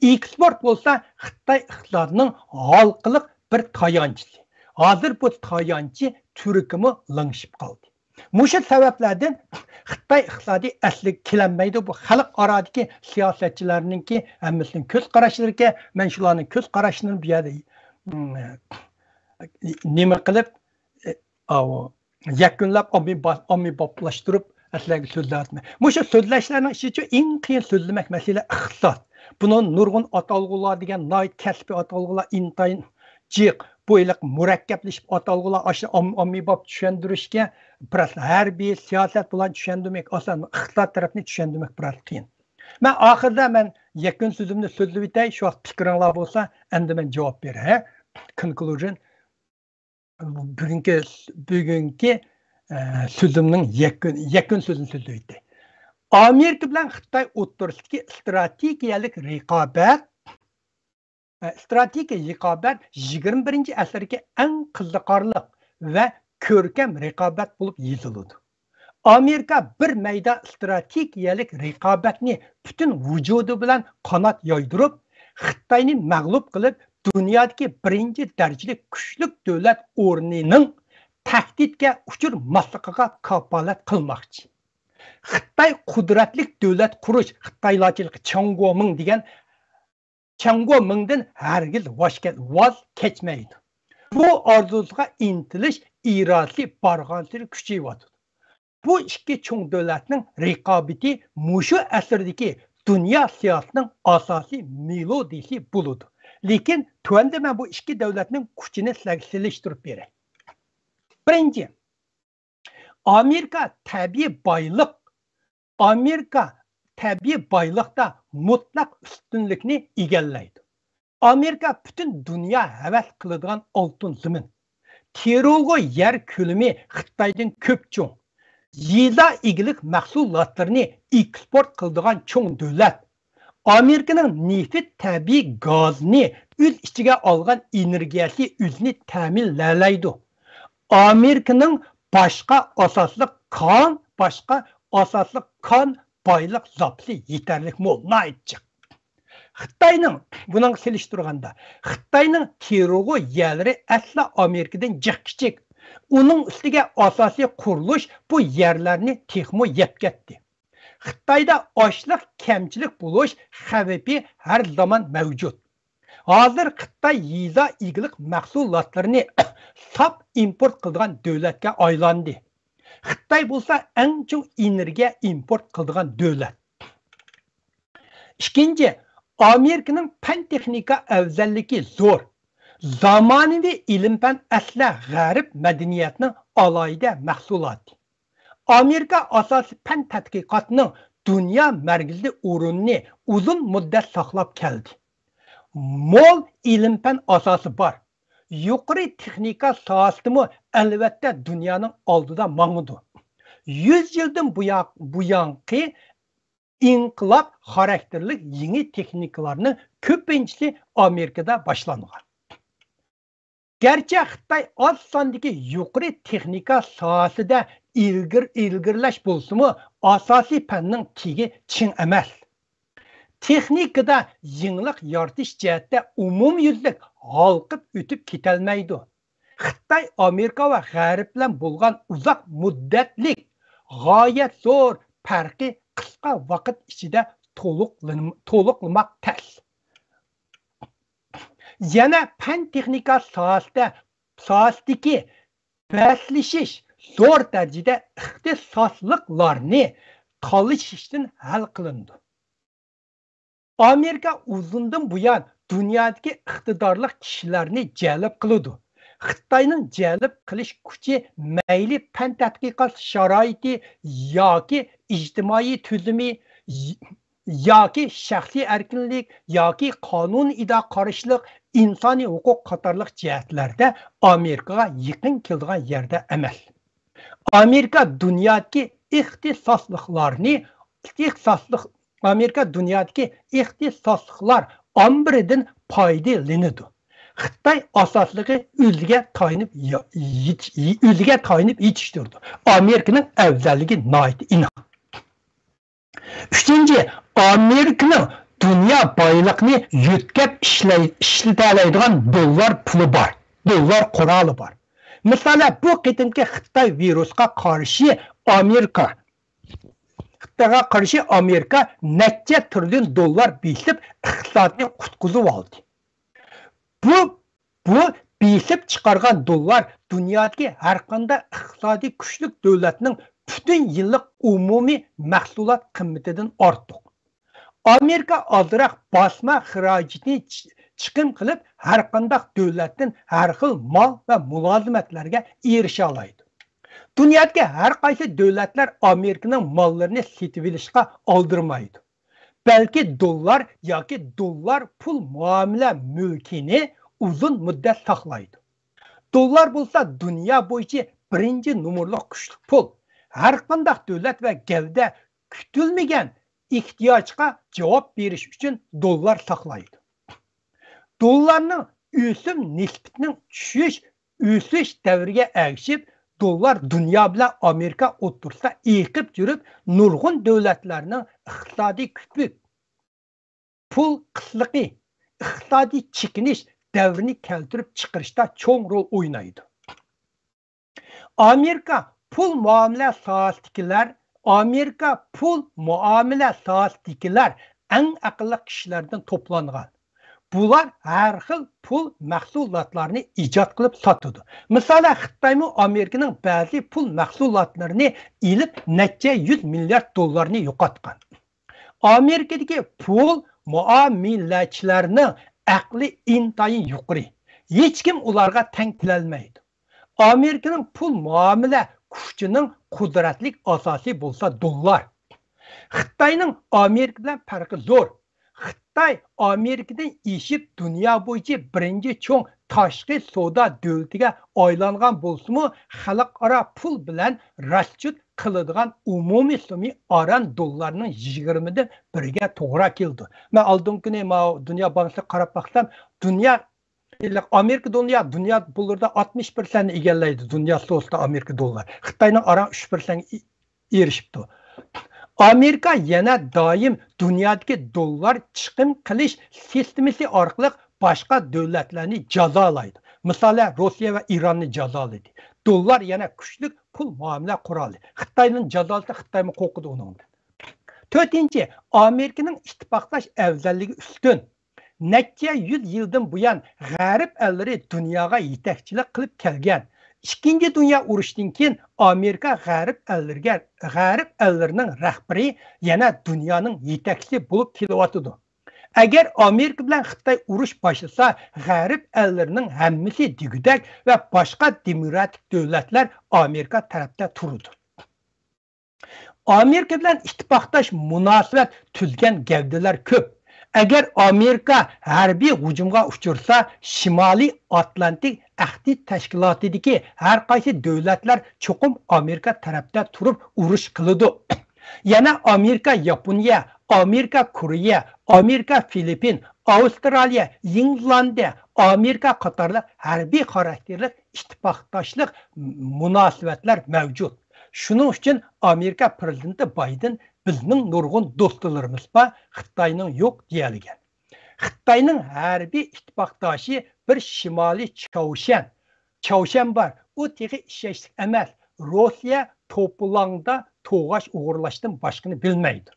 Eksport bo'lsa Xitoy iqtisodining halqiliq bir tayanchisi. Hozir bu tayanchi turkimi langishib qoldi. Muşu sebeplerden Xitoy iqtisodi asli kelinmeydi. Bu xalqaradagi siyosatchilarninki hammasinin ko'z qarashlariga, men shularning ko'z qarashini bu yerda nima qilib yakunlab ommaboplashtirib aslarga so'zlayapman. Muşu so'zlashlarning ichiga eng qiyin so'zlamak masala iqtisod. Buni nurg'un atalg'ular degan noyt kasbiy atalg'ular intayin jiq bo'yliq murakkablashib atalg'ular aşağı ommabop tushuntirishga biraz harbiy siyosat bilan tushundirmak oson, iqtisod tarafini tushundirmak biraz qiyin. Men oxirida yakun so'zimni so'zlab o'tay, shu vaqt fikringlar bo'lsa, endi men javob beray. Conclusion bugungi so'zimning yakun so'zini so'zlab o'tay. Amerika bilan Xitoy o'rtasidagi strategiyalik raqobat 21-asrga eng qiziqarli va ko'rkam raqobat bo'lib yoziladi. Amerika bir mayda strategiyalik raqobatni butun vujudi bilan qanot yoydirib, Xitoyni mag'lub qilib, dunyodagi birinchi darajali kuchli davlat o'rnining tahdidga uchirmasligiga kafolat qilmoqchi. Xitoy qudratli davlat qurish, Xitoylarchilik Changguoming degan Changguomingdan hargiz voz kechmaydi. Bu orzusiga intilish irosi barg'ansari kuchayadi. Bu ikki cho'ng davlatning raqobati mushu asrdagi dunyo siyosatining asosiy melodiyasi bo'ladi. Lekin tuanda men bu ikki davlatning kuchini sizlarga selishtirib beray. Birinchi, Amerika tabiiy boylikda mutlaq ustunlikni egallaydi. Amerika bütün dünya havas qiladigan oltin zimin. Terolgo yer ko'lami Xitoydan ko'p cho'ng. Yida igilik mahsulotlarini eksport qiladigan cho'ng davlat. Amerikaning neft tabiiy gazni o'z ichiga olgan energiyasi o'zini ta'minlaydi. Amerikaning boshqa asosli kon boylik zapsi yetarlik mo'lna aytchiq. Xitoyning buning selishtirganda Xitoyning terrogo yerlari asla Amerikadan jiq kichik. Uning ustiga asosiy qurilish bu yerlarni texmo yeb ketdi. Xitoyda ochliq kamchilik bo'lish xavfi har zaman mavjud. Hozir Xitoy yiza igilik mahsulotlarini sap import qilgan davlatga aylandi. Xitoy bo'lsa eng chong energiya import qilgan davlat. Ikkinchi, Amerikaning fan texnika afzalligi zo'r. Zamonaviy ilm-fan asla g'arb madaniyatining alohida mahsuloti. Amerika asosiy fan tadqiqotining dunyo markazida o'rinni uzun muddat saqlab keldi. Mo'l ilm-fan asosi bor. Yuqori texnika sohasida albatta dunyoning oldida mang'idi. 100 yildan buyangi inqilob xarakterli yangi texnikalarni ko'pincha Amerikada boshlangan. Gerçi Xitoy oz sondagi yuqori texnika sohasida ilgirlash bo'lsa-mu, asosiy fanning tegi chin emas. Texnikada yenilik yaratish jihatda umumyuzlik halqib o'tib ketolmaydi. Xitoy Amerika va G'arb bilan bo'lgan uzoq muddatlik g'oyat zo'r farqi qisqa vaqt ichida to'liqlamoq tez. Yana fan texnika sohasidagi baslashish zo'r darajada ixtisosliklarni qolishishdan hal qilindi. Amerika uzundan buyon dunyodagi iqtidorli kishilarni jalb qiladi. Xitoyning jalb qilish kuchi mayli fan tadqiqot sharoiti yoki ijtimoiy tuzumi yoki shaxsiy erkinlik yoki qonun ida qarishliq insoniy huquq qatorliq jihatlarda Amerikaga yaqin keladigan yerda emas. Amerika dunyodagi ixtisosliklar ambiridan foydalanadi. Xitoy asosligi o'ziga tayinib yetishtirdi. Amerikaning afzalligi nihoyat aniq. Üçüncü, Amerika'nın dünya boyliqni yütkab ishlataoladigan dollar puli bor, dollar quroli bor. Mesela bu qitimki Xitoy virusga qarshi Amerika necha trillion dollar besib iqtisodni qutqizib oldi. Bu besib chiqargan dollar dunyodagi har qanday iqtisodiy kuchli davlatning bütün yıllık umumi mahsulot qimmatidan ortiq. Amerika azroq bosma xarajatini chiqim qilib har qanday davlatdan har xil mol va mulozimatlarga erisha oladi. Dunyodagi har qaysi davlatlar Amerikaning mollarini sotib olishga oldirmaydi. Balki dollar yoki dollar pul muomala mulkini uzun muddat saqlaydi. Dollar bo'lsa dunyo bo'yicha birinchi nomerli kuchli pul. Har qanday davlat va gavda kutilmagan ehtiyojga javob berish uchun dollar saqlaydi. Dollarning o'sim nisbatining o'sish davriga ergashib, dollar dunyo bilan Amerika o'rtasida eqib yurib, nurg'un davlatlarning iqtisodiy kuchli pul qisliqi, iqtisodiy chekinish davrini keltirib chiqarishda cho'ng rol o'ynaydi. Amerika pul muomala sohasidagilar eng aqlli kishilardan to'plangan. Bular har xil pul mahsulotlarini ijod qilib sotadi. Masalan, Xitoymi Amerikaning ba'zi pul mahsulotlarini ilib necha 100 milliard dollarni yo'qotgan. Amerikadagi pul muomalachilarning aqli intayin yuqori. Hech kim ularga teng kelolmaydi. Amerikaning pul muomala kuchining qudratli asosi bo'lsa dollar. Xitoyning Amerika bilan farqi zo'r. Xitoy Amerikadan eshib dunyo bo'yicha birinchi cho'ng tashqi savdo davlatiga aylangan bo'lsa-mu, xalqaro pul bilan raschut qiladigan umumiy so'mi aran dollarning 20dan biriga to'g'ri keldi. Men oldingi kuni Dunyo bankasiga qarab baksam, Amerika dünya pullarida 60% egallaydi. Dünya so'sida Amerika dollar. Xitoyning aran 3% erishibdi. Amerika yana doim dunyodagi dollar chiqim qilish sistemasi orqali boshqa davlatlarni jazolaydi. Masalan, Rossiya va Ironni jazoladi. Dollar yana kuchli pul muomala quroli. Xitoyning jazolasi Xitoymi qo'rqidi uningdan. 4-chi, Amerikaning ittifoqlash afzalligi ustun. Necha 100 yildan buyon g'arb ellari dunyoga yetakchilik qilib kelgan. Ikkinchi dunyo urushidan keyin Amerika g'arb ellarining rahbari yana dunyoning yetakchisi bo'lib kelyotdi. Agar Amerika bilan Xitoy urush boshlasa, g'arb ellarining hammasi digudak va boshqa demokratik davlatlar Amerika tarafda turadi. Amerika bilan ittifoqdosh munosabat tuzgan gavdalar ko'p. Agar Amerika harbiy hujumga uchursa, Shimoliy Atlantik ahdi tashkilotidagi har qaysi davlatlar cho'qim Amerika tarafda turib urush qiladi. Yana Amerika Yaponiya, Amerika Koreya, Amerika Filippin, Avstraliya, Zelandiya, Amerika qatorli harbiy xarakterli ittifoqdoshlik munosabatlar mavjud. Shuning uchun Amerika prezidenti Bayden bizning nurg'un do'stlarimiz va Xitoyning yo'q deyilgan. Xitoyning harbiy ittifoqdoshi bir Shimoliy Chavshan bor. U tegi ishonchli emas. Rossiya to'polonda to'g'ash o'g'irlashdan boshqani bilmaydi.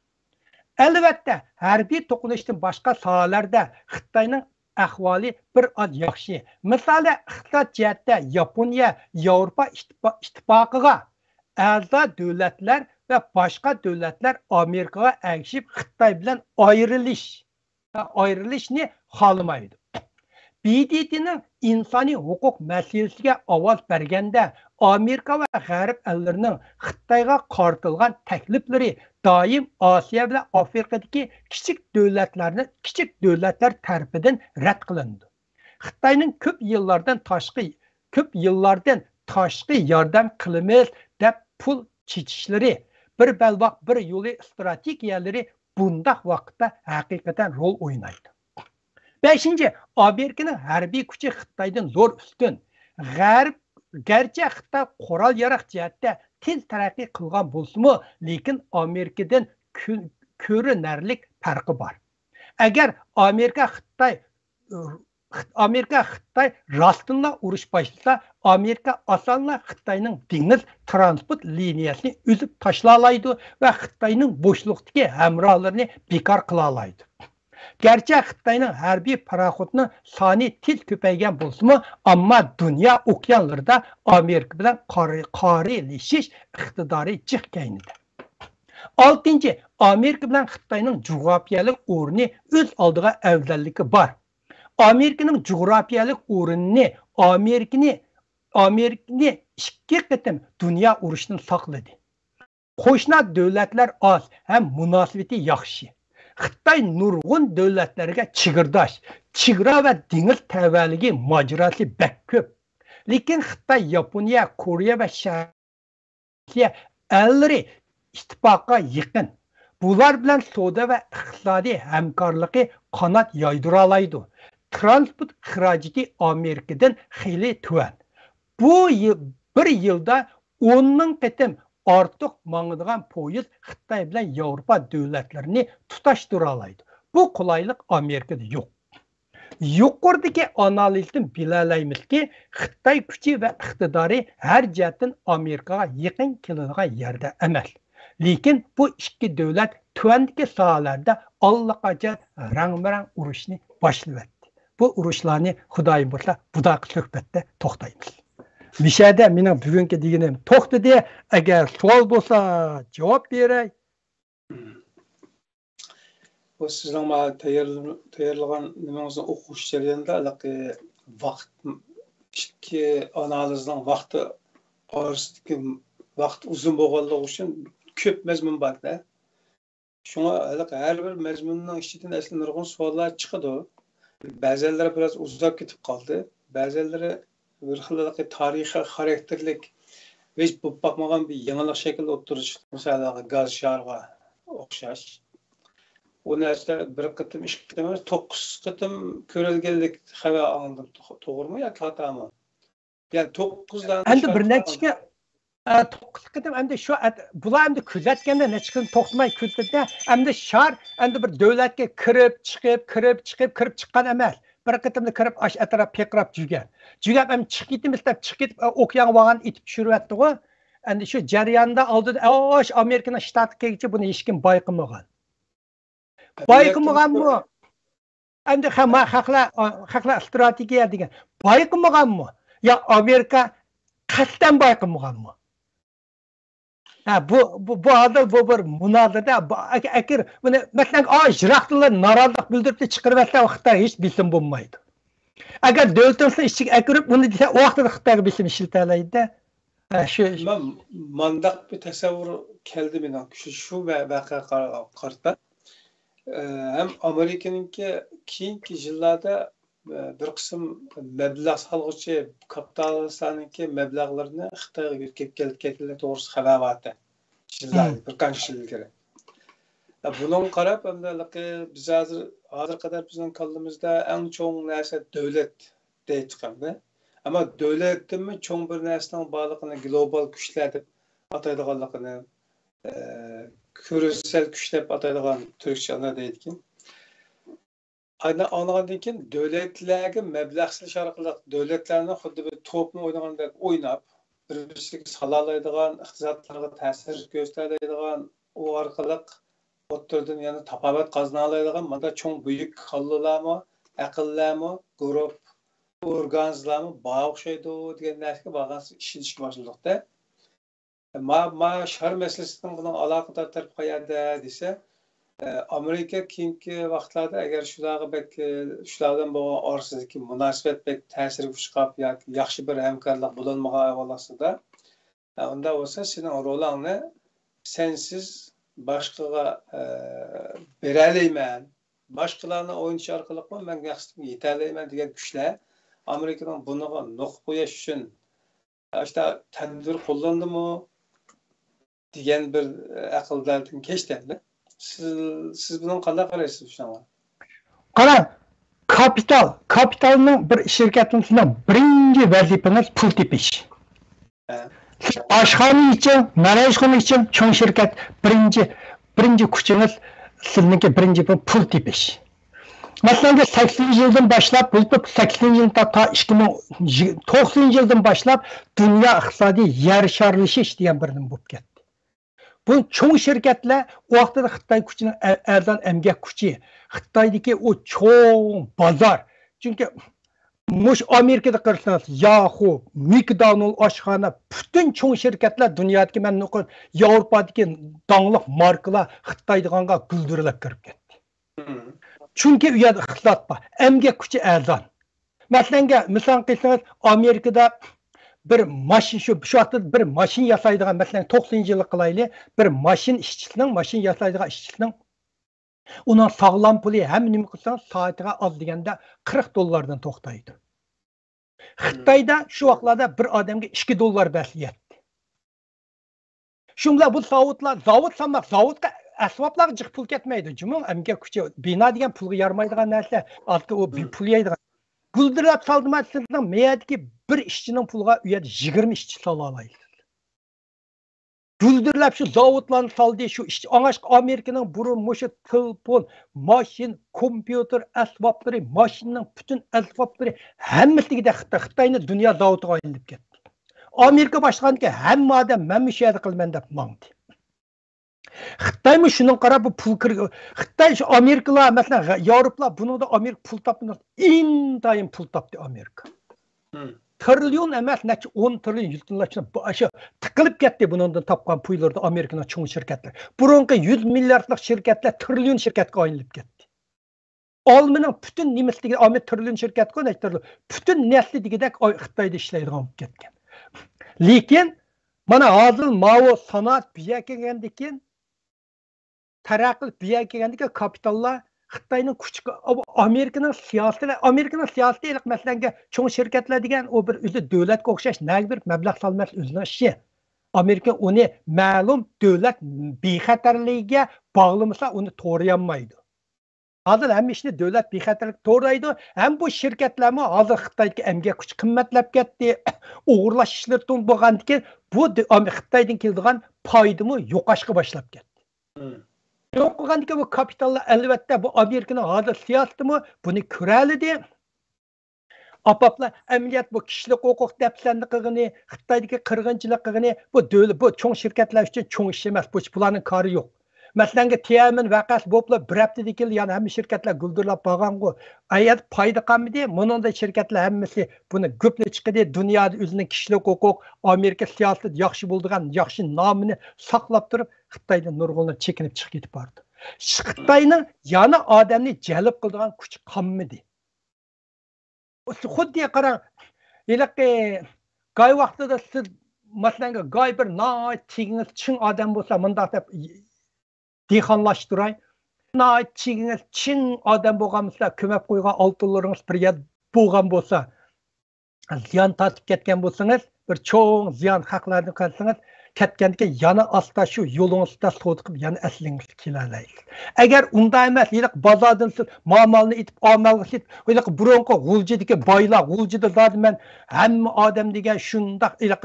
Albatta, harbiy to'qnashishdan boshqa sohalarda Xitoyning ahvoli bir oz yaxshi. Masalan, iqtisod jihatda Yaponiya Yevropa ittifoqiga a'zo davlatlar ve başka devletler Amerika'ya ergişip Xitoy bilan ayrılışni xohlamaydi. BDT'nin insani hukuk meselesiga ovoz berganda Amerika ve G'arb ellerining Xitoyga qartilgan takliflari doim Osiyo bilan Afrikadagi kichik davlatlar tarafidan rad qilindi. Xitoyning ko'p yillardan tashqi yordam qilamiz deb pul chechishlari, bir belbaq bir yo'li strategiyaları bundaq vaqtda haqiqatan rol o'ynaydi. 5. Amerika'nın harbiy kuchi Xitoydan zo'r ustun. Gerçi Xitoy qoral yaraq jihatda tez taraqqiy qilgan bo'lsa-mu, lekin Amerikadan ko'rinarli farqi bor. Agar Amerika Xitoy rostla urush boshlasa, Amerika osonla Xitoyning dengiz transport liniyasini uzib tashlalaydi va Xitoyning bo'shliqdagi hamrohlarini bekor qila oladi. Gerçi Xitoyning harbiy paraxodning soni tez ko'paygan bo'lsa-mu, ammo dunyo okeanlarida Amerika bilan qorilashish iqtidori jiq kaynida. 6. Amerika bilan Xitoyning jug'rafiyalik o'rni o'z oldiga afzalligi bor. Amerika'nın coğrafiyalik o'rnini Amerika'ni 2 qitim dünya urushidan saqladı. Qo'shni davlatlar az ham munosabati yaxshi. Xitoy nurg'un davlatlarga chegara va dengiz tavalligi mojarosi bak ko'p. Lekin Xitoy, Yaponiya, Koreya va Shimoliy ellari ittifoqqa yaqin. Bular bilan savdo va iqtisodiy hamkorligi qanot yoydira oladi. Transport xarajati Amerikadan xeyli tuvan. Bu bir yilda 10 ming qitim ortiq mangadigan poyezd Xitoy bilan Yevropa davlatlarini tutashtıra oladi. Bu qulaylik Amerikada yo'q. Yuqoridagi analizdan bilalaymiz-ki, Xitoy kuchi va iqtidori har jihatdan Amerikaga yaqin keladigan yerda emas. Lekin bu ikki davlat tuvandagi sohalarda allaqachon rang-barang urushni boshladi. Bu urushlarni Xudoyim bo'lsa, budoq suhbatda to'xtaymiz. Mishada mening bugungi deganim to'xtadi. Agar savol bo'lsa, javob beray. Bu sizning tayyorlagan nimangizni o'qish jarayonida vaqt ikki analizning vaqti orasidagi vaqt uzun bo'lganligi uchun ko'p mazmun bor-da. Shunga har bir mazmunning ichidan asli nurg'un savollar chiqadi. Ba'zilari biraz uzab ketib qoldi. Ba'zilari bir xil tarixiy xarakterlik hech bo'lib bakmagan bir yangilik shaklda o'tirish, masalan, gaz sharga o'xshash. O narsalar bir qitim, 2 qitim emas, 9 qitim ko'rilganlik xabar oldim. To'g'rimi yoki xatomi? Yani 9 dan endi bir necha 9 qitim endi shu bular endi kuzatganda necha qitim to'xtamay kuzatdi. Endi shar endi bir davlatga kirib chiqqan emas. Bir qitimda kirib atraf peqrab jugab ham chiqib ketimiz deb chiqib ketib okean vag'an itib tushiryapti-ku. Endi shu jarayonda oldida Amerikaning shtati kelguncha buni hech kim bayqamagan. Bayqamagan bu. Endi hamma haqlar strategiya degan. Bayqamaganmi? Ya Amerika qasddan bayqamaganmi? Bu halda bu bir munozarada akir buni masalan Jiraqlar norozilik bildirib chiqarsa vaqtda hech bisim bo'lmaydi. Agar davlatlar ichiga akirib buni desa vaqtida Xitoyga bisim ishlatalaydi. Shu mandaq bir tasavvur keldi mening shu voqea qarta. Hem Amerika'ningki keyingi yillarda bir qism mablag' solg'uchi kapitalistlarningki mablag'larini Xitoyga yetkazib kelganligi to'g'risida xabar bordi. Bir qancha yil ilgari. Bunun qarab biz hozir qadar bizning kallimizda eng cho'ng narsa davlat deb chiqadi. Ammo davlatdimi cho'ng bir narsaning borligini global kuchlar deb ataydiganligini küresel güç deb ataydigan Türkçe'de deydikin. Anlagandan keyin davlatlarga mablag' solish orqali davlatlarni xuddi bir to'pni o'ynagandek o'ynab, bir-biriga salolaydigan, iqtisodlarga ta'sir ko'rsatadigan, u orqali o'ttirdan yana tapobat qozonoladigan mana cho'ng buyuk qallilarmi, aqllarmi, guruh organlarmi bor o'xshaydi degan narsaga bag'asi ishonishga boshladik-da. Ma shar meselesining bilan aloqador taraf qayerda desa, Amerika keyingi vaqtlarda agar shulardan bo'lgan orasidagi munosabat ta'sir kuchqab yoki yaxshi bir hamkorlik bo'linmagan ahvolida unda bo'lsa sening rolingni sensiz boshqaga beralayman, boshqalarni o'yinchi orqali men maqsadimga yetalayman degan kuchlar Amerikaning buniga nuqta qo'yish uchun işte tadbir qo'llandimi degan bir aqldan kechdi. Siz bunun qanday qaraysiz shunga? Qarang, kapitalning bir shirkatning birinchi vazifasi pul tepish. Oshxona uchun, manajxona uchun cho'ng shirkat birinchi kuchingiz sizniki birinchi pul tepish. Masalan, 80-yildan boshlab, 80-yildan ta 2090-yildan boshlab dunyo iqtisodiy yer sharlashish degan bir nima bo'lib ketdi. Bu cho'ng shirkatlar vaqtida Xitoy kuchining arzon emgak kuchi, Xitoydagi o cho'ng bozor. Chunki mush Amerikada qarasangiz, Yahoo, McDonald's oshxona, butun cho'ng shirkatlar dunyodagi men Yevropadagi dongliq markalar Xitoydaganga guldirilib kirib ketdi. Chunki u yerda iqtisod bor, emgak kuchi arzon. Misol qilsangiz, Amerikada bir mashin şu vaqtda bir mashin yasaydigan, masalan 90-yil qilayli, bir mashin ishchisining, mashin yasaydigan ishchisining uning sog'lom puli ham nima qilsangiz soatiga oz deganda $40 to'xtaydi. Xitoyda shu vaqtlarda bir odamga $2 basiyatdi. Shunga bu zavod sanmaq, zavodga asboblar jiq pul ketmaydi. Jumon emgak kuchi, bino degan pulga yarmaydigan narsa, altta o pul yeydigan. Guldirab saldimatsizning meyadagi bir ishchining pulga u yerda 20 ishchi sola olaysiz. Guldirlab shu zavodlarni soldi, shu ishchi angash Amerikaning burun mushu telefon, mashin, kompyuter asboblari, mashinning butun asboblari hammasiga Xitoyning dunyo zavodiga aylanib ketdi. Amerika boshqaniki hamma odam men shu yerda qilman deb mangdi. Xitoy mi shunun qarab bu pul kirdi. Xitoy shu Amerikalar, masalan, Yevropalar buningda Amerika pul topdi. Intayin pul topdi Amerika. Trilyon emas, necha 10 trilyon yiltinlashni shu tiqilib ketdi buningdan topgan pullarda Amerikaning cho'ng shirkatlar. Burungi 100 milliardlik shirkatlar trilyon shirkatga aylanib ketdi. Olmaning butun nimasligi Amerika trilyon shirkatga necha butun nasli degidek Xitoyda ishlaydigan bo'lib ketgan. Lekin mana hozir mavo sanoat biya kelgandan keyin taraqqi biya kelgandan kapitallar Xitoyning kuchi Amerikaning siyosati masalan cho'ng shirkatlar degan o bir o'zi davlatga o'xshash nag bir mablag' solmas o'zining ishi. Amerika uni ma'lum davlat bexatarligiga bog'lamasa uni to'g'riyamaydi. Hozir ham ishni davlat bexatarlik to'g'raydi. Ham bu shirkatlarmi hozir Xitoydagi emgak kuchi qimmatlab ketdi. O'g'irlash ishlari to'ng bo'lgandan keyin bu Xitoydan keladigan foydami yo'qashga boshlab ketdi. Yo'q qilgandiki bu kapitallar albatta bu Amerikaning hozir siyosatimi buni ko'ralidi. Apaplar amaliyot bu kishilik huquq dafsanligini, Xitoydagi qirg'inchilik qilgani bu davlat bu cho'ng shirkatlar uchun cho'ng ish emas. Bularning kori yo'q. Masalan, Tiananmen vaqasi bo'lib bir haftada keldi, yana hamma shirkatlar guldirlab qolgan-ku. Ayat foyda qolmadi. Buningda shirkatlar hammasi buni ko'plab chiqdi. Dunyoda o'zining kishilik huquq, Amerika siyosati yaxshi bo'lgan, yaxshi nomini saqlab turib, Xitoydan nurg'unlar chekinib chiqib ketib bordi. Xitoyning yana odamni jalb qiladigan kuchi qolmadi. Xuddi qarang, ilaqi goy vaqtida siz masalan goy bir notingiz chin odam bo'lsa, mundaq deb dehonlashtiray. Notingiz chin odam bo'lganmisa, ko'mab qo'ygan oltinlaringiz bir yer bo'lgan bo'lsa, ziyon tortib ketgan bo'lsangiz, bir cho'ng ziyon haqlarni qilsangiz, ketgandan keyin yana asta shu yo'lingizda so'tib yana aslingiz kelalaysiz. Agar unda emas, yiliq bozordan siz muomalni etib, amalga etib, yiliq burunqi g'uljidagi boylar, g'uljida zodi men hamma odam degan shundaq yiliq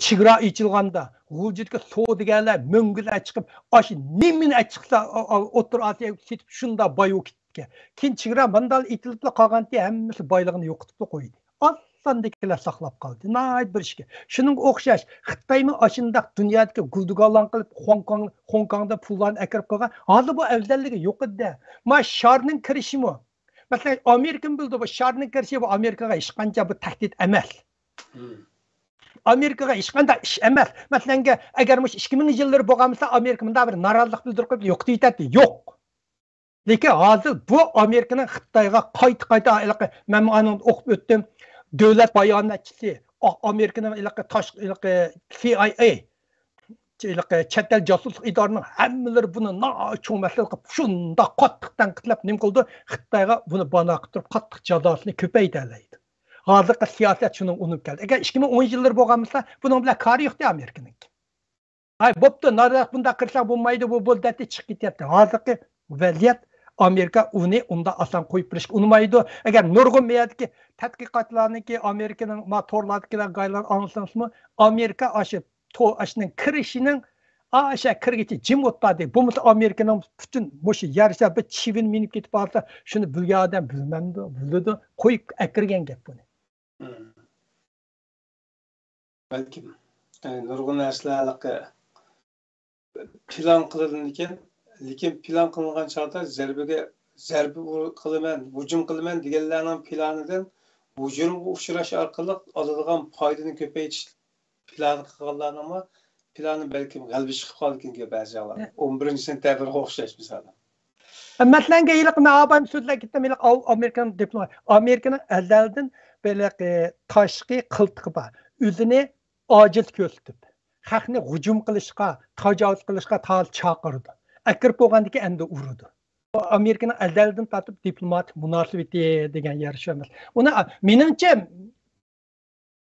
chigara ichilganda, g'uljidga suv deganlar mungizlar chiqib, osh nimini chiqsa O'rta Osiyoga ketib shunda boy o'tdi. Keyin chigara mandal itilib qolganda hammasi boyligini yo'qotib qo'ydi. Sandakilar saqlab qoldi. Nayt bir ishga. Shuning o'xshash Xitoyning ashundaq dunyodagi guldugonlan qilib Hong Kongda pullarni akirib qo'ygan. Hozir bu afzalligi yo'q edi. Ma sharning kirishimi? Masalan, Amerikan bildi bu sharning kirishi bu Amerikaga hech qancha bu tahdid emas. Amerikaga hech qanday ish emas. Masalan, agar mush 2000 yillar bo'lgan bo'lsa, Amerika bunda bir norozilik bildirib qo'yib yo'q deytadi. Yo'q. Lekin hozir bu Amerikaning Xitoyga qayta men uni o'qib o'tdim. Davlat bayonotchisi Amerikaning CIA chet el josuslik idorasining hammalari buni cho'ng masala qilib shunda qattiq tanqidlab nim qildi. Xitoyga buni bano qilib turib qattiq jazosini ko'paytirdi. Hozirgi siyosat shuni unib keldi. Agar 2010 yillar bo'lgan bo'lsa, buning bilan kari yo'qdi Amerikaning. Ay, bo'pti, nariroq bunda qilsa bo'lmaydi, bu bo'ldati chiqib ketyapti. Hozirgi vaziyat Amerika uni unda asan qo'yib berishga unmaydi. Agar nurg'un meyadagi tadqiqotlarniki Amerikaning motorlardagilar gaylar anlasamizmi, Amerika ashning kirishining aşağı kirgichi jim o'tadi. Bu Amerikaning butun bo'shi yarsa bir chivin minib ketib qolsa, shuni bilgan odam bilmamdi, biladi, qo'yib akirgan gap buni. Balki nurg'un narsalarga plan qilingan, lekin plan qilingan chog'da zarba qilaman, hujum qilaman deganlarning planidan hujumga uchrash orqali oladigan foydani ko'paytirish planı qilganlarning planı belki g'alaba chiqib qolgan ba'zilar. 11-sentabrga o'xshash misol. Masalan, yiliq abam so'zlar ketdim, Amerikan diplomat. Amerikaning azaldan böyle tashqi qiltiqi bor. O'zini ojiz ko'rsatib, xalqni hujum qilishga, tajovuz qilishga chaqirdi. Akir bo'lgandiki endi urdi. Amerikaning azaldan tatib diplomatik munosabati degan yarashamiz. Uni menimcha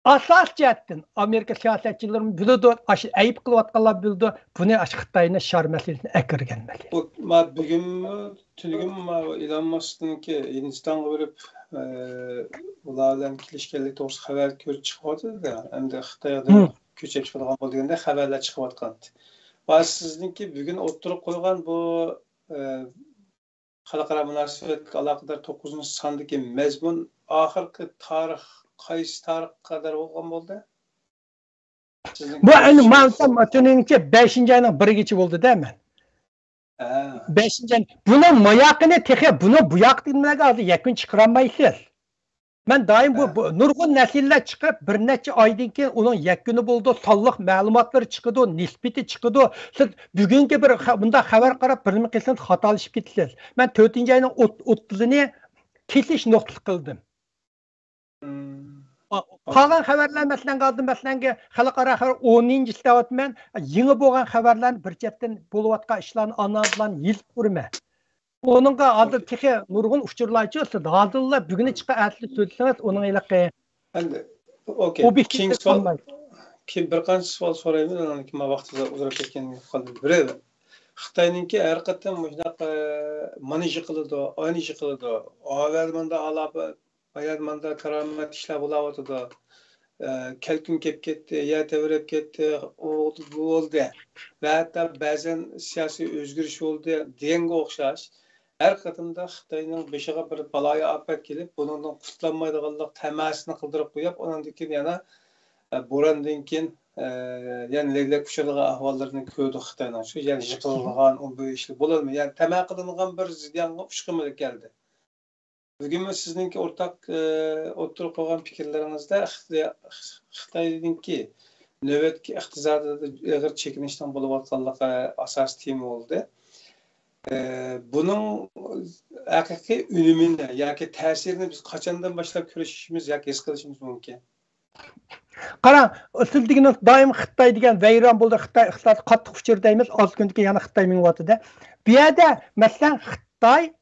asas jihatdan Amerika siyosatchilari bildi, ayıp qilayotganlar bildi, buni Xitoyning shar masalasini akirgan masala. Bugun tugum Elon Musk'ningki Hindistonga borib, ular bilan kelishganlik to'g'risida xabar ko'rib chiqyapti-da. Endi Xitoyga ko'chib chiqadigan bo'lganda xabarlar chiqyotgan. Va sizningki bugun o'tirib qo'ygan bu xalqaro munosabatga aloqador 9-sondagi mazmun oxirgi tarix qaysi tarix qadar bo'lgan bo'ldi? Bu endi ma'lumotimcha 5-oyning 1-gacha bo'ldi-da men. 5-oy. Buni moyaqini texi buni bu yoqdimlarga hozir yakun chiqarmaysiz. Men doim bu nurg'un nasllar chiqib bir necha oydan keyin uning yakuni bo'ldi, sonliq ma'lumotlar chiqdi, nisbati chiqdi. Siz bugungi bir bunda xabar qarab birni qilsangiz xatolashib ketasiz. Men 4-oyning 30-ni kesish nuqtasi qildim. Qolgan xabarlar masalan xalqaro xabar 10-chi men yangi bo'lgan xabarlarni bir chetdan bo'layotgan ishlarni analizlarni yilib ko'rma. Onunla hozir texi nurg'un uchurlar chiqdi. Hozirlar buguni chiqqan asli so'zsangiz uning ilaqi. Endi okey. Kim bir qancha savol so'rayman, uning kim vaqtida uzrab ketganini qoldim. Biri Xitoyninki har qatlam shunaqa maniji qiladi, oynishi qiladi. Avvalmanda alaba Bayarmanda karomat ishlar bo'layotdi. Kelkun kelib ketdi, yer tevrab ketdi, bo'ldi. Va hatto ba'zan siyosiy o'zgarish bo'ldi deganga o'xshash. Har qatimda Xitoyning beshiga bir baloyi ofat kelib, buningdan qutlanmaydiganlik tamasini qildirib qo'yib, undan keyin yana bo'rondan keyin yani leylak uçurluğa ahvallarını köydü Xitay'dan. Şu yani yıkılgan, o bu işli bulalım. Yani temel kılıngan bir ziyanlı uçkımılık geldi. Bugün sizinki ortak oturup koygan fikirlerinizde Xitay'daki nöbetki iqtisadi ağır çekinişten buluvatkanlığı asas tema oldu. Bunun hakiki ünümünde, yani tesirini biz kaçandan başlayıp görüşüşümüz, yani his kılışımız mümkün. Qarang, siz degeniz doim Xitoy degan vayron bo'ldi, Xitoy iqtisodi qattiq uchurdaymiz, oz kunga yana Xitoy mingyapti-da. Bu yerda masalan Xitoy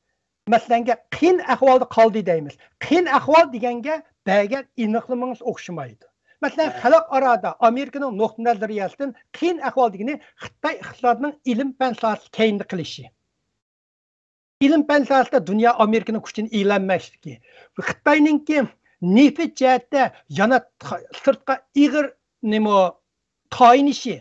masalanga qiyin ahvolda qoldi deymiz. Qiyin ahvol deganga ba'ga aniqlamangiz o'xshamaydi. Masalan, xalqaro Amerikaning nuqtai nazariyasidan qiyin ahvol degani Xitoy iqtisodining ilm-fan sohasida keyinni qilishi. Ilm-fan sohasida dunyo Amerikaning kuchini e'lonlashligi. Xitoyningki nefit jihatda yana sirtqa ig'ir tayinishi,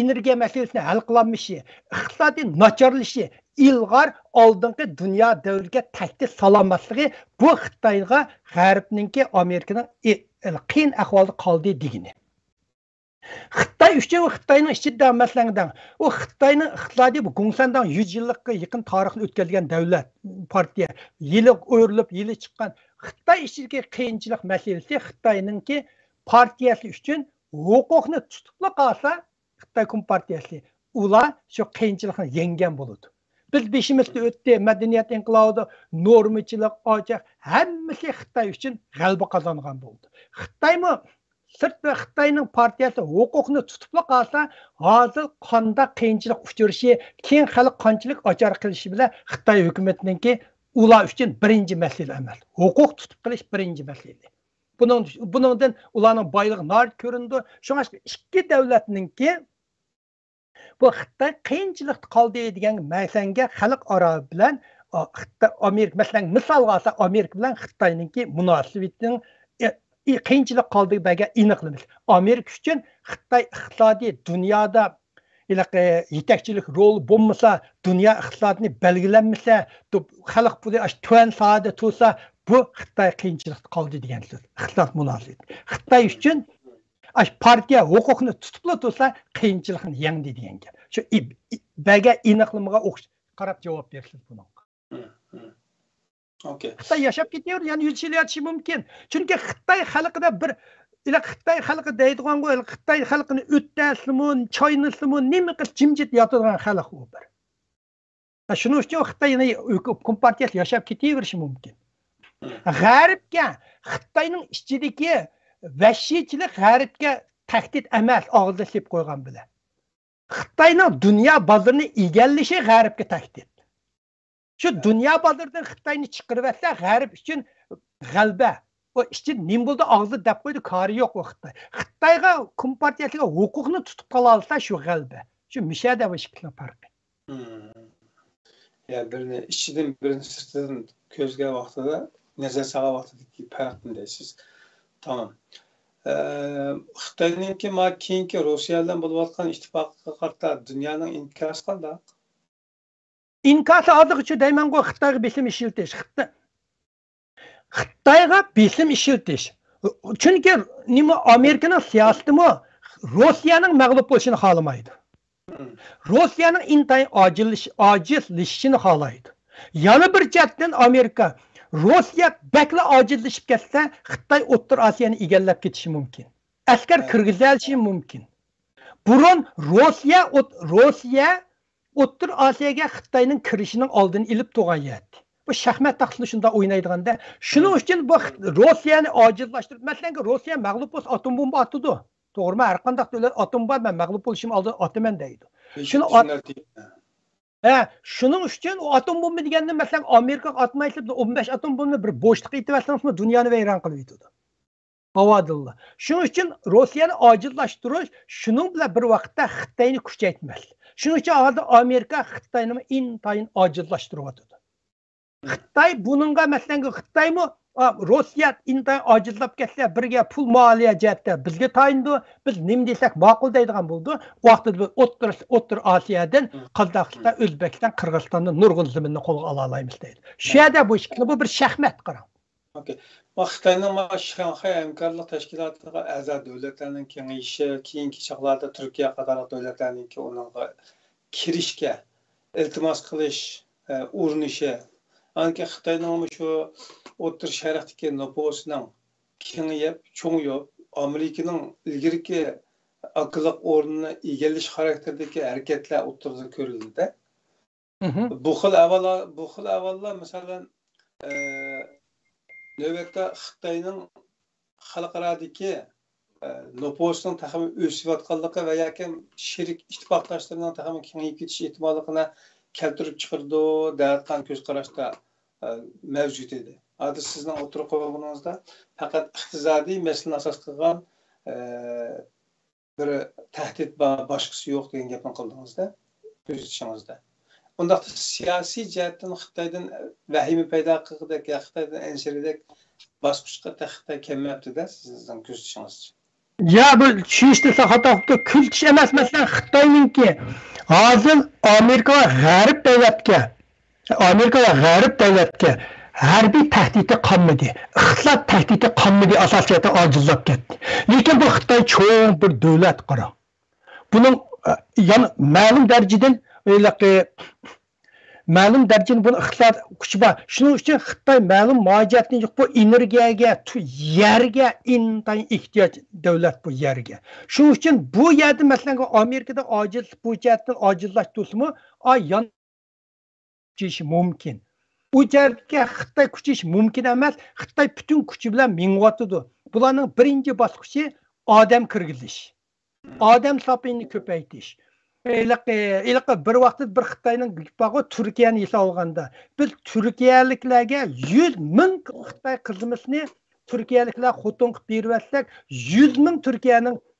energiya masalasini hal qilolmishi, iqtisodiy nacharlashi, ilg'or oldingi dunyo davriga tahdid sololmasligi bu Xitoyga G'arbningki Amerikaning qiyin ahvolda qoldi degani. Xitoy uchun Xitoyning ichida masalan, u Xitoyning iqtisodiy bu Gongsandan 100 yillikka yaqin tarixni o'tkazgan davlat, partiya, yili o'rilib, yili chiqqan Xitoy ichidagi qiyinchilik masalasi Xitoyningki partiyasi uchun huquqni tutibla qalsa, Xitoy Kompartiyasi ular shu qiyinchilikni yenggan bo'ladi. Biz beshimizda o'tdi, madaniyat inqilobida normachilik, ochiq, hammasi Xitoy uchun g'alaba qozongan bo'ldi. Xitoymi Sırt ve Xitayning partiyasi huquqni tutibla qalsa, hozir qanday qiyinchilik uchrashi, keng xalq qanchalik ochar qilishi bilan Xitoy hukumatiningki ular uchun birinchi masala emas. Huquq tutib qilish birinchi masala. Buningdan ularning boyligi nar ko'rindi. Shunga ikki davlatningki bu Xitoy qiyinchilikda qoldi degan masanga xalq aro bilan Amerika, masalan, misolga olsak Amerika bilan Xitoyningki munosabatining qiyinchilik qoldi degan aniqlamiz. Amerika uchun Xitoy iqtisodiy dunyoda yetakchilik rol bo'lmasa, dunyo iqtisodini belgilanmasa, xalq puli tuan sohada tursa, bu Xitoy qiyinchilikda qoldi degan so'z. Iqtisod munosabati. Xitoy uchun partiya huquqni tutibla tursa, qiyinchilikni yengdi degan gap. Shu baga aniqlamaga qarab javob bersiz buni. Xitoy yashab ketaver, ya'ni yurishilishi mumkin. Chunki Xitoy xalqida bir Xitoy xalqi deydigan qo'y, Xitoy xalqini o'ttasimi, choynasimi, nima qilib jimjit yotadigan xalq u bir. Shuning uchun Xitoyning kompartiyasi yashab ketaverishi mumkin. G'arbga Xitoyning ichidagi vahshiychilik g'arbga tahdid emas, og'izda sep qo'ygan bilan. Xitoyning dunyo bozorini egallashi g'arbga tahdid. Şu dünya bazarından Xitoyni chiqarib etsa, g'arb uchun g'alba. O için nim bo'ldi og'zi deb qo'ydi, kari yo'q u Xitoy. Xitoyga kompartiyasiga huquqni tutib qola olsa shu g'alba. Shu mishada va shikli farqi. Ya birini ichidan birini sirtidan ko'zga vaqtida nazar solgan vaqtidagi farqni deysiz. Tamam. Xitoyninki keyingi Rossiya bilan bo'layotgan ittifoqqa qarta dunyoning inkosi qanday? İnkası adı için deyman qoy Xitoyga besim işiltish. Xitoyga besim işiltish. Chunki nima Amerikaning siyosatimi Rossiyaning mag'lub bo'lishini xohlamaydi. Rossiyaning intayin ojizlashishini xohlaydi. Yana bir jihatdan Amerika Rossiya bakla ojizlashib ketsa, Xitoy O'rta Osiyoni egallab ketishi mumkin. Askar kirgizilishi mumkin. Burun Rossiya O'rta Osiyoga Xitoyning kirishining oldini ilib turgan yer. Bu shaxmat taxtini shunda o'ynaydiganda, shuning uchun bu Rossiyani ojizlashtirib, masalan, Rossiya mag'lub bo'lsa atom bomba atadi. To'g'rimi? Har qanday davlat atom bomba men mag'lub bo'lishim oldin ataman deydi. Shuning uchun o atom bomba deganda masalan Amerika atmaysa 15 atom bomba bir bo'shliq etib olsangiz, dunyoni vayron qilib yetadi. Avadilla. Shuning uchun Rossiyani ojizlashtirish, shuning bilan bir vaqtda Xitoyni kuchaytmas. Shuning uchun Amerika Xitoyni intayin ojizlashtiryapti. Xitoy buningga masalan Xitoymi Rossiya intayin ojizlab ketsa, birga pul moliya jihatda bizga tayindi, biz nima desak ma'qul deydigan bo'ldi. Vaqtida O'rta Osiyodan Qozog'iston, O'zbekiston, Qirg'izistondan nurg'un zaminni qo'lga ola olamiz deydi. Shu yerda bu bir shaxmat qarang. Okay. Xitoyning Shanxay hamkorlik tashkilotiga a'zo davlatlarning kengayishi, keyingi chaqlarda Turkiya qator davlatlarning unga kirishga iltimos qilish urinishi, anki Xitoyning shu O'rta Sharqdagi nufusining kengayib, cho'ngayib, Amerikaning ilgirki aqlliq o'rnini egallash xarakterdagi harakatlar o'rtada ko'rildi. Bu xil avvallar masalan növbette Xitoyning xalqaradagi nufusining taxmin o'sayotganligi va yoki sherik ittifoqdoshlarning taxmin kengayib ketish ehtimolligini keltirib chiqardi deyotgan ko'z qarashda mavjud edi. Hozir sizning o'tirib qo'yganingizda faqat iqtisodiy masalani asos qilgan bir tahdid boshqasi yo'q degan gapni qildingizda, ko'rsatishingizda. Unda siyosiy jihatdan Xitoydan vahima paydo qildi, Xitoydan anshiridek bosqichga Xitoy kelmayapti-da sizning ko'rsatishingiz. Ya bu tushunishda xato qilib kultish emas, masalan Xitoyninki hozir Amerika va G'arb davlatga harbiy tahdidi qolmadi, iqtisod tahdidi qolmadi, asosiyatda ojizlab ketdi. Lekin bu Xitoy cho'ng bir davlat qarang. Buning yana ma'lum darajadan ma'lum darajada buni iqtisod kuchi bor. Shuning uchun Xitoy ma'lum muojatni yo'q bu energiyaga, yerga intayin ehtiyoj davlat bu yerga. Shuning uchun bu yerda masalan Amerikada ojiz bu jihatdan ojizlashtirsa, yan kuchishi mumkin. U yerga Xitoy kuchishi mumkin emas. Xitoy butun kuchi bilan mingyotidi. Bularning birinchi bosqichi odam kirgizish. Odam sopini ko'paytirish. Bir vaqtda bir Xitoyning bağı Turkiyani esa olganda biz turkiyaliklarga 100 ming Xitoy qizimizni turkiyaliklar xotin qilib bersak 100 ming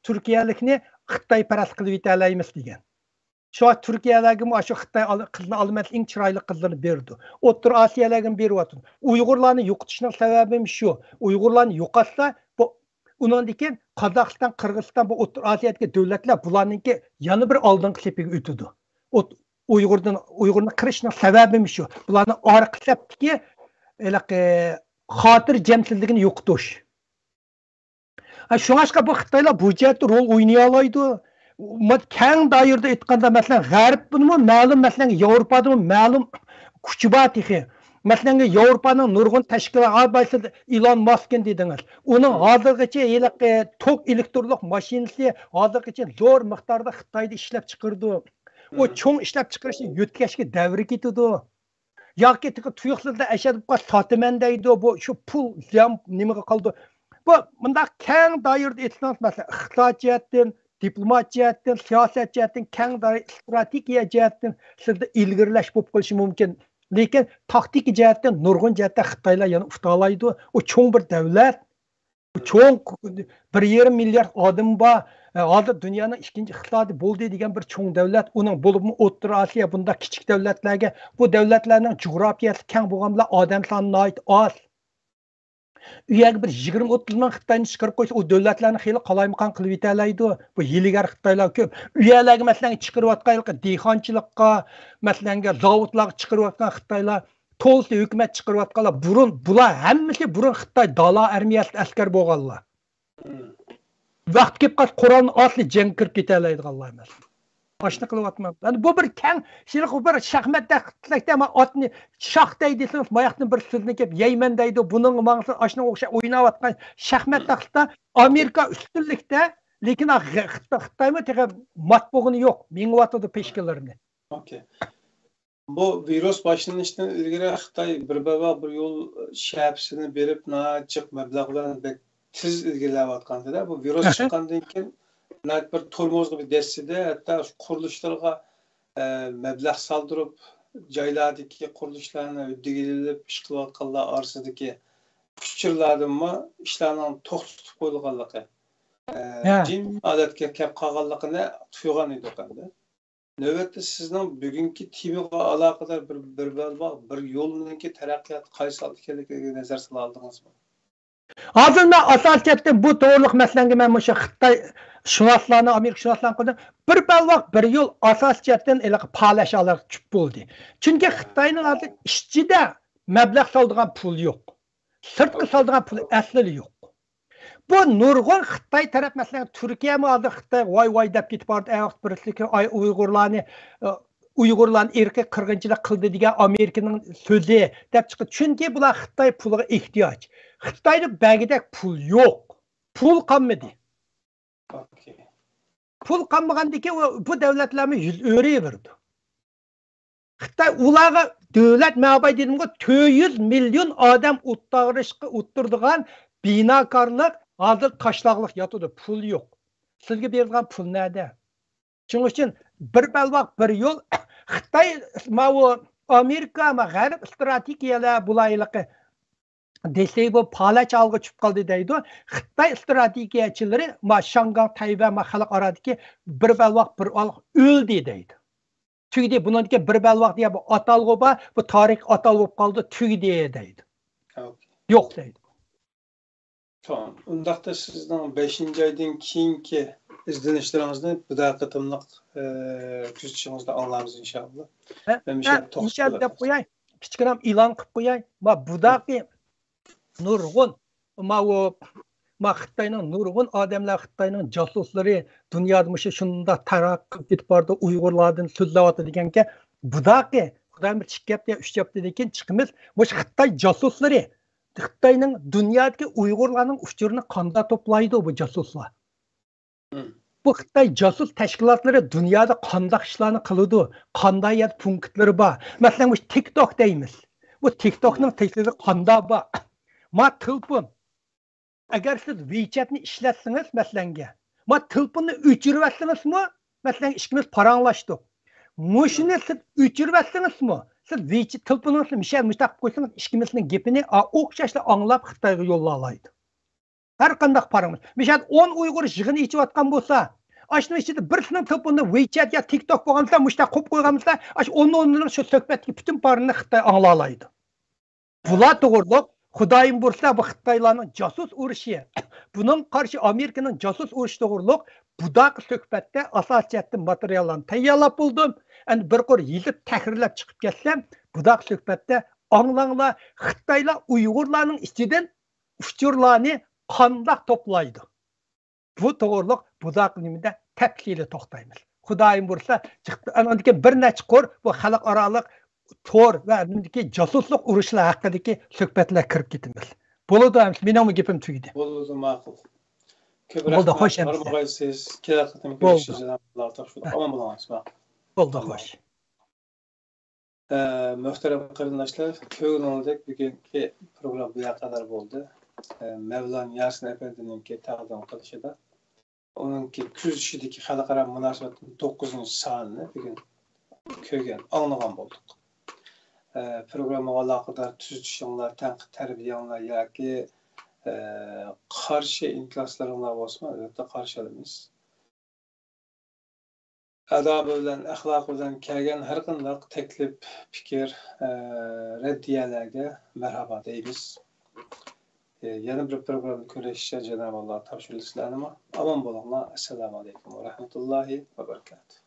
turkiyalikni Xitoy paras qilib yetalaymiz degan. Şu Türkiye'lerge şu Xitay kızını almak en çıraylı kızlarını berdi. Otur Asiyalarga beryapti. Uyg'urlarni yo'qotishning sababi şu. Uyg'urlarni yo'qotsa bu uningdiki Qozog'iston, Qirg'iziston bu O'rta Osiyodagi davlatlar bularningki yana bir oldingi sepiga o'tadi. Uyg'urni kirishning sababi şu. Bularni orqasabdiki xotir jamsizligini yo'qotish. Shunga bu Xitoylar bu jihatda rol o'ynay oladi. Keng doirada aytganda masalan g'arb buni ma'lum masalan Yevropada ma'lum kuchi bor texi. Masalan Yevropaning nurg'un tashkiloti Elon Musk dedingiz. Uning hozirgacha tok elektrlik mashinasi hozirgacha zo'r miqdorda Xitoyda ishlab chiqardi. O cho'ng ishlab chiqarishni yo'tkashga davri ketadi. Yoki tuyuqsizda ashadib sotaman deydi. Bu shu pul nimaga qoldi? Bu bundaq keng doirada aytsangiz masalan iqtisod jihatdan diplomat jihatdan, siyosat jihatdan, keng strategiya jihatdan sizda ilgirlash bo'lib qolishi mumkin. Lekin taktik jihatdan, nurg'un jihatdan Xitoylar yana utalaydi. O cho'ng bir davlat, cho'ng 1,5 milliard odam bor. Hozir dunyoning ikkinchi iqtisodi bo'ldi degan bir cho'ng davlat. Uning bo'lib O'rta Osiyo bunda kichik davlatlarga, bu davlatlarning geografiyasi keng bo'lganlar odam soni oz. Uyga bir 20-30 ming Xitoyni chiqarib qo'ysa, o davlatlarni xeyli qalaymaqon qilib yetalaydi. Bu yiligar Xitoylar ko'p. Uylarga masalan chiqarayotgan dehqonchilikqa, masalan zavodlarga chiqarayotgan Xitoylar, to'lsa hukumat chiqarayotganlar bular hammasi burun Xitoy dala armiyasida askar bo'lganlar. Vaqt kelib qolsa Qur'onni asli jang kirib ketalaydiganlar emas. Başını kılıvatmam. Yani bu bir keng, şimdi bir şahmetde ama atını şahtay desiniz, mayaktan bir sözünü kep yeymen deydi. Bunun mağazı aşına okşa oynavatkan şahmetde Amerika üstünlükte, lekin Xitay mı tek matbuğunu yok. Minguatadı peşkelerini. Okay. Bu virüs başlanışından ilgili Xitay bir yol şahapsini berip çık meblağlarını tiz ilgilevatkan dedi. Bu virüs çıkandan keyin bir tormozlu bir destede hatta kuruluşlarga meblağ saldırıp joylardagi qurulishlarni ödegilib ish qilayotganlar orasidagi kuchirlardanmi ishlarning to'xtatib qo'yilganligi jim odatga kelib qolganligini tuygan edi endi. Navbatda sizning bugungi temaga aloqador bir yo'lninki taraqqiyot qaysi ekanligiga nazar sola oldingizmi? Hozirda asosiyatda bu to'g'riliq masalaga men o'sha Xitoy shunoslarni, Amerika shunoslarini qildim. Bir vaqt bir yo'l asosiyatdan palashalar tushib bo'ldi. Chunki Xitoyning hozir ishchida mablag' soldigan pul yo'q. Sirtqi soldigan pul asli yo'q. Bu nurg'un Xitoy taraf masalan Turkiya mi hozir Xitoy voy deb ketib bordi. Vaqt birlikda Uyg'urlarni erkak qirg'inchilik qildi degan Amerikaning so'zi deb chiqdi. Chunki bular Xitoy puliga ehtiyoj. Xitoyda bagida pul yo'q. Pul qolmadi. Pul qolmagandiki bu davlatlarni yuz o'raverdi. Xitoy ularga davlat ma'bay dedimga 400 million odam o'ttirdigan binokorlik hozir qashloqlik yotadi. Pul yo'q. Sizga berilgan pul nerede? Shuning uchun bir bir yo'l Xitoy Amerika va G'arb strategiyalar bulayliqi desek bu palach algı çıkıp kaldı deydi. Xitoy strategiyachilari Shangang, Tayvan xalqarodagi bir balvaq o'ldi deydi. Tugdi buningki bir balvaq deya bu atalg'u bor, bu tarix atal bo'lib qoldi, tugdi deydi. Yo'q deydi. Tamam. Undaqda sizning 5-oydan keyingi izlanishlarimizni bu daqiqatimliq kuzatishingizni anlaymiz inshaalloh. İnşallah deb qo'yay. Kichkinam e'lon qilib qo'yay. Bu daqi nurg'un Xitoyning nurg'un odamlar Xitoyning jasuslari dunyoda shunda taraqqi etib bordi, Uyg'urlardan so'zlayapti deganga bu daqi Xudoyim bir 2 hafta, 3 haftadan keyin chiqimiz. Mush Xitoy jasuslari Xitoyning dunyodagi Uyg'urlarning uchurini qanday to'playdi bu jasuslar? Bu Xitoy jasus tashkilotlari dunyoda qanday ishlarni qiladi? Qanday punktlari bor? Masalan, bu TikTok deymiz. Bu TikTokning tekligi qanday bor? Ma telefon. Agar siz WeChatni ishlatsangiz, masalanga, ma telefonni o'chirib masalan, ikkimiz paranglashdik. Mushuni siz o'chirib siz WeChat telefoningizni mishaq qo'ysangiz, ikkimizning gapini o'xshashla anglab Xitoyga yo'llay oladi. Har qanday paramiz. Misal 10 Uyg'ur yig'ini ichayotgan bo'lsa, ashning ichida birisining telefonida WeChat ya TikTok bo'lgansa, mushtaq qo'yib qo'ygansa, ash 10 shu suhbatga butun parini Xitoy anglay oladi. Bular to'g'riliq Xudoyim bo'lsa bu Xitoylarning jasus urushi, buning qarshi Amerikaning jasus urushi to'g'riliq budaq suhbatda asosiyatli materiallarni tayyorlab bo'ldim. Endi bir qor yezib tahrirlab chiqib ketsam, budaq suhbatda anglanglar Xitoylar Uyg'urlarning ichidan uchurlarni qanday to'playdi. Bu to'g'riliq budaq nimada tafsili to'xtaymiz. Xudoyim bo'lsa, chiqdi bir necha qor bu xalqaroliq tor va nimdagi jasuslik urushlar haqidagi suhbatlar kirib ketamiz. Bo'ladi, mening gapim tugadi. Bo'ldi, ma'qul. Bo'ldi, xo'sh endi. Siz kerakli ko'rishingizdan topshirdim. Omon bo'lasiz. Bo'ldi, xo'sh. Muhtaram qarindoshlar, ko'ngildek bugungi program bu qadar bo'ldi. Mevlan Yasin Efendining taqdim qilishida uningki kuzishidagi xalqaro munosabatning 9-sonini bugun ko'rgan, anglagan bo'ldik. Programmaga aloqador tuzatishinglar, tanqid tarbiyanglar yoki qarshi intiloslaringlar bo'lsa, albatta qarshi olamiz. Adab bilan, axloq bilan kelgan har qanday taklif, fikr, raddiyalarga marhaba deymiz. Yana bir programda ko'rishishga Janob Alloh topshirdi sizlarni. Omon bo'linglar. Assalomu alaykum va rahmatullohi va barakatuh.